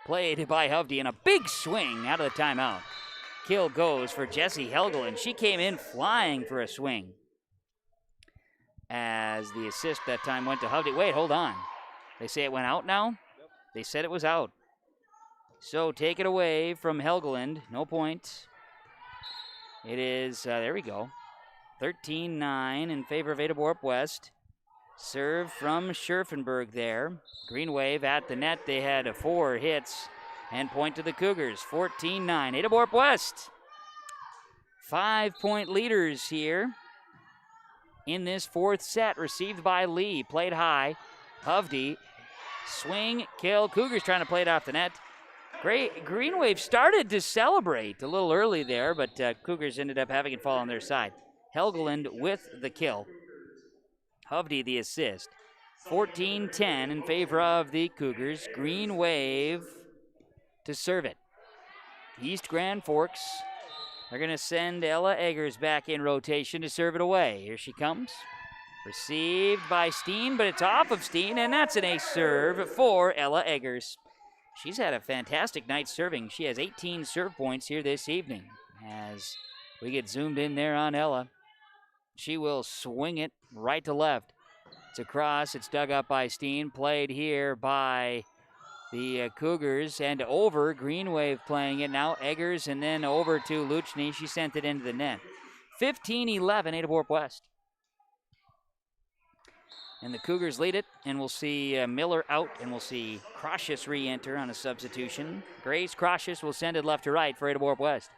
Played by Hovde, and a big swing out of the timeout. Kill goes for Jessie Helgeland. She came in flying for a swing. As the assist that time went to Hovde. Wait, hold on. They say it went out now? They said it was out. So take it away from Helgeland. No point. It is, there we go. 13-9 in favor of Ada-Borup-West. Serve from Scherfenberg there. Green Wave at the net. They had 4 hits and point to the Cougars. 14-9. Ada-Borup-West. 5-point leaders here in this 4th set. Received by Lee. Played high. Hovde. Swing. Kill. Cougars trying to play it off the net. Green Wave started to celebrate a little early there, but Cougars ended up having it fall on their side. Helgeland with the kill. Hovde the assist. 14-10 in favor of the Cougars. Green Wave to serve it. East Grand Forks. They're going to send Ella Eggers back in rotation to serve it away. Here she comes. Received by Steen, but it's off of Steen, and that's an ace serve for Ella Eggers. She's had a fantastic night serving. She has 18 serve points here this evening. As we get zoomed in there on Ella, she will swing it right to left. It's across. It's dug up by Steen. Played here by the Cougars and over. Green Wave playing it now. Eggers and then over to Luchny. She sent it into the net. 15-11, Ada-Borup-West. And the Cougars lead it, and we'll see Miller out, and we'll see Crocius re-enter on a substitution. Grace Crocius will send it left to right for Ada-Borup-West.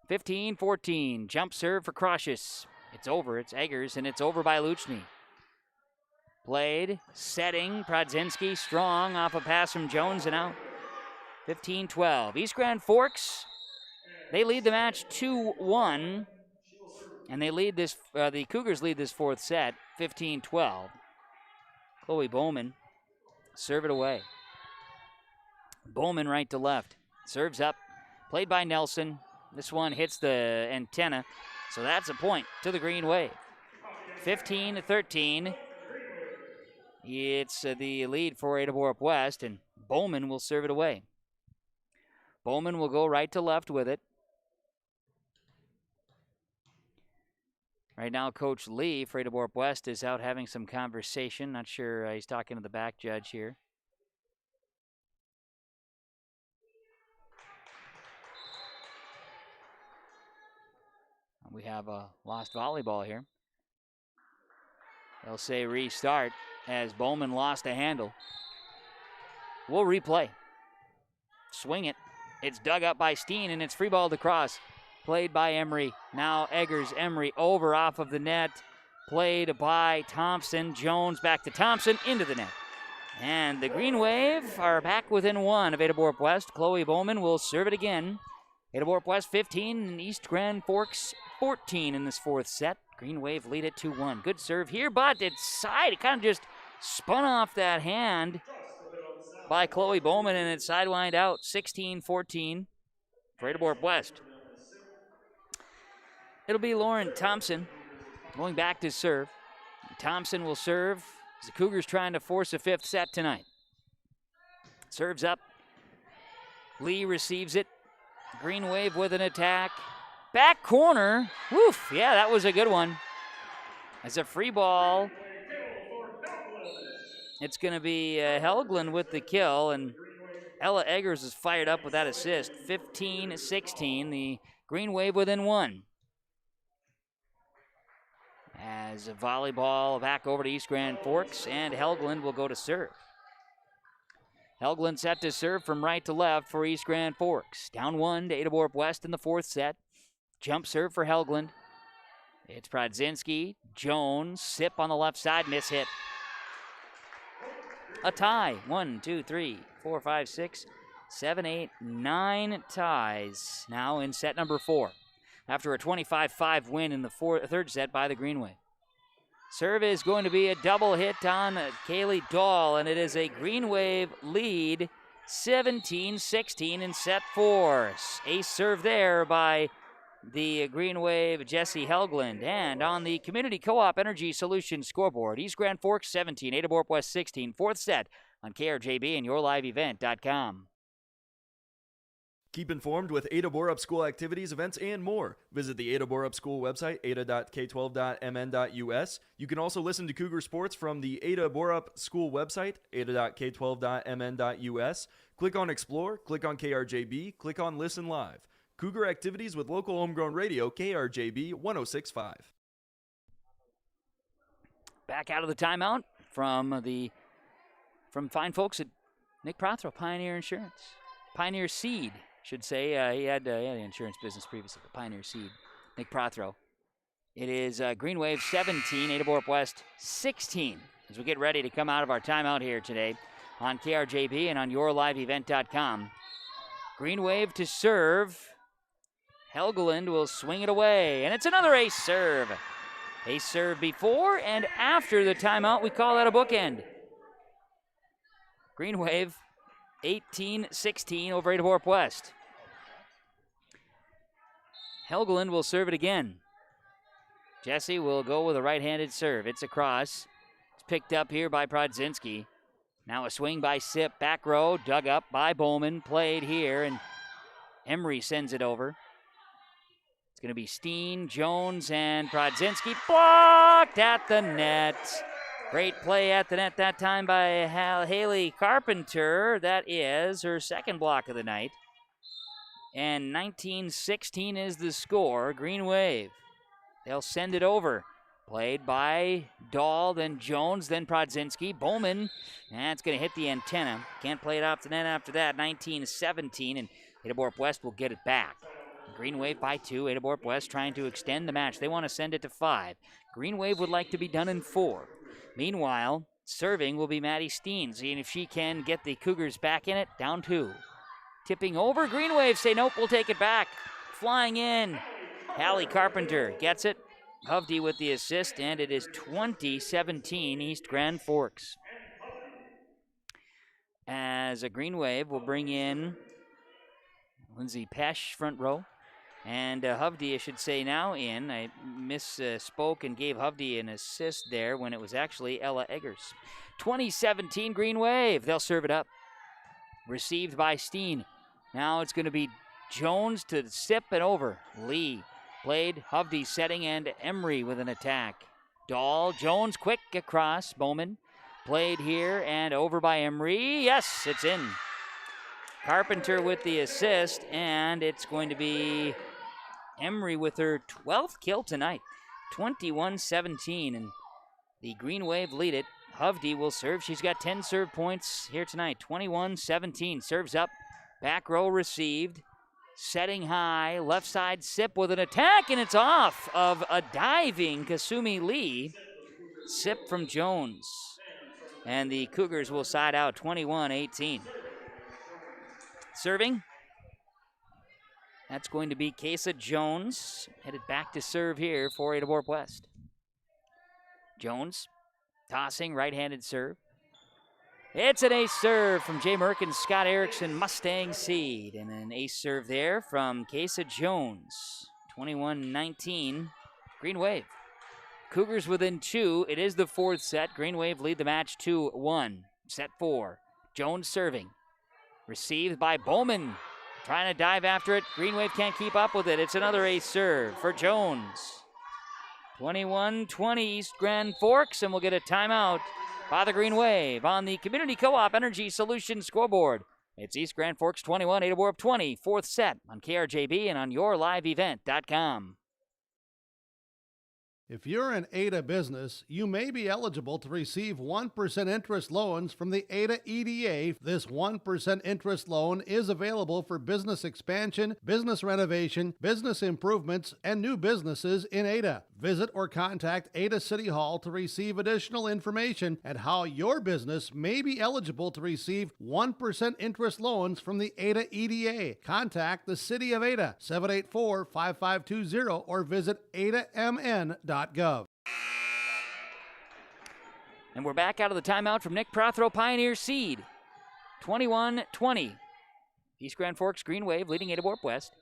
15-14, jump serve for Crocius. It's over, it's Eggers, and it's over by Luchny. Played, setting, Prodzinski strong off a pass from Jones and out. 15-12, East Grand Forks, they lead the match 2-1. And they lead this. The Cougars lead this 4th set, 15-12. Chloe Bowman, serve it away. Bowman right to left, serves up, played by Nelson. This one hits the antenna, so that's a point to the Green Wave. 15-13. It's the lead for Ada-Borup-West, and Bowman will serve it away. Bowman will go right to left with it. Right now, Coach Lee for Ada-Borup-West is out having some conversation. Not sure he's talking to the back judge here. We have a lost volleyball here. They'll say restart as Bowman lost a handle. We'll replay. Swing it. It's dug up by Steen, and it's free balled across. Played by Emery. Now Eggers, Emery over off of the net. Played by Thompson. Jones back to Thompson, into the net. And the Green Wave are back within 1 of Ada-Borup-West. Chloe Bowman will serve it again. Ada-Borup-West 15 and East Grand Forks 14 in this 4th set. Green Wave lead it 2-1. Good serve here, but it's side. It kind of just spun off that hand by Chloe Bowman, and it sidelined out. 16-14 for Ada-Borup-West. It'll be Lauren Thompson going back to serve. Thompson will serve as the Cougars trying to force a 5th set tonight. Serves up. Lee receives it. Green Wave with an attack. Back corner. Woof. Yeah, that was a good one. As a free ball. It's going to be Helgeland with the kill, and Ella Eggers is fired up with that assist. 15-16. The Green Wave within 1. As a volleyball back over to East Grand Forks, and Helgeland will go to serve. Helgeland set to serve from right to left for East Grand Forks. Down 1 to Ada-Borup-West in the 4th set. Jump serve for Helgeland. It's Prodzinski, Jones, sip on the left side, miss hit. A tie. 1, 2, 3, 4, 5, 6, 7, 8, 9 ties now in set number 4. After a 25-5 win in the 3rd set by the Green Wave. Serve is going to be a double hit on Kaylee Dahl, and it is a Green Wave lead 17-16 in set 4. Ace serve there by the Green Wave, Jesse Helgeland. And on the Community Co-op Energy Solutions scoreboard, East Grand Forks 17, Ada-Borup-West 16. Fourth set on KRJB and yourliveevent.com. Keep informed with Ada-Borup School activities, events, and more. Visit the Ada-Borup School website, ada.k12.mn.us. You can also listen to Cougar Sports from the Ada-Borup School website, ada.k12.mn.us. Click on Explore, click on KRJB, click on Listen Live. Cougar activities with local homegrown radio, KRJB 106.5. Back out of the timeout from fine folks at Nick Prothero, Pioneer Insurance. Pioneer Seed, should say. He had the insurance business previously, Pioneer Seed. Nick Prothero. It is Green Wave 17, Ada-Borup-West 16. As we get ready to come out of our timeout here today on KRJB and on yourliveevent.com. Green Wave to serve. Helgeland will swing it away, and it's another ace serve. Ace serve before and after the timeout. We call that a bookend. Green Wave 18-16 over Ada-Borup-West. Helgeland will serve it again. Jesse will go with a right-handed serve. It's across. It's picked up here by Prodzinski. Now a swing by Sip, back row, dug up by Bowman, played here, and Emery sends it over. It's going to be Steen, Jones, and Prodzinski blocked at the net. Great play at the net that time by Haley Carpenter. That is her second block of the night. And 19-16 is the score. Green Wave. They'll send it over. Played by Dahl, then Jones, then Prodzinski. Bowman, that's going to hit the antenna. Can't play it off the net after that. 19-17, and Ada-Borup-West will get it back. Green Wave by 2. Ada-Borup-West trying to extend the match. They want to send it to 5. Green Wave would like to be done in 4. Meanwhile, serving will be Maddie Steen, seeing if she can get the Cougars back in it. Down 2. Tipping over. Green Wave say nope, we'll take it back. Flying in. Hallie Carpenter gets it. Hovde with the assist, and it is 20-17 East Grand Forks. As a Green Wave will bring in Lindsay Pesch, front row. And Hovde, I should say, now in. I misspoke and gave Hovde an assist there when it was actually Ella Eggers. 2017 Green Wave. They'll serve it up. Received by Steen. Now it's going to be Jones to Sip and over. Lee played. Hovde setting, and Emery with an attack. Dahl, Jones quick across. Bowman played here and over by Emery. Yes, it's in. Carpenter with the assist, and it's going to be Emery with her 12th kill tonight. 21-17, and the Green Wave lead it. Hovde will serve. She's got 10 serve points here tonight. 21-17. Serves up. Back row received. Setting high. Left side Sip with an attack, and it's off of a diving Kasumi Lee. Sip from Jones. And the Cougars will side out 21-18. Serving. That's going to be Kesa Jones. Headed back to serve here for Ada-Borup-West. Jones tossing, right-handed serve. It's an ace serve from Jay Merkin, Scott Erickson, Mustang Seed. And an ace serve there from Kesa Jones. 21-19, Green Wave. Cougars within 2. It is the 4th set. Green Wave lead the match 2-1. Set 4. Jones serving. Received by Bowman. Trying to dive after it. Green Wave can't keep up with it. It's another ace serve for Jones. 21-20 East Grand Forks, and we'll get a timeout by the Green Wave on the Community Co-op Energy Solutions scoreboard. It's East Grand Forks 21, Ada-Borup 20, 4th set on KRJB and on yourliveevent.com. If you're an Ada business, you may be eligible to receive 1% interest loans from the Ada EDA. This 1% interest loan is available for business expansion, business renovation, business improvements, and new businesses in Ada. Visit or contact Ada City Hall to receive additional information at how your business may be eligible to receive 1% interest loans from the Ada EDA. Contact the City of Ada, 784-5520, or visit adamn.gov. And we're back out of the timeout from Nick Prothero, Pioneer Seed. 21-20. East Grand Forks Green Wave leading Ada-Borup-West.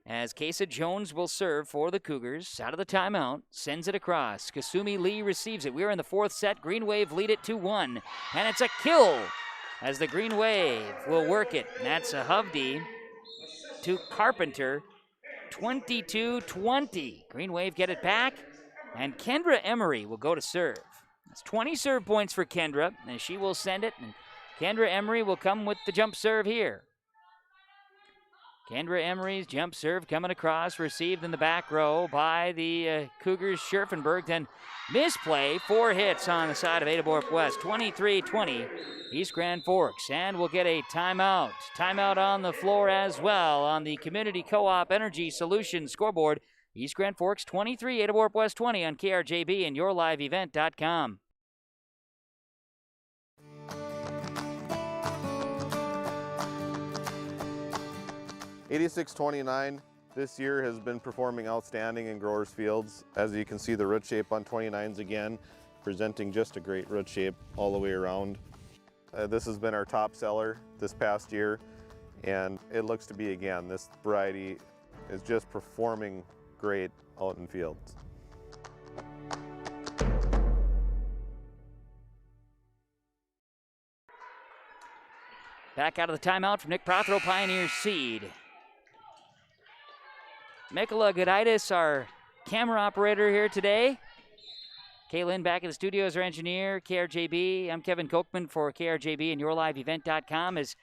As Kesa Jones will serve for the Cougars. Out of the timeout, sends it across. Kasumi Lee receives it. We're in the fourth set. Green Wave lead it 2-1. And it's a kill as the Green Wave will work it. And that's a Hovde to Carpenter. 22-20. Green Wave get it back. And Kendra Emery will go to serve. That's 20 serve points for Kendra, and she will send it. And Kendra Emery will come with the jump serve here. Kendra Emery's jump serve coming across, received in the back row by the Cougars. Scherfenberg, then misplay, 4 hits on the side of Ada-Borup-West. 23-20, East Grand Forks, and we'll get a timeout. Timeout on the floor as well on the Community Co-op Energy Solutions scoreboard. East Grand Forks 23, Ada-Borup-West 20 on KRJB and YourLiveEvent.com. (86-29) this year has been performing outstanding in growers fields. As you can see, the root shape on 29s again, presenting just a great root shape all the way around. This has been our top seller this past year, and it looks to be again. This variety is just performing great out in fields. Back out of the timeout from Nick Prothero, Pioneer Seed. Mikola Goditis, our camera operator here today. Kaylin back in the studio as our engineer. KRJB, I'm Kevin Kochman for KRJB and YourLiveEvent.com. Is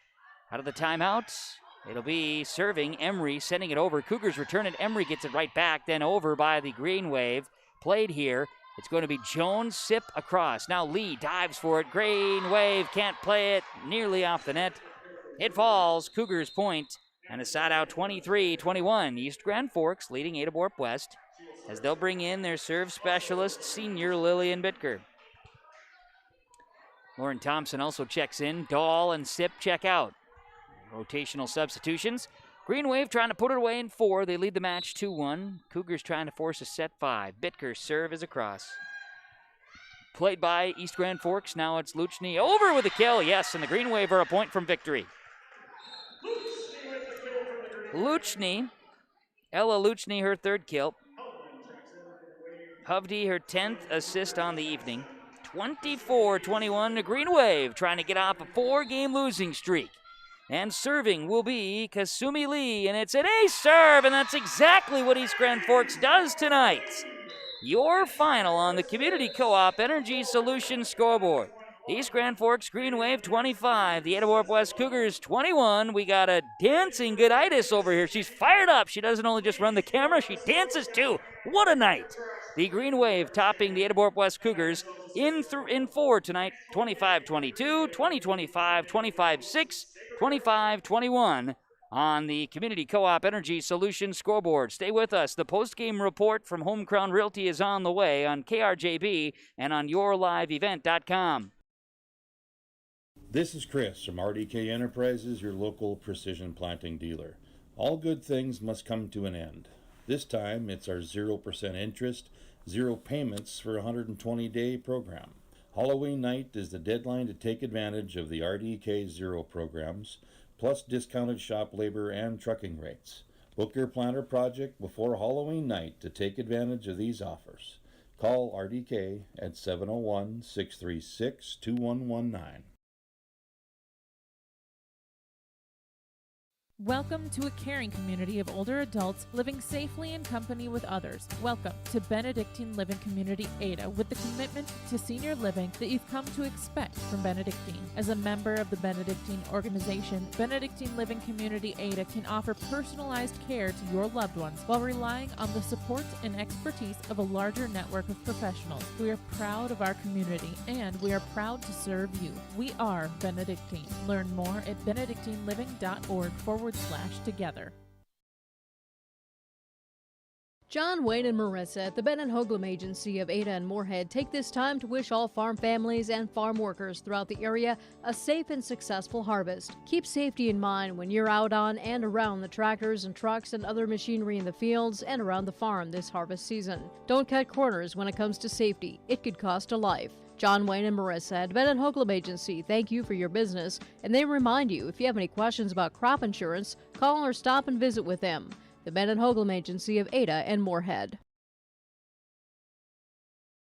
out of the timeouts. It'll be serving Emery, sending it over. Cougars return it. Emery gets it right back, then over by the Green Wave. Played here. It's going to be Jones, Sip across. Now Lee dives for it. Green Wave can't play it. Nearly off the net. It falls. Cougars point. And a side out 23-21. East Grand Forks leading Ada-Borup-West as they'll bring in their serve specialist, senior Lillian Bittker. Lauren Thompson also checks in. Dahl and Sip check out. Rotational substitutions. Green Wave trying to put it away in 4. They lead the match 2-1. Cougars trying to force a set 5. Bittker's serve is across. Played by East Grand Forks. Now it's Luchny over with a kill. Yes, and the Green Wave are a point from victory. Luchny, Ella Luchny, her 3rd kill. Hovde, her 10th assist on the evening. 24-21, the Green Wave trying to get off a 4-game losing streak. And serving will be Kasumi Lee, and it's an ace serve, and that's exactly what East Grand Forks does tonight. Your final on the Community Co-op Energy Solutions scoreboard. East Grand Forks Green Wave 25, the Ada-Borup-West Cougars 21. We got a dancing Goditis over here. She's fired up. She doesn't only just run the camera, she dances too. What a night. The Green Wave topping the Ada-Borup-West Cougars in 4 tonight, 25-22, 20-25, 25-6, 25-21 on the Community Co-op Energy Solutions scoreboard. Stay with us. The post-game report from Home Crown Realty is on the way on KRJB and on YourLiveEvent.com. This is Chris from RDK Enterprises, your local precision planting dealer. All good things must come to an end. This time, it's our 0% interest, 0 payments for a 120-day program. Halloween night is the deadline to take advantage of the RDK Zero programs, plus discounted shop labor and trucking rates. Book your planter project before Halloween night to take advantage of these offers. Call RDK at 701-636-2119. Welcome to a caring community of older adults living safely in company with others. Welcome to Benedictine Living Community Ada, with the commitment to senior living that you've come to expect from Benedictine. As a member of the Benedictine organization, Benedictine Living Community Ada can offer personalized care to your loved ones while relying on the support and expertise of a larger network of professionals. We are proud of our community, and we are proud to serve you. We are Benedictine. Learn more at benedictineliving.org/together. John, Wayne, and Marissa at the Ben & Hoagland Agency of Ada and Moorhead take this time to wish all farm families and farm workers throughout the area a safe and successful harvest. Keep safety in mind when you're out on and around the tractors and trucks and other machinery in the fields and around the farm this harvest season. Don't cut corners when it comes to safety. It could cost a life. John, Wayne, and Marissa at Ben & Hoagland Agency thank you for your business, and they remind you if you have any questions about crop insurance, call or stop and visit with them. The Ben & Hoagland Agency of Ada and Moorhead.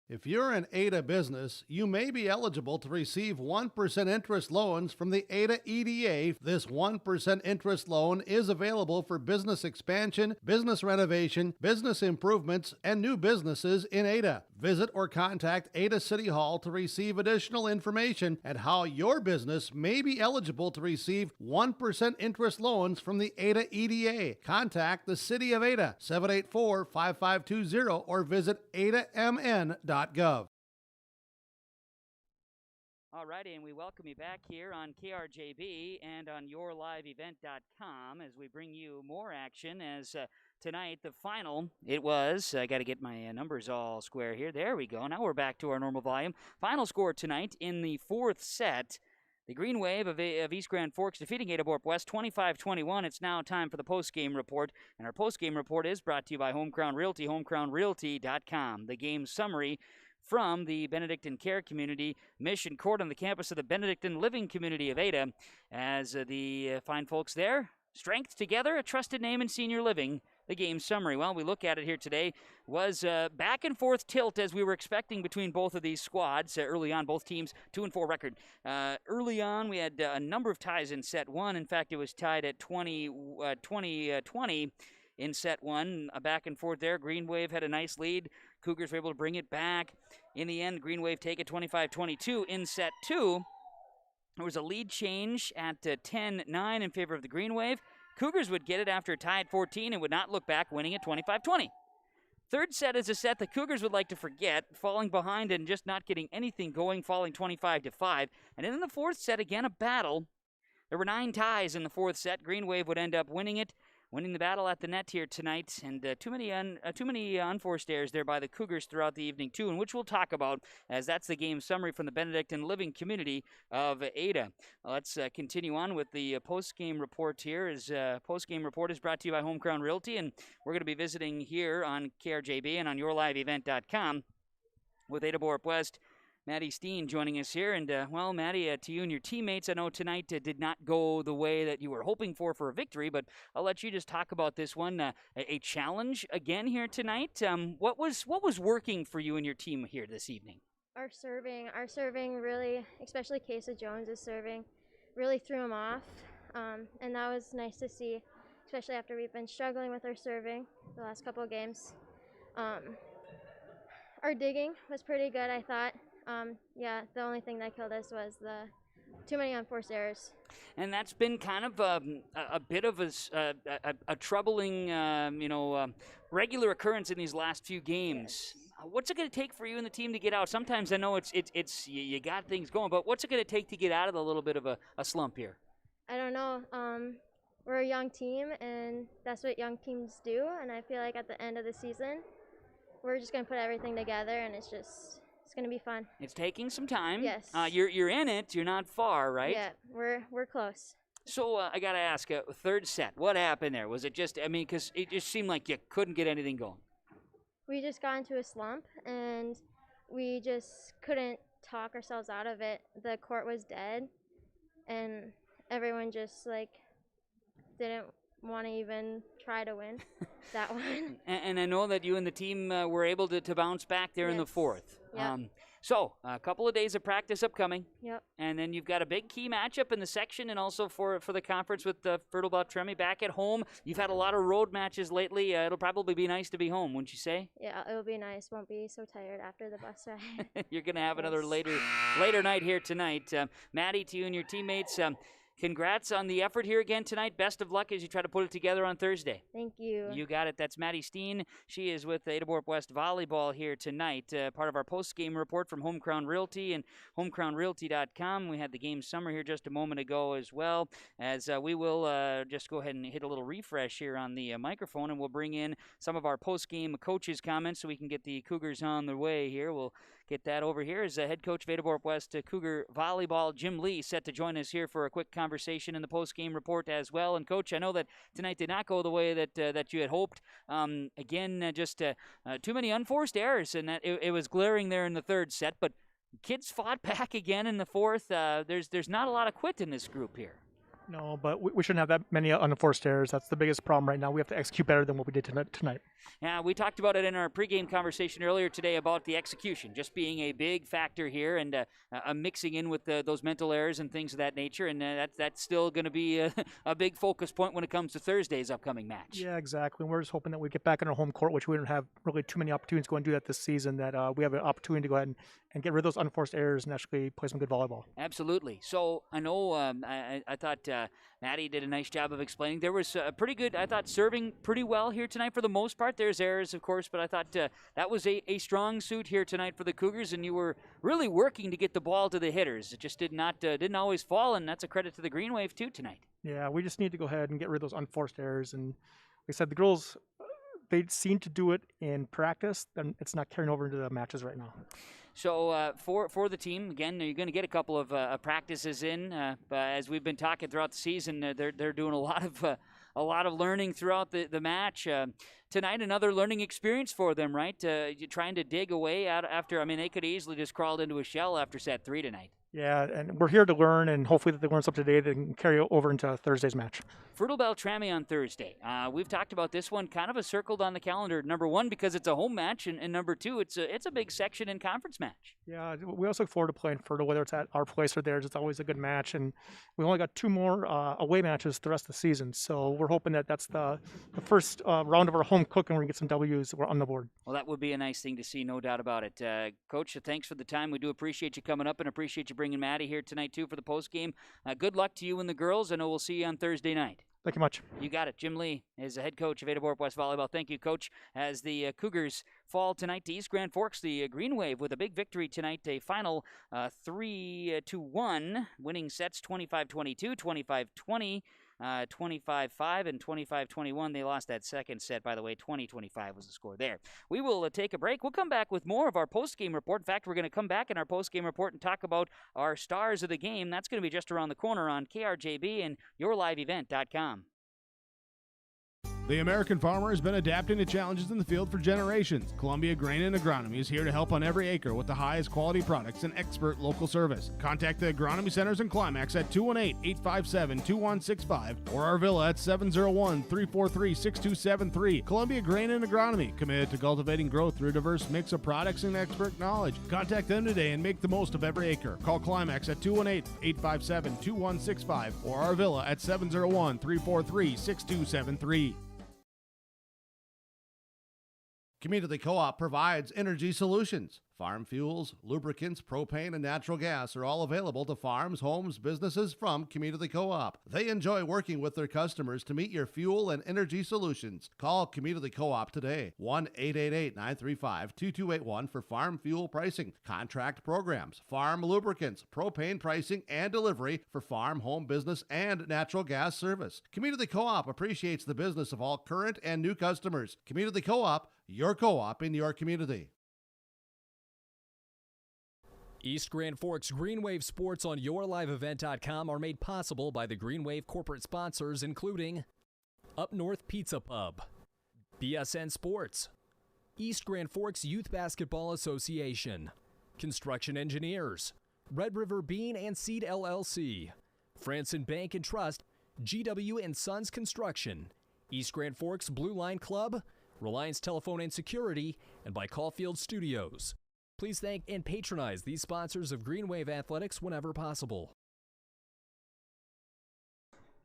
If you're an Ada business, you may be eligible to receive 1% interest loans from the Ada EDA. This 1% interest loan is available for business expansion, business renovation, business improvements, and new businesses in Ada. Visit or contact Ada City Hall to receive additional information and how your business may be eligible to receive 1% interest loans from the Ada EDA. Contact the City of Ada, 784-5520, or visit adamn.gov. Alrighty, and we welcome you back here on KRJB and on yourliveevent.com as we bring you more action as tonight, the final, it was, I got to get my numbers all square here. There we go. Now we're back to our normal volume. Final score tonight in the fourth set. The Green Wave of East Grand Forks defeating Ada-Borup-West 25-21. It's now time for the post-game report. And our post-game report is brought to you by Home Crown Realty, homecrownrealty.com. The game summary from the Benedictine Care Community Mission Court on the campus of the Benedictine Living Community of Ada. As the fine folks there, strength together, a trusted name in senior living. The game summary, well, we look at it here today, was back and forth tilt as we were expecting between both of these squads early on, both teams 2-4 record. Early on, we had a number of ties in set one. In fact, it was tied at 20-20 in set one. A back and forth there. Green Wave had a nice lead. Cougars were able to bring it back. In the end, Green Wave take it 25-22 in set two. There was a lead change at 10-9 in favor of the Green Wave. Cougars would get it after a tie at 14 and would not look back, winning at 25-20. Third set is a set the Cougars would like to forget, falling behind and just not getting anything going, falling 25-5. And in the fourth set, again, a battle. There were 9 ties in the fourth set. Green Wave would end up winning it, winning the battle at the net here tonight. And too many unforced errors there by the Cougars throughout the evening, too, and which we'll talk about, as that's the game summary from the Benedictine Living Community of Ada. Let's continue on with the post-game report here. As post-game report is brought to you by Home Crown Realty, and we're going to be visiting here on KRJB and on yourliveevent.com with Ada-Borup-West. Maddie Steen joining us here. And, well, Maddie, to you and your teammates, I know tonight did not go the way that you were hoping for a victory, but I'll let you just talk about this one. A challenge again here tonight. What was working for you and your team here this evening? Our serving really, especially Casey Jones' serving, really threw him off, and that was nice to see, especially after we've been struggling with our serving the last couple of games. Our digging was pretty good, I thought. Yeah, the only thing that killed us was the too many unforced errors. And that's been kind of a bit of a troubling, regular occurrence in these last few games. Yes. What's it going to take for you and the team to get out? Sometimes I know it's you got things going, but what's it going to take to get out of a little bit of a slump here? I don't know. We're a young team, and that's what young teams do. And I feel like at the end of the season, we're just going to put everything together, and it's going to be fun. It's taking some time. Yes. You're in it. You're not far, right? Yeah, we're close. So I got to ask, third set, what happened there? Was it just, because it just seemed like you couldn't get anything going. We just got into a slump, and we just couldn't talk ourselves out of it. The court was dead, and everyone just, didn't want to even try to win that one. And I know that you and the team were able to bounce back there in the fourth. Yep. So a couple of days of practice upcoming. Yep. And then you've got a big key matchup in the section and also for the conference with Fertile-Tremy back at home. You've had a lot of road matches lately. It'll probably be nice to be home, wouldn't you say? Yeah, it'll be nice. Won't be so tired after the bus ride. You're going to have another later night here tonight. Maddie, to you and your teammates, congrats on the effort here again tonight. Best of luck as you try to put it together on Thursday. Thank you. You got it. That's Maddie Steen. She is with Ada-Borup-West Volleyball here tonight. Part of our post-game report from Home Crown Realty and homecrownrealty.com. We had the game summer here just a moment ago as well, as we will just go ahead and hit a little refresh here on the microphone, and we'll bring in some of our post-game coaches' comments so we can get the Cougars on the way here. We'll get that over here as head coach of Ada-Borup-West Cougar Volleyball, Jim Lee, set to join us here for a quick conversation in the post-game report as well. And, Coach, I know that tonight did not go the way that you had hoped. Again, just too many unforced errors, and that it was glaring there in the third set. But kids fought back again in the fourth. There's not a lot of quit in this group here. No, but we shouldn't have that many unforced errors. That's the biggest problem right now. We have to execute better than what we did tonight. Yeah, we talked about it in our pregame conversation earlier today about the execution just being a big factor here, and mixing in with those mental errors and things of that nature, and that's still going to be a big focus point when it comes to Thursday's upcoming match. Yeah, exactly. We're just hoping that we get back in our home court, which we don't have really too many opportunities to go and do that this season, that we have an opportunity to go ahead and get rid of those unforced errors and actually play some good volleyball. Absolutely. So I know I thought Maddie did a nice job of explaining. There was a pretty good, I thought, serving pretty well here tonight for the most part. There's errors, of course, but I thought that was a strong suit here tonight for the Cougars, and you were really working to get the ball to the hitters. It just didn't always fall, and that's a credit to the Green Wave too tonight. Yeah, we just need to go ahead and get rid of those unforced errors. And like I said, the girls, they seem to do it in practice, and it's not carrying over into the matches right now. So for the team, again, you're going to get a couple of practices in. But as we've been talking throughout the season, they're doing a lot of learning throughout the match. Tonight, another learning experience for them, right? You're trying to dig away out after. I mean, they could easily just crawled into a shell after set 3 tonight. Yeah, and we're here to learn, and hopefully that they learn something today that can carry over into Thursday's match. Fertile Beltrami on Thursday. We've talked about this one, kind of a circled on the calendar. Number one, because it's a home match, and number two, it's a big section in conference match. Yeah, we also look forward to playing Fertile, whether it's at our place or theirs. It's always a good match, and we only got 2 more away matches the rest of the season. So we're hoping that that's the first round of our home cook, and we're going to get some W's on the board. Well, that would be a nice thing to see, no doubt about it. Coach, thanks for the time. We do appreciate you coming up and appreciate you bringing Maddie here tonight, too, for the postgame. Good luck to you and the girls. I know we'll see you on Thursday night. Thank you much. You got it. Jim Lee is the head coach of Ada-Borup-West Volleyball. Thank you, Coach. As the Cougars fall tonight to East Grand Forks, the Green Wave with a big victory tonight, a final 3-1, winning sets 25-22, 25-20. 25-5 and 25-21. They lost that second set, by the way. 20-25 was the score there. We will take a break. We'll come back with more of our post-game report. In fact, we're going to come back in our post-game report and talk about our stars of the game. That's going to be just around the corner on KRJB and yourliveevent.com. The American farmer has been adapting to challenges in the field for generations. Columbia Grain and Agronomy is here to help on every acre with the highest quality products and expert local service. Contact the agronomy centers in Climax at 218-857-2165 or our villa at 701-343-6273. Columbia Grain and Agronomy, committed to cultivating growth through a diverse mix of products and expert knowledge. Contact them today and make the most of every acre. Call Climax at 218-857-2165 or our villa at 701-343-6273. Community Co-op provides energy solutions. Farm fuels, lubricants, propane, and natural gas are all available to farms, homes, businesses from Community Co-op. They enjoy working with their customers to meet your fuel and energy solutions. Call Community Co-op today, 1-888-935-2281 for farm fuel pricing, contract programs, farm lubricants, propane pricing, and delivery for farm, home, business, and natural gas service. Community Co-op appreciates the business of all current and new customers. Community Co-op, your co-op in your community. East Grand Forks Green Wave Sports on yourliveevent.com are made possible by the Green Wave corporate sponsors, including Up North Pizza Pub, BSN Sports, East Grand Forks Youth Basketball Association, Construction Engineers, Red River Bean and Seed LLC, Franson Bank and Trust, GW and Sons Construction, East Grand Forks Blue Line Club, Reliance Telephone and Security, and by Caulfield Studios. Please thank and patronize these sponsors of Green Wave Athletics whenever possible.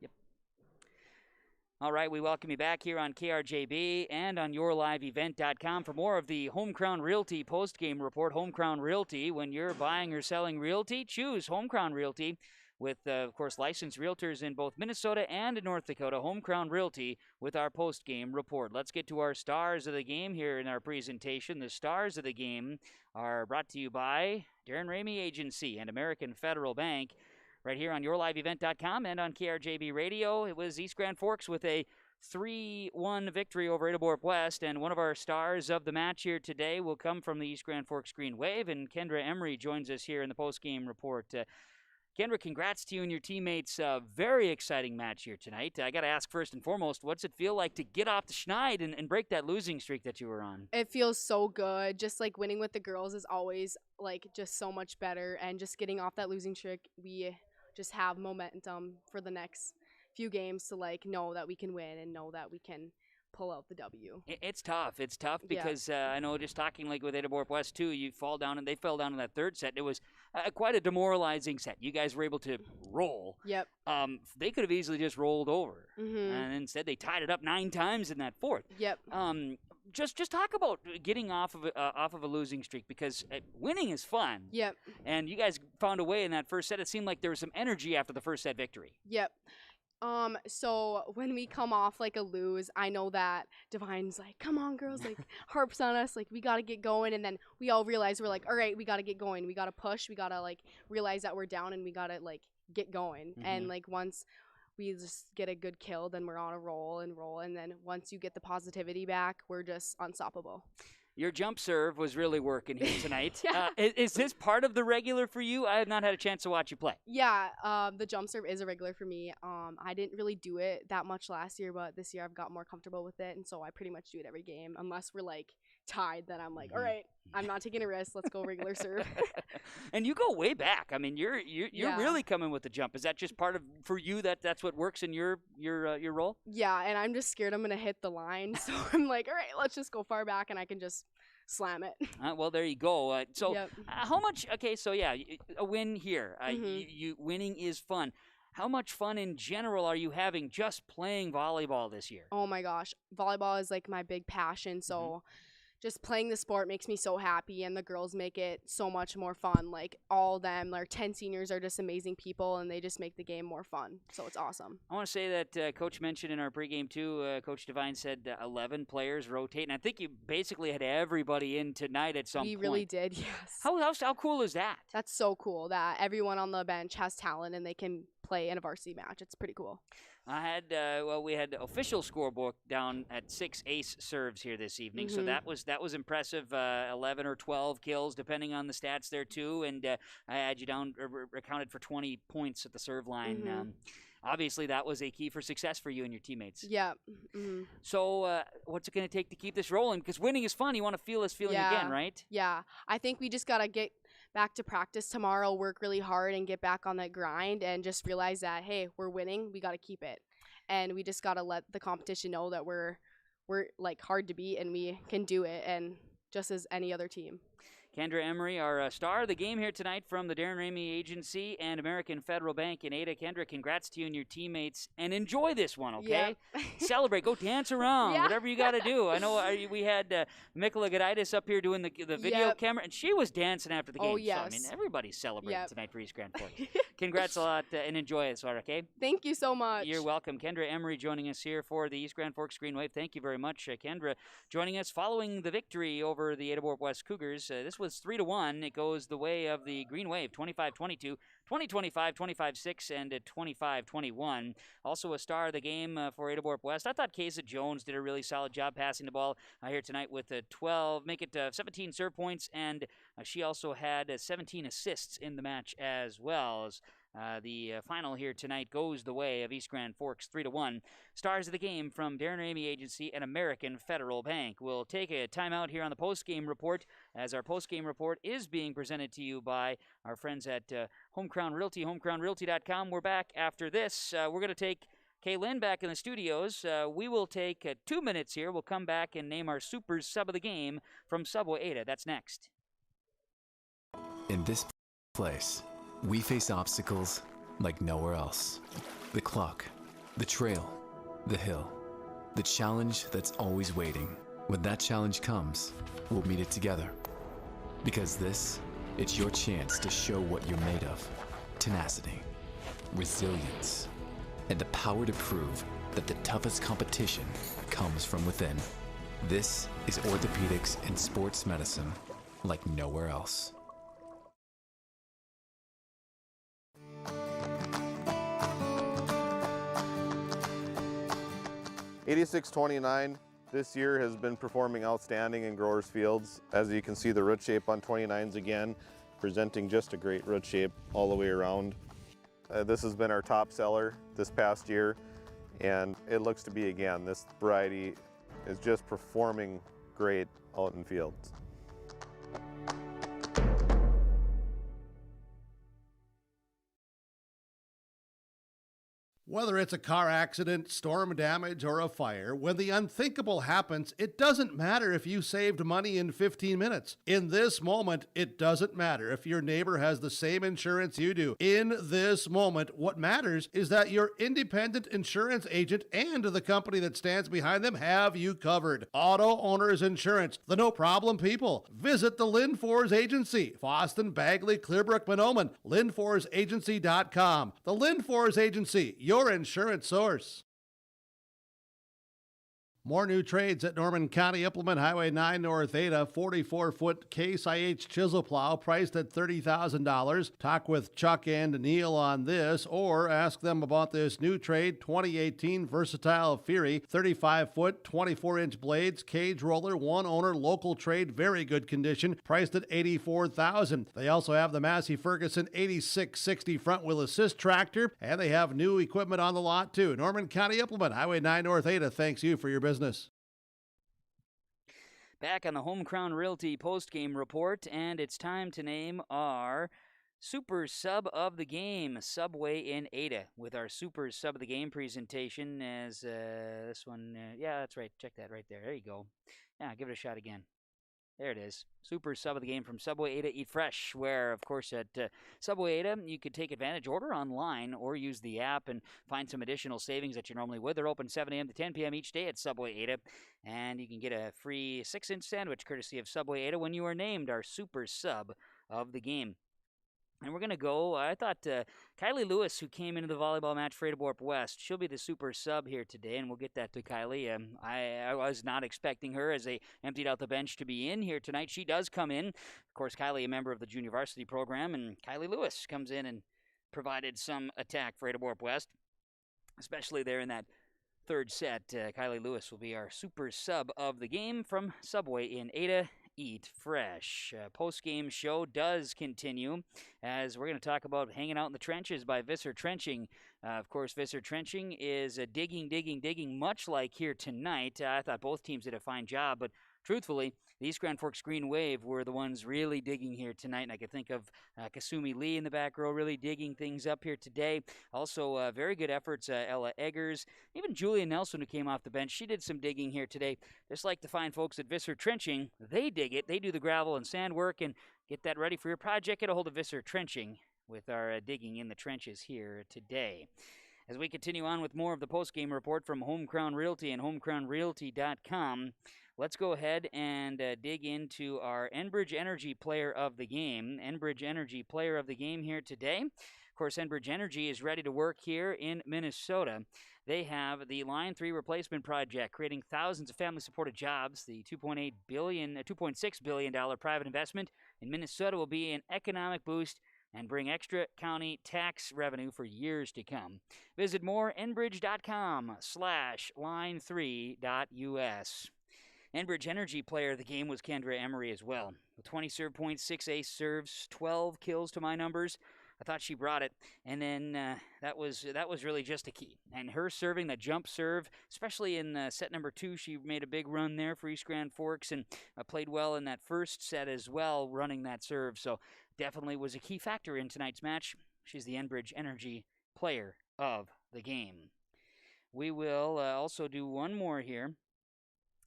Yep. All right, we welcome you back here on KRJB and on yourliveevent.com for more of the Home Crown Realty post-game report. Home Crown Realty, when you're buying or selling realty, choose Home Crown Realty. with, of course, licensed realtors in both Minnesota and North Dakota, Home Crown Realty, with our post-game report. Let's get to our stars of the game here in our presentation. The stars of the game are brought to you by Darren Ramey Agency and American Federal Bank, right here on YourLiveEvent.com and on KRJB Radio. It was East Grand Forks with a 3-1 victory over Ada-Borup-West, and one of our stars of the match here today will come from the East Grand Forks Green Wave, and Kendra Emery joins us here in the post-game report. Kendra, congrats to you and your teammates. Very exciting match here tonight. I got to ask first and foremost, what's it feel like to get off the schneid and break that losing streak that you were on? It feels so good. Just like winning with the girls is always like just so much better, and just getting off that losing streak, we just have momentum for the next few games to like know that we can win and know that we can pull out the W. It's tough. It's tough because I know just talking like with Ada-Borup-West too, you fall down and they fell down in that third set. It was quite a demoralizing set. You guys were able to roll. Yep. They could have easily just rolled over, Mhm. and instead they tied it up 9 times in that fourth. Yep. Just talk about getting off of a losing streak, because winning is fun. Yep. And you guys found a way in that first set. It seemed like there was some energy after the first set victory. Yep. So when we come off like a lose, I know that Divine's like, come on girls, like harps on us, like we got to get going. And then we all realize we're like, all right, we got to get going. We got to push. We got to like realize that we're down and we got to like get going. And like once we just get a good kill, then we're on a roll. And then once you get the positivity back, we're just unstoppable. Your jump serve was really working here tonight. Yeah. Is this part of the regular for you? I have not had a chance to watch you play. Yeah, the jump serve is a regular for me. I didn't really do it that much last year, but this year I've got more comfortable with it, and so I pretty much do it every game. Unless we're like tied, then I'm like, all right, I'm not taking a risk. Let's go regular serve. And you go way back. I mean, you're Yeah. really coming with the jump. Is that just part of for you that's what works in your role? Yeah, and I'm just scared I'm gonna hit the line, so I'm like, all right, let's just go far back, and I can just slam it. Well, there you go. So Yep. how much? Okay, so yeah, a win here. You winning is fun. How much fun in general are you having just playing volleyball this year? Oh my gosh, volleyball is like my big passion, so just playing the sport makes me so happy, and the girls make it so much more fun. Like all them, our 10 seniors are just amazing people, and they just make the game more fun, so it's awesome. I want to say that Coach mentioned in our pregame too, Coach Devine said 11 players rotate, and I think you basically had everybody in tonight at some point. We really did, yes. How cool is that? That's so cool that everyone on the bench has talent and they can play in a varsity match. It's pretty cool. We had the official scorebook down at 6 ace serves here this evening, so that was impressive. 11 or 12 kills, depending on the stats there too, and I had you down accounted for 20 points at the serve line. Obviously, that was a key for success for you and your teammates. Yeah. So, what's it going to take to keep this rolling? Because winning is fun. You want to feel this feeling again, right? Yeah. I think we just got to get back to practice tomorrow, work really hard, and get back on that grind, and just realize that, hey, we're winning. We got to keep it. And we just got to let the competition know that we're like hard to beat and we can do it, and just as any other team. Kendra Emery, our star of the game here tonight from the Darren Ramey Agency and American Federal Bank in Ada. Kendra, congrats to you and your teammates, and enjoy this one, okay? Yep. Celebrate. Go dance around. Yeah. Whatever you got to do. I know we had Mikola Gaditis up here doing the video Yep. camera, and she was dancing after the game. Oh, So, I yes. mean, everybody's celebrating Yep. tonight for East Grand Forks. Congrats a lot, and enjoy this one, okay? Thank you so much. You're welcome. Kendra Emery joining us here for the East Grand Forks Green Wave. Thank you very much, Kendra, joining us following the victory over the Ada-Borup-West Cougars. This was 3-1. It goes the way of the Green Wave, 25-22, 20-25, 25-6, and 25-21. Also a star of the game for Ada-Borup-West. I thought Kaysa Jones did a really solid job passing the ball here tonight with 12, make it 17 serve points, and she also had 17 assists in the match as well. As the final here tonight goes the way of East Grand Forks, 3-1. Stars of the game from Darren Ramey Agency and American Federal Bank. We'll take a timeout here on the post-game report, as our post-game report is being presented to you by our friends at Home Crown Realty, homecrownrealty.com. We're back after this. We're going to take Kaylin back in the studios. We will take 2 minutes here. We'll come back and name our Supers sub of the game from Subway Ada. That's next. In this place, we face obstacles like nowhere else. The clock, the trail, the hill, the challenge that's always waiting. When that challenge comes, we'll meet it together. Because it's your chance to show what you're made of. Tenacity. resilience, and the power to prove that the toughest competition comes from within. This is orthopedics and sports medicine like nowhere else. '86-29 this year has been performing outstanding in growers fields. As you can see, the root shape on 29s again, presenting just a great root shape all the way around. This has been our top seller this past year, and it looks to be again. This variety is just performing great out in fields. Whether it's a car accident, storm damage, or a fire, when the unthinkable happens, it doesn't matter if you saved money in 15 minutes. In this moment, it doesn't matter if your neighbor has the same insurance you do. In this moment, what matters is that your independent insurance agent and the company that stands behind them have you covered. Auto Owners Insurance, the no-problem people. Visit the Lynn For's Agency, Foston, Bagley, Clearbrook, Monoman, LynnFor'sAgency.com. The Lynn For's Agency, your insurance source. More new trades at Norman County Implement, Highway 9 North Ada, 44-foot Case IH chisel plow priced at $30,000. Talk with Chuck and Neil on this, or ask them about this new trade, 2018 Versatile Fury, 35-foot, 24-inch blades, cage roller, one owner, local trade, very good condition, priced at $84,000. They also have the Massey Ferguson 8660 front wheel assist tractor, and they have new equipment on the lot too. Norman County Implement, Highway 9 North Ada, thanks you for your business. Back on the Home Crown Realty post-game report, and it's time to name our Super Sub of the Game, Subway in Ada, with our Super Sub of the Game presentation as this one. Yeah, that's right. Check that right there. There you go. Yeah, give it a shot again. There it is. Super Sub of the Game from Subway Ada Eat Fresh, where, of course, at Subway Ada, you could take advantage, order online, or use the app and find some additional savings that you normally would. They're open 7 a.m. to 10 p.m. each day at Subway Ada, and you can get a free 6-inch sandwich courtesy of Subway Ada when you are named our Super Sub of the Game. And we're going to go, I thought Kylie Lewis, who came into the volleyball match for Ada-Borup-West, she'll be the super sub here today, and we'll get that to Kylie. I was not expecting her, as they emptied out the bench, to be in here tonight. She does come in. Of course, Kylie, a member of the junior varsity program, and Kylie Lewis comes in and provided some attack for Ada-Borup-West, especially there in that third set. Kylie Lewis will be our super sub of the game from Subway in Ada. Eat Fresh. Post-game show does continue, as we're going to talk about hanging out in the trenches by Visser Trenching. Of course, Visser Trenching is digging, much like here tonight. I thought both teams did a fine job, but truthfully, the East Grand Forks Green Wave were the ones really digging here tonight, and I could think of Kasumi Lee in the back row really digging things up here today. Also, very good efforts, Ella Eggers, even Julia Nelson, who came off the bench. She did some digging here today. Just like the fine folks at Visser Trenching, they dig it. They do the gravel and sand work, and get that ready for your project. Get a hold of Visser Trenching with our digging in the trenches here today. As we continue on with more of the post-game report from Home Crown Realty and homecrownrealty.com, let's go ahead and dig into our Enbridge Energy Player of the Game. Enbridge Energy Player of the Game here today. Of course, Enbridge Energy is ready to work here in Minnesota. They have the Line 3 replacement project, creating thousands of family-supported jobs. The $2.6 billion private investment in Minnesota will be an economic boost and bring extra county tax revenue for years to come. Visit more enbridge.com/line3.us. Enbridge Energy Player of the Game was Kendra Emery as well. With 20 serve points, 6 ace serves, 12 kills to my numbers. I thought she brought it, and then that was really just a key. And her serving, that jump serve, especially in set number 2, she made a big run there for East Grand Forks, and played well in that first set as well, running that serve. So definitely was a key factor in tonight's match. She's the Enbridge Energy Player of the Game. We will also do one more here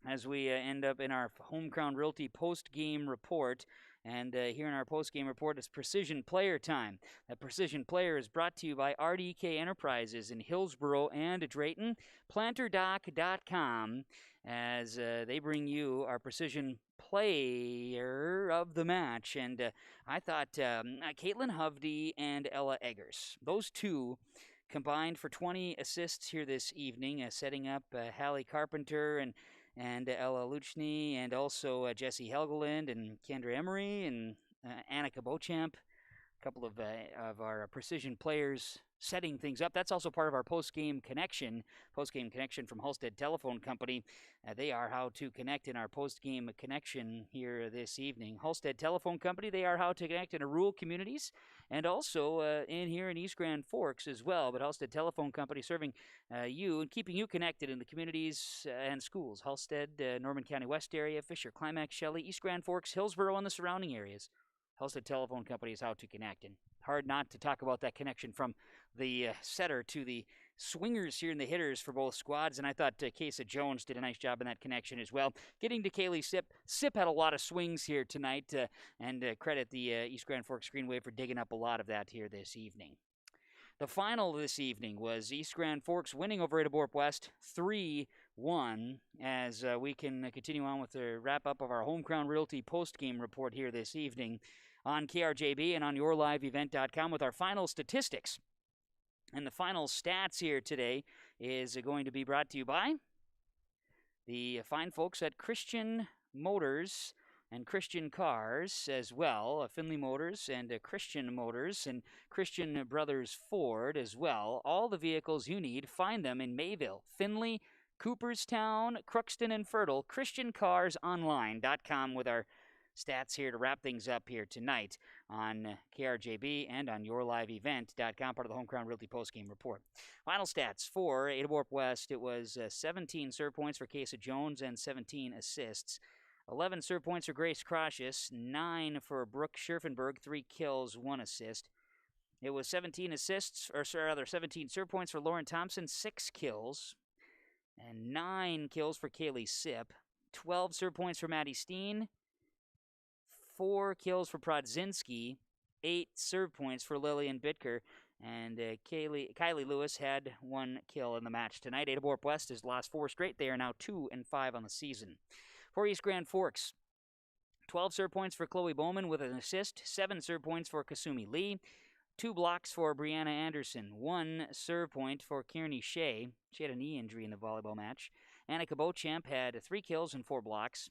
as we end up in our Home Crown Realty post-game report. And here in our post-game report is Precision Player time. That Precision Player is brought to you by RDK Enterprises in Hillsboro and Drayton, planterdoc.com, as they bring you our precision player of the match. And I thought Caitlin Hovde and Ella Eggers, those two combined for 20 assists here this evening, setting up Hallie Carpenter and Ella Luchny, and also Jessie Helgeland and Kendra Emery and Annika Beauchamp, a couple of our precision players setting things up. That's also part of our post-game connection from Halstead Telephone Company. They are how to connect in our post-game connection here this evening. Halstead Telephone Company, they are how to connect in rural communities and also in here in East Grand Forks as well. But Halstead Telephone Company serving you and keeping you connected in the communities and schools. Halstead, Norman County West area, Fisher, Climax, Shelley, East Grand Forks, Hillsborough, and the surrounding areas. Halstead Telephone Company is how to connect. And hard not to talk about that connection from the setter to the swingers here and the hitters for both squads. And I thought Kesa Jones did a nice job in that connection as well. Getting to Kaylee Sip. Sip had a lot of swings here tonight, and credit the East Grand Forks Greenway for digging up a lot of that here this evening. The final this evening was East Grand Forks winning over Ada-Borup-West 3-1, as we can continue on with the wrap-up of our Home Crown Realty post-game report here this evening on KRJB and on yourliveevent.com with our final statistics. And the final stats here today is going to be brought to you by the fine folks at Christian Motors and Christian Cars as well, Finley Motors and Christian Motors and Christian Brothers Ford as well. All the vehicles you need, find them in Mayville, Finley, Cooperstown, Crookston, and Fertile. ChristianCarsOnline.com with our stats here to wrap things up here tonight on KRJB and on yourliveevent.com, part of the Home Crown Realty postgame report. Final stats for Ada-Borup-West. It was 17 serve points for Kesa Jones and 17 assists. 11 serve points for Grace Crocius, 9 for Brooke Scherfenberg, 3 kills, 1 assist. It was 17 serve points for Lauren Thompson, 6 kills, and 9 kills for Kaylee Sip. 12 serve points for Maddie Steen, 4 kills for Prodzinski, 8 serve points for Lillian Bitker, and Kylie Lewis had 1 kill in the match tonight. Ada-Borup-West has lost 4 straight. They are now 2-5 on the season. For East Grand Forks, 12 serve points for Chloe Bowman with an assist, 7 serve points for Kasumi Lee, 2 blocks for Brianna Anderson, 1 serve point for Kearney Shea. She had a knee injury in the volleyball match. Annika Beauchamp had 3 kills and 4 blocks.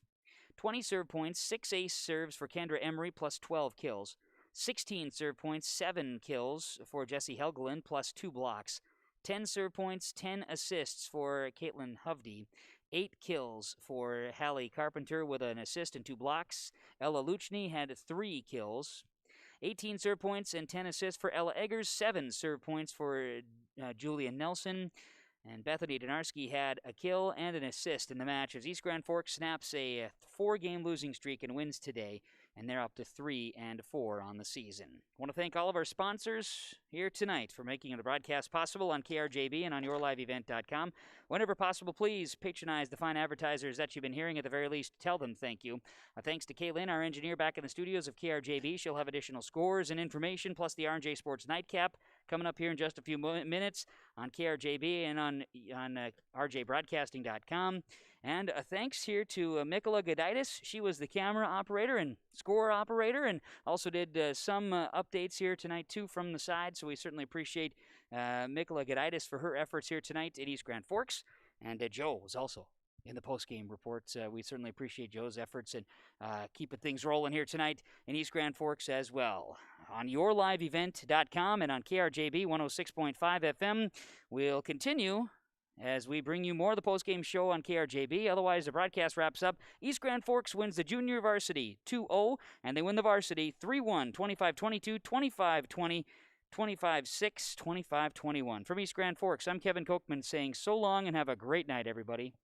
20 serve points, 6 ace serves for Kendra Emery, plus 12 kills. 16 serve points, 7 kills for Jessie Helgeland, plus 2 blocks. 10 serve points, 10 assists for Caitlin Hovde. 8 kills for Hallie Carpenter with an assist and 2 blocks. Ella Luchny had 3 kills. 18 serve points and 10 assists for Ella Eggers. 7 serve points for Julia Nelson. And Bethany Donarski had a kill and an assist in the match as East Grand Forks snaps a 4-game losing streak and wins today, and they're up to 3-4 on the season. I want to thank all of our sponsors here tonight for making the broadcast possible on KRJB and on yourliveevent.com. Whenever possible, please patronize the fine advertisers that you've been hearing. At the very least, tell them thank you. Thanks to Kaylin, our engineer back in the studios of KRJB. She'll have additional scores and information, plus the R&J Sports Nightcap coming up here in just a few minutes on KRJB and on rjbroadcasting.com. And thanks here to Mikola Goditis. She was the camera operator and score operator, and also did some updates here tonight, too, from the side. So we certainly appreciate Mikola Goditis for her efforts here tonight in East Grand Forks. And Joe was also in the post-game reports. We certainly appreciate Joe's efforts and keeping things rolling here tonight in East Grand Forks as well. On yourliveevent.com and on KRJB 106.5 FM, we'll continue as we bring you more of the post-game show on KRJB. Otherwise, the broadcast wraps up. East Grand Forks wins the junior varsity 2-0, and they win the varsity 3-1, 25-22, 25-20, 25-6, 25-21. From East Grand Forks, I'm Kevin Kochman saying so long and have a great night, everybody.